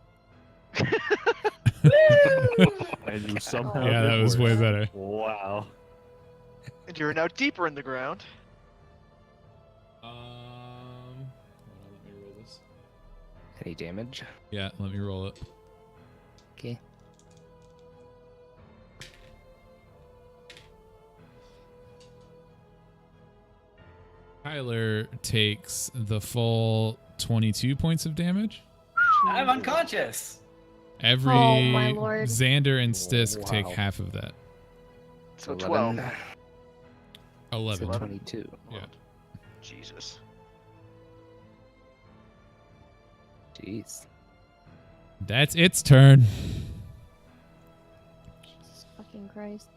And you somehow Yeah, did that was way worse. better. Wow. And you're now deeper in the ground. Hold on, let me roll this. Any damage? Yeah, let me roll it. Okay. Kyler takes the full 22 points of damage. I'm unconscious! Every Oh, my lord. Xander and Stisk take Wow. half of that. So 11. 12. 11. So 22. Yeah. Jesus. Jeez. That's its turn. Jesus fucking Christ.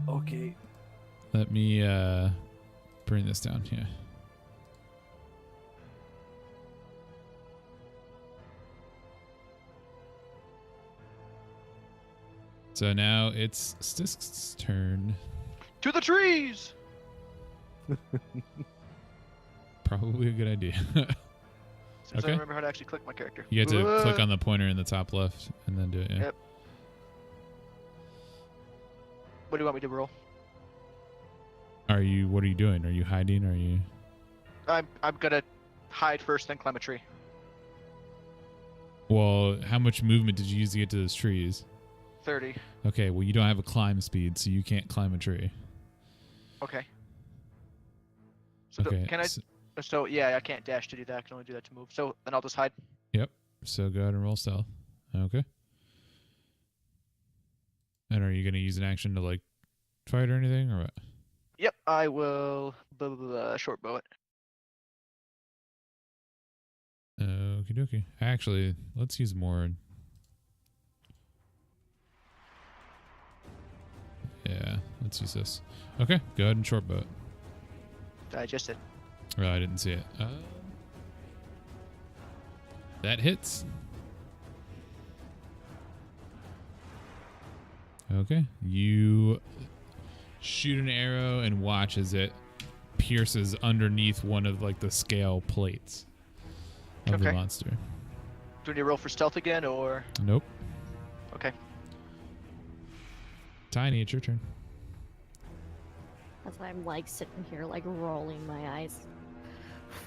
Okay. Let me bring this down here. So now it's Stisk's turn. To the trees! Probably a good idea. Since Okay. I remember how to actually click my character. You have to click on the pointer in the top left and then do it. Yeah. Yep. What do you want me to roll? What are you doing? Are you hiding? Are you? I'm gonna hide first, then climb a tree. Well, how much movement did you use to get to those trees? 30. Okay, well, you don't have a climb speed, so you can't climb a tree. Okay. So Okay. can I? So yeah, I can't dash to do that. I can only do that to move. So then I'll just hide. Yep. So go ahead and roll stealth. Okay. And are you going to use an action to, like, fight or anything, or what? Yep, I will short bow it. Okie dokie. Actually, let's use more. Yeah, let's use this. Okay, go ahead and short bow it. I just did. Oh, I didn't see it. That hits. Okay, you shoot an arrow and watch as it pierces underneath one of like the scale plates of the Okay. monster. Do we need to roll for stealth again, or? Nope. Okay. Tiny, it's your turn. As I'm like sitting here, like rolling my eyes.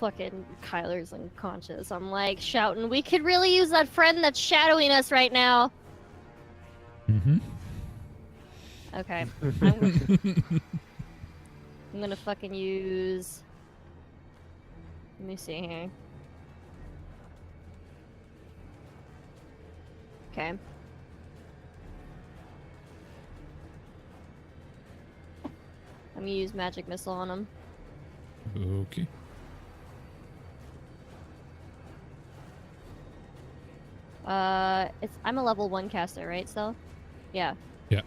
Fucking Kyler's unconscious. I'm like shouting, "We could really use that friend that's shadowing us right now." Mm-hmm. Okay. I'm gonna fucking use. Let me see here. Okay. I'm gonna use magic missile on him. Okay. I'm a level 1 caster, right? Still, yeah. Yeah.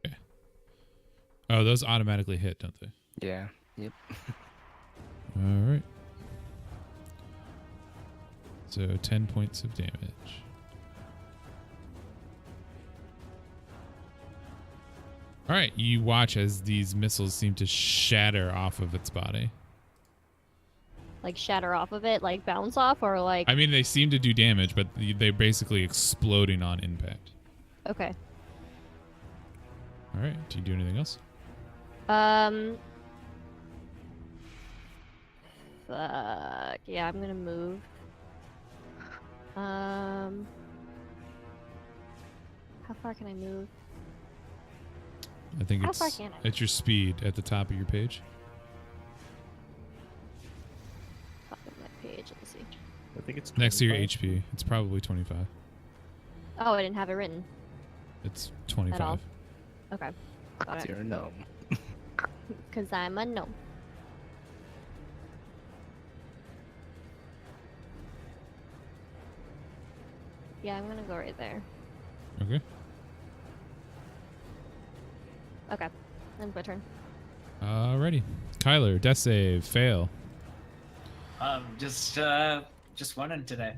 Okay. Oh, those automatically hit, don't they? Yeah. Yep. All right. So 10 points of damage. All right, you watch as these missiles seem to shatter off of its body. Like shatter off of it, like bounce off, or like. I mean, they seem to do damage, but they're basically exploding on impact. Okay. All right, do you do anything else? Fuck. Yeah, I'm gonna move. How far can I move? I think How far can I? it's your speed at the top of your page. Top of my page. Let me see. I think it's Next to your 25. HP. It's probably 25. Oh, I didn't have it written. It's 25. all. Okay. Got it. You're a gnome. Because I'm a gnome. Yeah, I'm gonna go right there. Okay. Okay. Then my turn. Alrighty. Kyler, death save, fail. Just running today.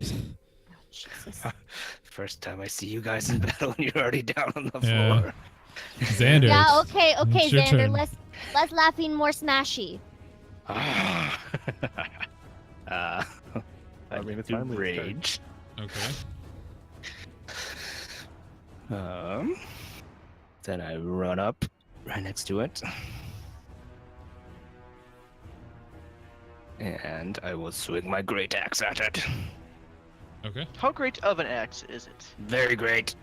Oh, Jesus. First time I see you guys in battle and you're already down on the Yeah. floor. Xander. Yeah, okay, It's your Xander. turn. Less laughing, more smashy. I mean, it's do finally its turn. rage. Okay. Then I run up right next to it. And I will swing my great axe at it. Okay. How great of an axe is it? Very great.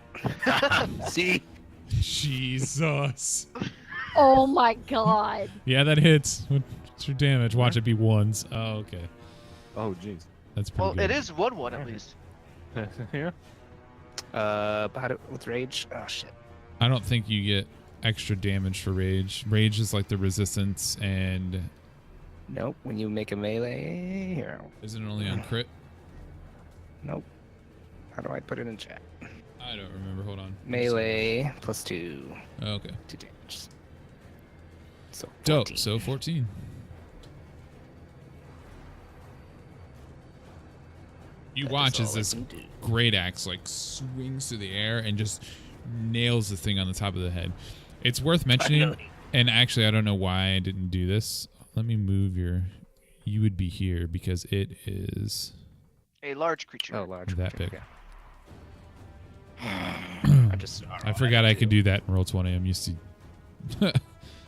See? Jesus. Oh my god. Yeah, that hits. What's your damage? Watch it be ones. Oh, okay. Oh, jeez. That's pretty Well, good. it is 1-1 at least. Yeah. About it with rage. Oh shit. I don't think you get extra damage for rage. Rage is like the resistance, and Nope. When you make a melee, here. isn't it only on crit? Nope. How do I put it in chat? I don't remember. Hold on. Melee plus 2 Okay. to damage. So Dope. 14. So 14. You That watch is as all I this can do. great axe like swings through the air and just nails the thing on the top of the head. It's worth mentioning, Finally. and actually I don't know why I didn't do this. Let me move you would be here because it is A large creature. Oh, large. That creature, big. okay. I forgot I could do that in Roll20. I'm used to.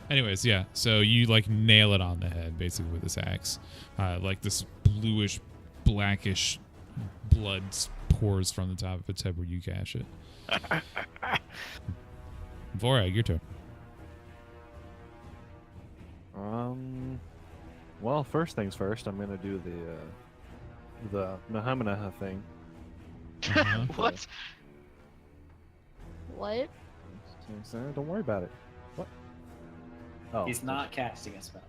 Anyways, yeah. So you like nail it on the head, basically with this axe. Like this bluish, blackish blood pours from the top of its head where you gash it. Vorag, your turn. Well, first things first. I'm gonna do the Nahamanaha thing. Uh-huh. What? What? Don't worry about it. What? Oh, He's not casting a spell.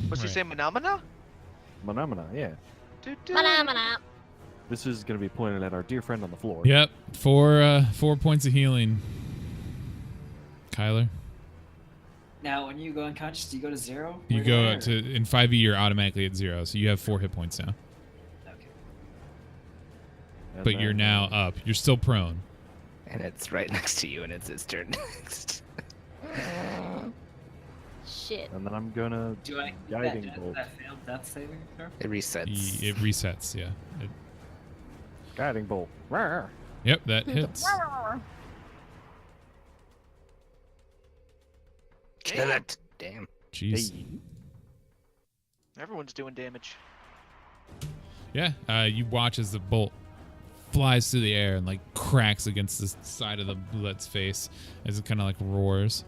Was he Right. saying Manamana? Manamana. Yeah. Mana, mana. This is gonna be pointed at our dear friend on the floor. Yep. 4 points of healing. Kyler, Now, when you go unconscious, do you go to 0? you Where go do I- to in 5e. You're automatically at 0, so you have 4 hit points now. Okay. And But you're then, now up. You're still prone. And it's right next to you, and it's his turn next. Shit. And then I'm gonna Do I Guiding that, bolt. that failed death saving throw? It resets. It resets. Yeah. guiding bolt. Rawr. Yep. That hits. Kill it. Damn. Jeez. Hey. Everyone's doing damage. Yeah, you watch as the bolt flies through the air and like cracks against the side of the bullet's face as it kind of like roars.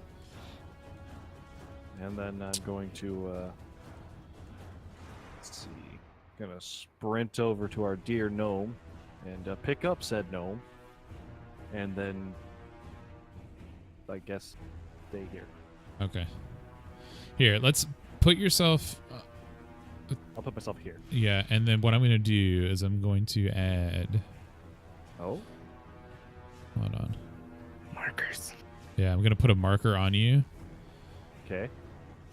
And then I'm going to let's see, gonna sprint over to our dear gnome and pick up said gnome, and then I guess stay here. Okay. Here, let's put yourself. I'll put myself here. Yeah, and then what I'm going to do is I'm going to add. Oh, Hold on. Markers. Yeah, I'm going to put a marker on you. okay.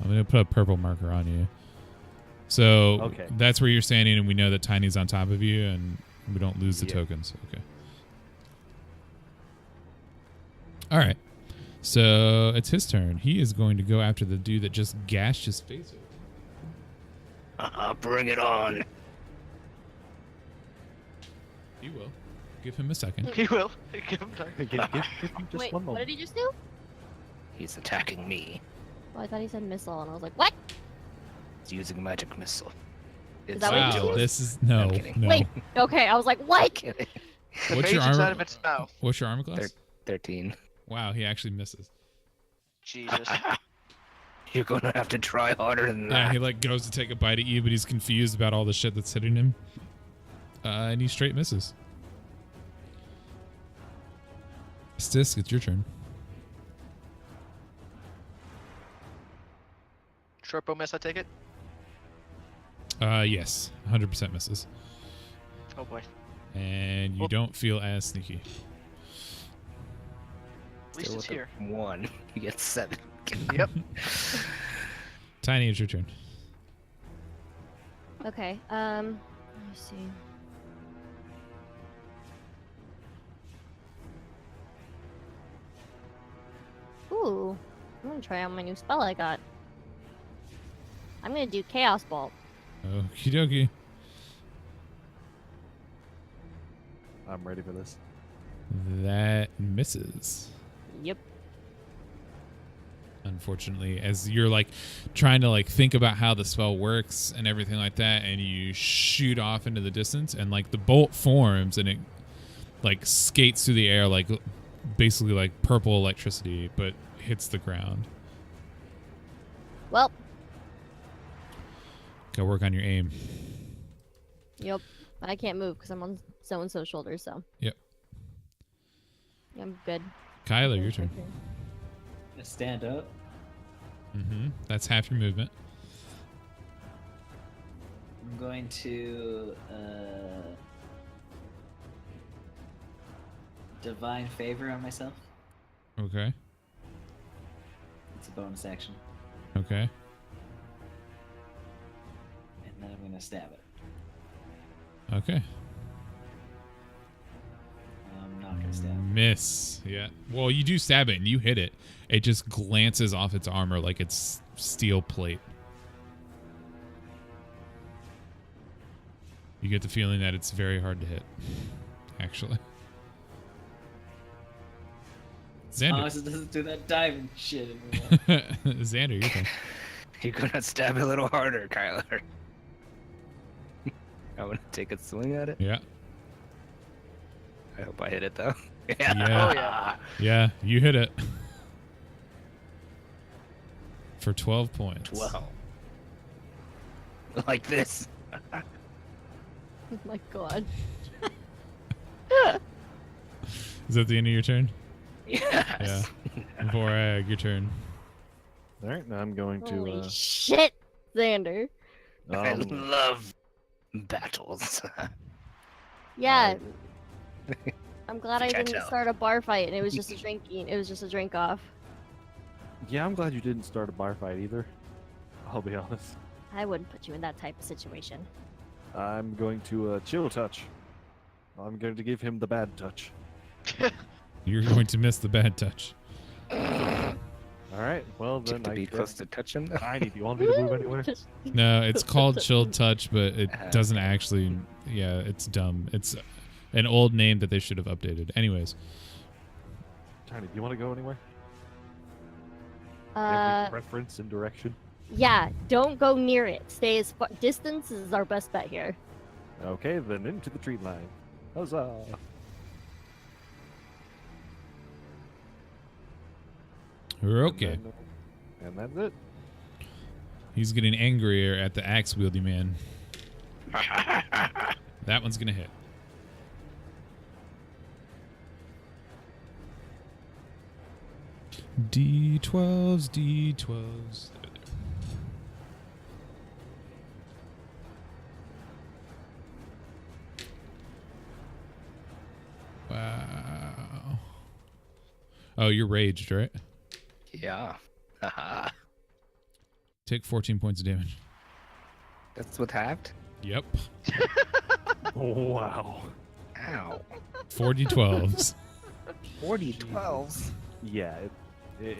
I'm going to put a purple marker on you. So Okay. that's where you're standing, and we know that Tiny's on top of you, and we don't lose the Yeah. tokens. Okay. All right. So it's his turn. He is going to go after the dude that just gashed his face open. Bring it on. He will. Give him a second. He will. Give him time. Give me just Wait, one what moment. did he just do? He's attacking me. Oh, I thought he said missile, and I was like, what? He's using a magic missile. It's that what he Wow, used? this is no, I'm kidding. no. Wait. Okay, I was like, what? kidding. The What's face your inside armor? of its mouth. What's your armor class? 13. Wow, he actually misses. Jesus. You're gonna have to try harder than Yeah, that. he like goes to take a bite at you, but he's confused about all the shit that's hitting him, and he straight misses. Stisk, it's your turn. Short bow miss, I take it? Yes, 100% misses, Oh boy. and you Well- don't feel as sneaky. At least Still it's with a here. 1. You get 7. Yep. Tiny, it's your turn. Okay, let me see. Ooh, I'm gonna try out my new spell I got. I'm gonna do Chaos Bolt. Okie dokie. I'm ready for this. That misses. Yep. Unfortunately, as you're like trying to like think about how the spell works and everything like that, and you shoot off into the distance, and like the bolt forms and it like skates through the air like basically like purple electricity, but hits the ground. Well, Gotta work on your aim. yep. I can't move because I'm on so-and-so's shoulders, so. Yep. Yeah, I'm good. Kyler, your turn. Gonna stand up. That's half your movement. I'm going to divine favor on myself. Okay. It's a bonus action, Okay. and then I'm gonna stab it. Okay. I'm not gonna stab it. Miss. Yeah. Well, you do stab it and you hit it. It just glances off its armor like it's steel plate. You get the feeling that it's very hard to hit, actually. Xander. It doesn't do that diving shit anymore. Xander, your turn. You're gonna stab a little harder, Kyler. I want to take a swing at it. Yeah. I hope I hit it though. Yeah. Oh yeah. Yeah, you hit it. For 12 points. 12. Like this. Oh my god. Is that the end of your turn? Yes. Yeah. Vorag, your turn. All right, now I'm going Holy to. shit, Xander. I love battles. Yeah. I'm glad I Catch didn't up. start a bar fight and it was just a drinking. It was just a drink off. Yeah, I'm glad you didn't start a bar fight either. I'll be honest. I wouldn't put you in that type of situation. I'm going to chill touch. I'm going to give him the bad touch. You're going to miss the bad touch. All right. Well, Do you then have to I be guess close to touch him though? Tiny. Do you want me to move anywhere? No, it's called Chilled Touch, but it Uh-huh. doesn't actually. Yeah, it's dumb. It's an old name that they should have updated. Anyways, Tiny, do you want to go anywhere? Do you have any Uh, preference and direction? yeah, don't go near it. Stay as far. Distance is our best bet here. Okay, then into the tree line. Huzzah! we're And okay. then, and that's it. He's getting angrier at the axe wieldy man. That one's gonna hit. D12s, D12s. Wow. Oh, you're raged, right? Yeah. Haha. Take 14 points of damage. That's what halved? Yep. Wow. Ow. 4d12s. 40 12s. Yeah.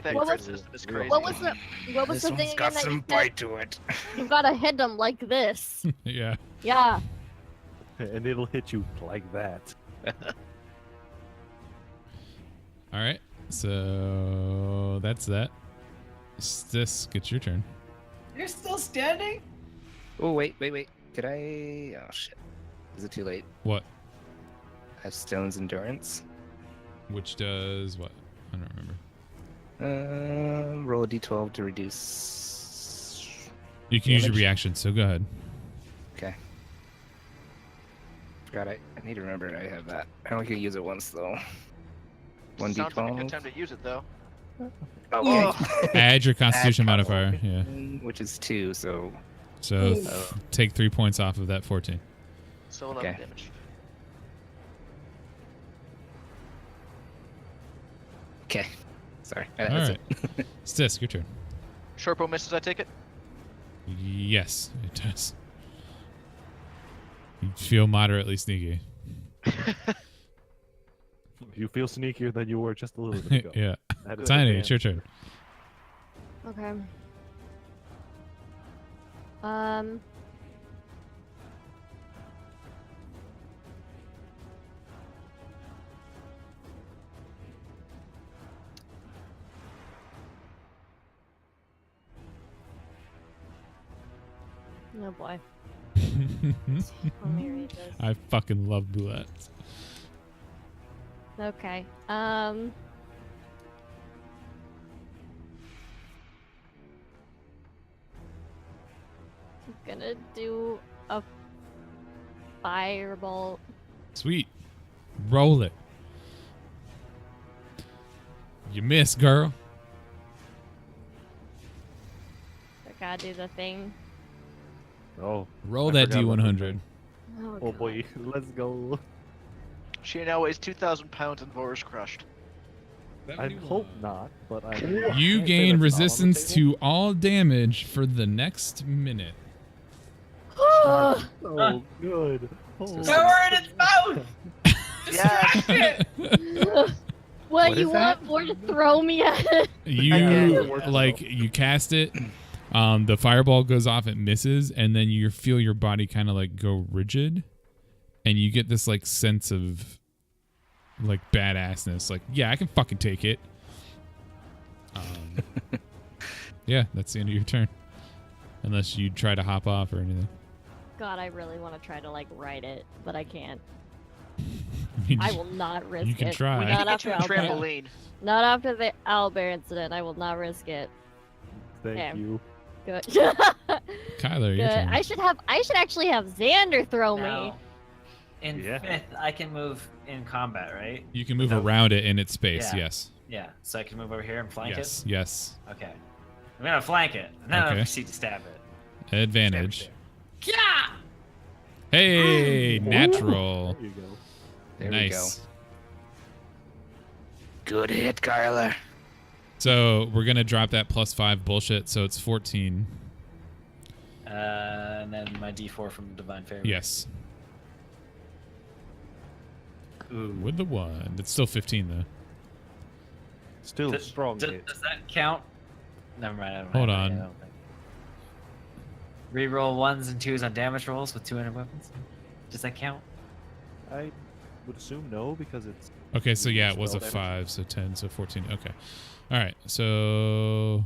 That What crit was- system is real crazy. What was the This thing one's again got that some you said? bite to it. You gotta hit them like this. Yeah. Yeah. And it'll hit you like that. All right. So that's that. This gets your turn. You're still standing? Oh, wait. Did I? Oh, shit. Is it too late? What? I have Stone's Endurance. Which does what? I don't remember. Roll a d12 to reduce. You can use your Damage? reaction, so go ahead. Okay. Forgot I need to remember I have that. I only can use it once though. Sounds like a good 1d12. time to use it though. Okay. Add your Constitution Add modifier. Yeah. Which is 2, so So Oh. take 3 points off of that 14. So 11 Okay. damage. okay. Sorry. All That's right. it. Stisk, your turn. Sherpo misses, I take it? Yes, it does. You feel moderately sneaky. You feel sneakier than you were just a little bit ago. Yeah. That is Tiny, the it's your turn. Okay. Oh boy. Let me read this. I fucking love boulettes. Okay. I'm gonna do a fireball. Sweet. Roll it. You miss, girl. I gotta do the thing. Oh, Roll I that forgot about D100. Oh, oh God. boy, let's go. She now weighs 2,000 pounds and Vor is crushed. I hope not, but I. You I'd say gain that's resistance not on to all damage for the next minute. the table. Oh, good. Oh. Power in its mouth! Yes! Distract it! What What you is want that? for to throw me at it? You works like though. you cast it. The fireball goes off, it misses, and then you feel your body kind of like go rigid, and you get this like sense of like badassness. Like, yeah, I can fucking take it. Yeah, that's the end of your turn. Unless you try to hop off or anything. God, I really want to try to like ride it, but I can't. I mean, I will not risk it. you can try. We need Not to get after you a Owlbear. trampoline. Not after the owlbear incident. I will not risk it. Thank Damn. you. Good. Kyler, your Good. turn. I should actually have Xander throw me. Now, in Yeah. 5th, I can move in combat, right? You can move Without- around it in its space, Yeah. yes. Yeah, so I can move over here and flank Yes, yes. it? Okay. I'm gonna flank it, and then Okay. I'll proceed to stab it. Advantage. Yeah! Hey, natural. There you go. There Nice. we go. Good hit, Kyler. So we're gonna drop that +5 bullshit, so it's 14. And then my D4 from Divine Favor. Yes. Ooh. With the 1. It's still 15 though. Still a strong Does, hit. does that count? Never mind. I don't Hold have on. any, I don't think. Reroll 1s and 2s on damage rolls with 200 weapons. Does that count? I would assume no, because it's Okay, so yeah, it Spell was a damage. 5, so 10, so 14. Okay. All right, so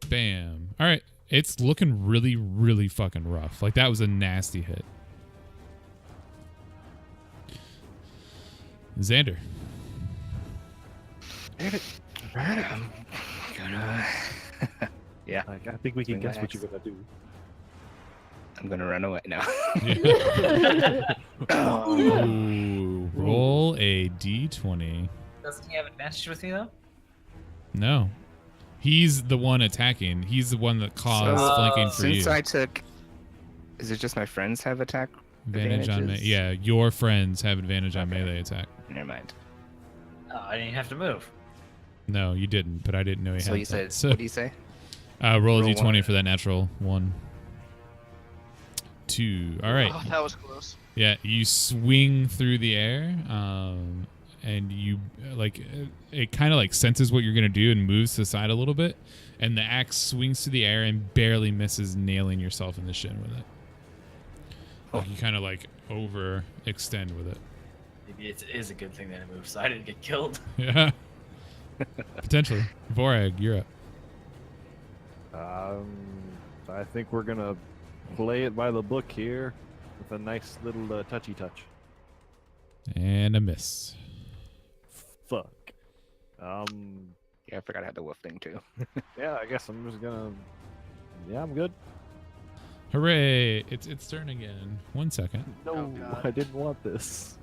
bam. All right, it's looking really, really fucking rough. Like that was a nasty hit. Xander. I'm gonna. Yeah, like, I think we can Swing guess my what axe. you're gonna do. I'm gonna run away now. Yeah. Oh. Ooh, roll a d20. Doesn't he have advantage with me, though? No. He's the one attacking. He's the one that caused So, flanking for Since you. I took, is it just my friends have attack? Advantage on advantages? Yeah, your friends have advantage on Okay. melee attack. Never mind. Oh, I didn't have to move. No, you didn't, but I didn't know he So had you that. said, So, what do you say? roll a roll d20 one. for that natural 1. 2. All right. Oh, that was close. Yeah, you swing through the air, and you like it kind of like senses what you're gonna do and moves to the side a little bit, and the axe swings through the air and barely misses nailing yourself in the shin with it. Like you kind of like overextend with it. Maybe it is a good thing that I moved, so I didn't get killed. Yeah, potentially. Vorag, you're up. I think we're gonna play it by the book here with a nice little touchy touch. And a miss. Fuck. Yeah, I forgot I had the wolf thing too. Yeah, I guess I'm just gonna. Yeah, I'm good. Hooray! It's its turn again. 1 second. No, Oh, God. I didn't want this.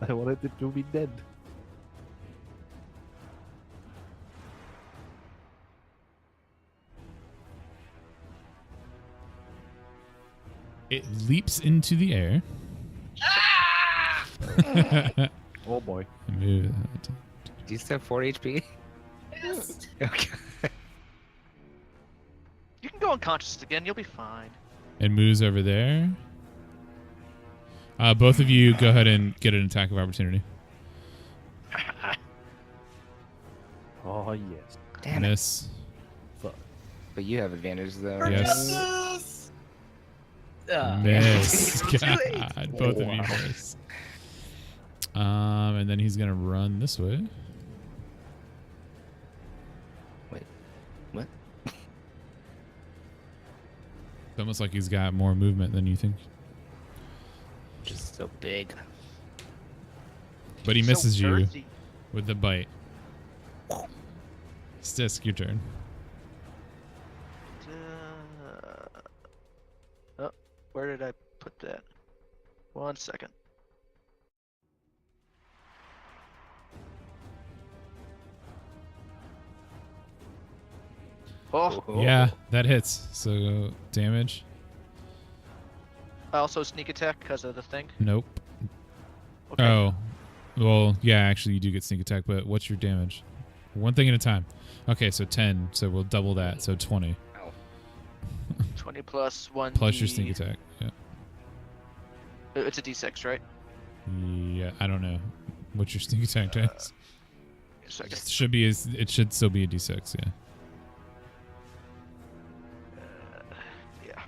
I wanted it to be dead. It leaps into the air. Oh boy. Move that. Do you still have 4 HP? Yes. Okay. You can go unconscious again. You'll be fine. And moves over there. Both of you go ahead and get an attack of opportunity. Oh yes. Damn it. Miss. But you have advantage though. Yes. Ah. Miss. Too late. God, both of you miss. And then he's gonna run this way. Wait. What? It's almost like he's got more movement than you think. Just so big. But he So misses you girthy. with the bite. Stisk, your turn. Oh, where did I put that? 1 second. Oh, Yeah, that hits. So damage. I also sneak attack because of the thing. Nope. Okay. Oh. Well, yeah, actually you do get sneak attack, but what's your damage? One thing at a time. Okay, so 10. So we'll double that. So 20. 20 plus 1. Plus your sneak attack. Yeah. It's a d6, right? Yeah, I don't know. What's your sneak attack dice? Second. It should be. It should still be a d6. Yeah. Yeah.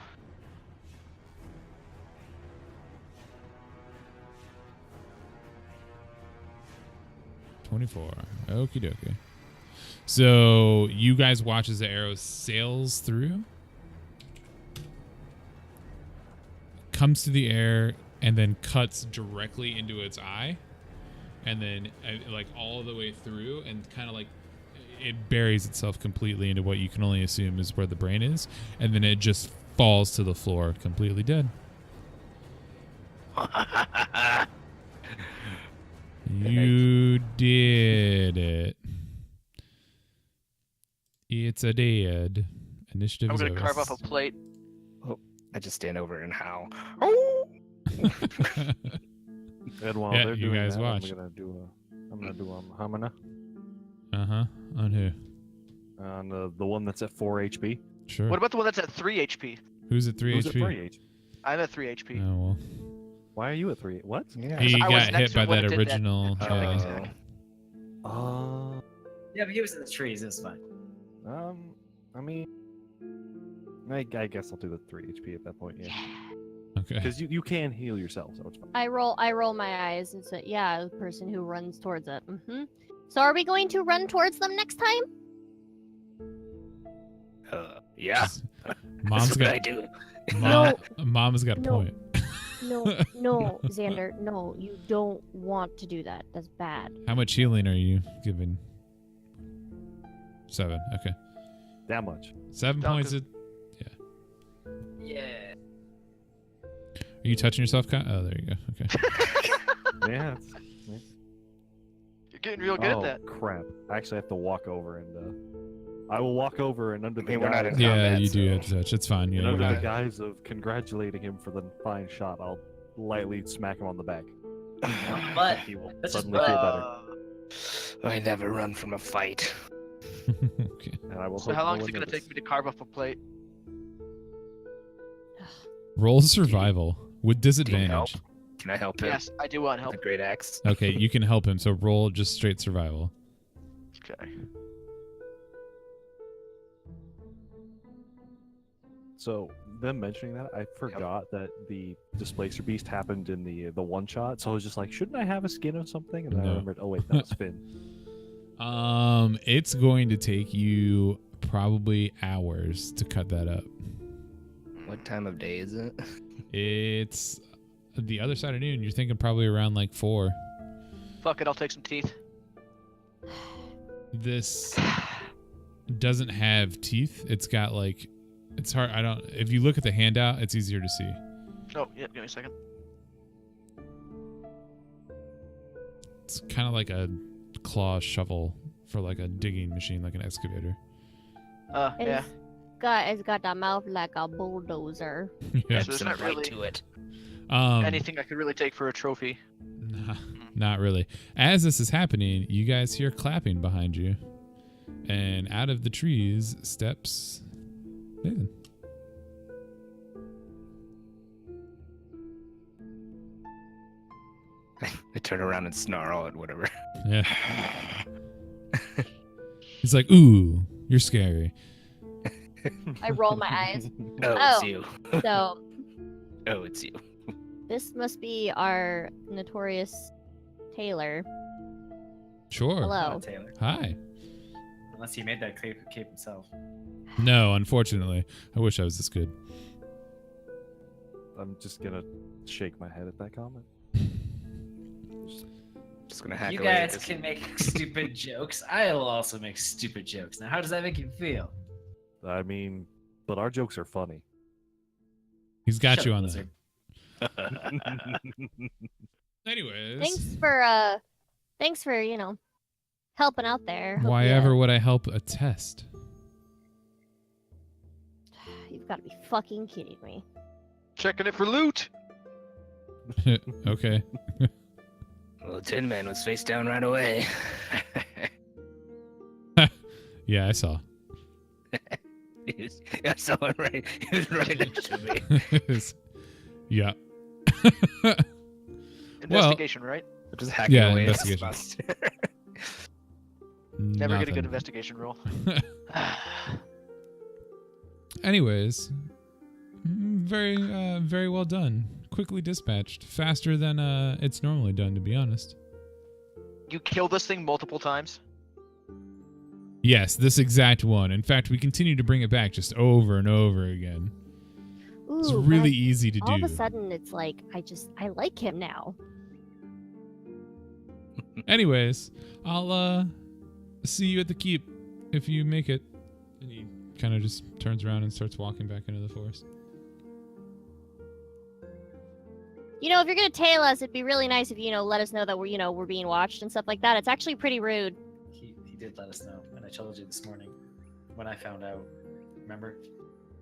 24. Okie dokie. So you guys watch as the arrow sails through, comes to the air, and then cuts directly into its eye, and then like all the way through, and kind of like it buries itself completely into what you can only assume is where the brain is, and then it just falls to the floor completely dead. You did it. It's a dead. Initiative I'm is gonna over. carve up a plate. I just stand over and howl. And while Yeah, they're you doing guys that, watch. I'm gonna do Hamana Uh-huh. On who? on the one that's at 4 HP. Sure. What about the one that's at 3 HP? Who's at 3 Who's HP? at 3 HP? I'm at 3 HP. Oh, well. Why are you at 3? What? Yeah. He I was got next hit to by when that it did that original. jumping Yeah. attack. Yeah, but he was in the trees. It was fine. I mean, I guess I'll do the 3 HP at that point, yeah. Okay. Because you can heal yourself, so it's fine. I roll my eyes and say, yeah, the person who runs towards it. So are we going to run towards them next time? Yeah. Mom's That's what I got. do. Mom's got a No. point. No, Xander, no, you don't want to do that. That's bad. How much healing are you giving? 7. Okay. That much. 7 Don't points. go- Yeah. Are you touching yourself, Kyle? Oh, there you go. Okay. Yeah. You're getting real good Oh, at that. crap. I actually have to walk over and I will walk over and under the mean, we're not guise, in Yeah, combat, you do so- have to touch. It's fine. Yeah, and you under got the it. guise of congratulating him for the fine shot, I'll lightly smack him on the back. But He will that's just suddenly feel better. I never run from a fight. Okay. And I will So hope how no long is one it gonna notices. take me to carve up a plate? Roll survival with disadvantage. Can I help him? Yes, I do want With help. a great axe. Okay, you can help him. So roll just straight survival. Okay. So, them mentioning that, I forgot that the Displacer Beast happened in the one shot. So I was just like, shouldn't I have a skin of something? And then I No. remembered, oh wait, that was Finn. It's going to take you probably hours to cut that up. What time of day is it? It's the other side of noon. You're thinking probably around like 4. Fuck it, I'll take some teeth. This doesn't have teeth. It's got like, it's hard. If you look at the handout, it's easier to see. Oh, yeah, give me a second. It's kind of like a claw shovel for like a digging machine, like an excavator. Yeah. It's got a mouth like a bulldozer. Yeah. So there's not right really to it. anything I could really take for a trophy. Nah, not really. As this is happening, you guys hear clapping behind you, and out of the trees steps Nathan. I turn around and snarl at whatever. Yeah. He's like, "Ooh, you're scary." I roll my eyes. Oh, Oh. it's you. So Oh, it's you. this must be our notorious tailor. Sure. Hello. Taylor. Hi. Unless he made that cape himself. No, unfortunately. I wish I was this good. I'm just gonna shake my head at that comment. Just gonna hack You away at guys this. can make stupid jokes. I will also make stupid jokes. Now, how does that make you feel? I mean, but our jokes are funny. He's got Shut you up, on lizard. that. Anyways, Thanks for helping out there. Hope why ya- ever would I help a test? You've got to be fucking kidding me. Checking it for loot. Okay. Well, Tin Man was face down right away. Yeah, I saw. I saw it right. He was right next to me. Yeah. Investigation, right? I'm just hacking Yeah, away at this investigation. monster. Never get a good Nothing. investigation roll. Anyways, very well done. Quickly dispatched, faster than it's normally done, to be honest. you kill this thing multiple times? Yes, this exact one. In fact, we continue to bring it back just over and over again. It's Ooh, really but easy to all do. of a sudden it's like I like him now. Anyways, I'll see you at the keep if you make it. And he kind of just turns around and starts walking back into the forest. You know, if you're gonna tail us, it'd be really nice if you let us know that we're being watched and stuff like that. It's actually pretty rude. He did let us know, and I told you this morning when I found out. Remember?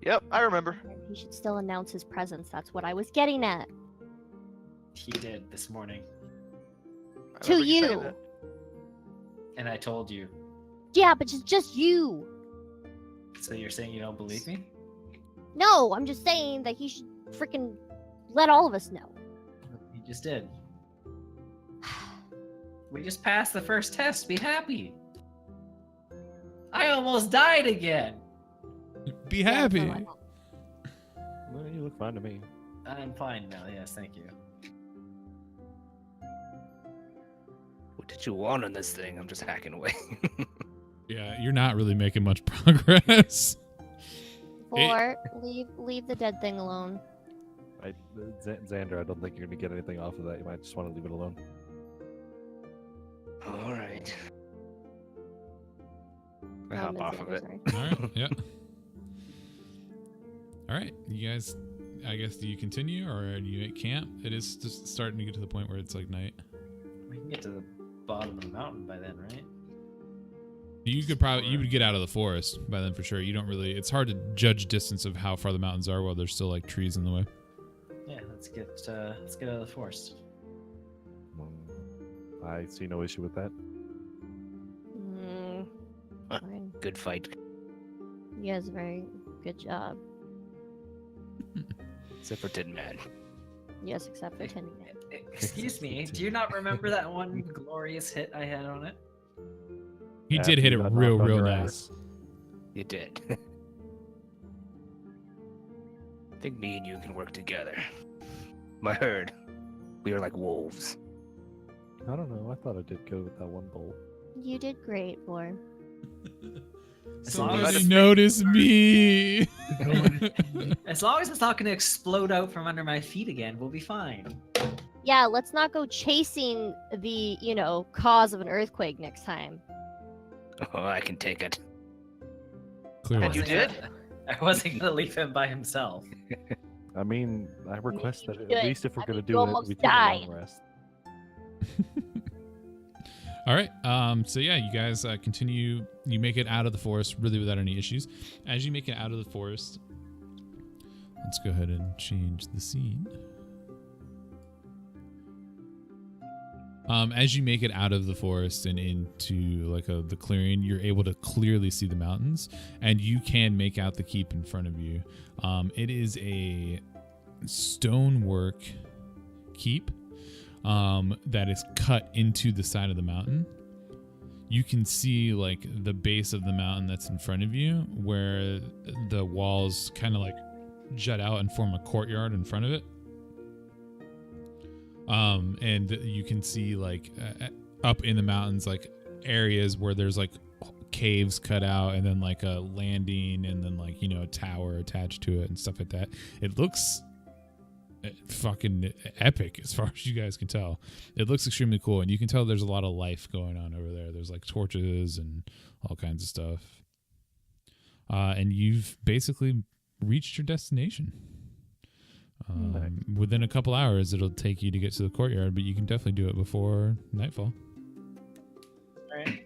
Yep, I remember. He should still announce his presence. That's what I was getting at. He did this morning, I To remember saying you. that. and I told you. Yeah, but just you. So you're saying you don't believe me? No, I'm just saying that he should freaking let all of us know. You just did. We just passed the first test. Be happy. I almost died again. Be Yeah, happy. so I'm- Well, you look fine to me. I'm fine now. Yes, thank you. What did you want on this thing? I'm just hacking away. Yeah, you're not really making much progress. Or leave the dead thing alone. Xander, I don't think you're gonna get anything off of that. You might just want to leave it alone. All right. I Oh, hop off Xander, of it. sorry. All right, yeah. All right, you guys, I guess, do you continue or do you at camp? It is just starting to get to the point where it's like night. We can get to the bottom of the mountain by then, right? You would get out of the forest by then for sure. You don't really, it's hard to judge distance of how far the mountains are while there's still like trees in the way. Yeah, let's get out of the forest. I see no issue with that. Fine. Good fight. You guys, very good job. Except for Tin Man. Yes, except for Tin Man. Excuse me, do you not remember that one glorious hit I had on it? He After did hit you it got real, knocked on real your nice. ass. You did. I think me and you can work together. My herd. We are like wolves. I don't know. I thought I did good with that one bolt. You did great, boy. As long as Somebody the notice me. As long as it's not going to explode out from under my feet again, we'll be fine. Yeah, let's not go chasing the, cause of an earthquake next time. Oh, I can take it. Clearly. And you did? I wasn't going to leave him by himself. I mean, I request that Good. at least if we're I gonna mean, do you it, almost we take a died. long rest. All right. So yeah, you guys continue. You make it out of the forest really without any issues. As you make it out of the forest, let's go ahead and change the scene. As you make it out of the forest and into the clearing, you're able to clearly see the mountains, and you can make out the keep in front of you. It is a stonework keep that is cut into the side of the mountain. You can see the base of the mountain that's in front of you, where the walls kind of jut out and form a courtyard in front of it. And you can see up in the mountains areas where there's caves cut out, and then a landing, and then a tower attached to it and stuff like that. It looks fucking epic as far as you guys can tell. It looks extremely cool, and you can tell there's a lot of life going on over there. There's torches and all kinds of stuff. And you've basically reached your destination. Within a couple hours, it'll take you to get to the courtyard, but you can definitely do it before nightfall. All right.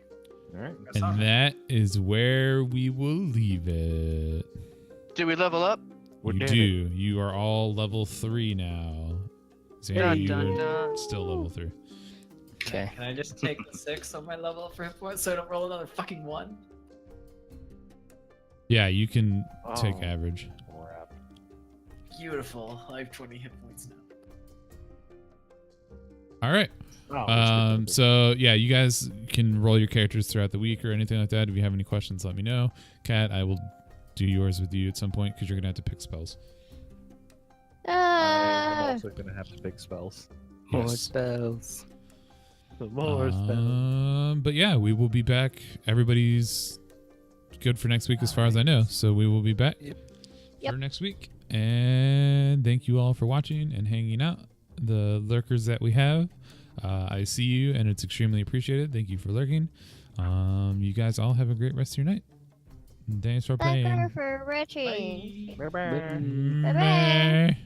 All right. And that is where we will leave it. Did we level up? We You did do. You are all level 3 now. Xander, Dun, you dun, are dun. still level 3. Okay. Can I just take the 6 on my level for hit points so I don't roll another fucking 1? Yeah, you can take Oh. average. Crap. Beautiful. I have 20 hit points now. All right. Oh, that's good. So yeah, you guys can roll your characters throughout the week or anything like that. If you have any questions, let me know. Kat, I will do yours with you at some point because you're gonna have to pick spells. I'm also gonna have to pick spells. More Yes. spells. More spells. But yeah, we will be back. Everybody's good for next week as far as I know. So we will be back Yep. for next week. And thank you all for watching and hanging out. The lurkers that we have, I see you and it's extremely appreciated. Thank you for lurking. You guys all have a great rest of your night. Thanks for Thank playing. you for watching. Bye-bye. Bye-bye. Bye.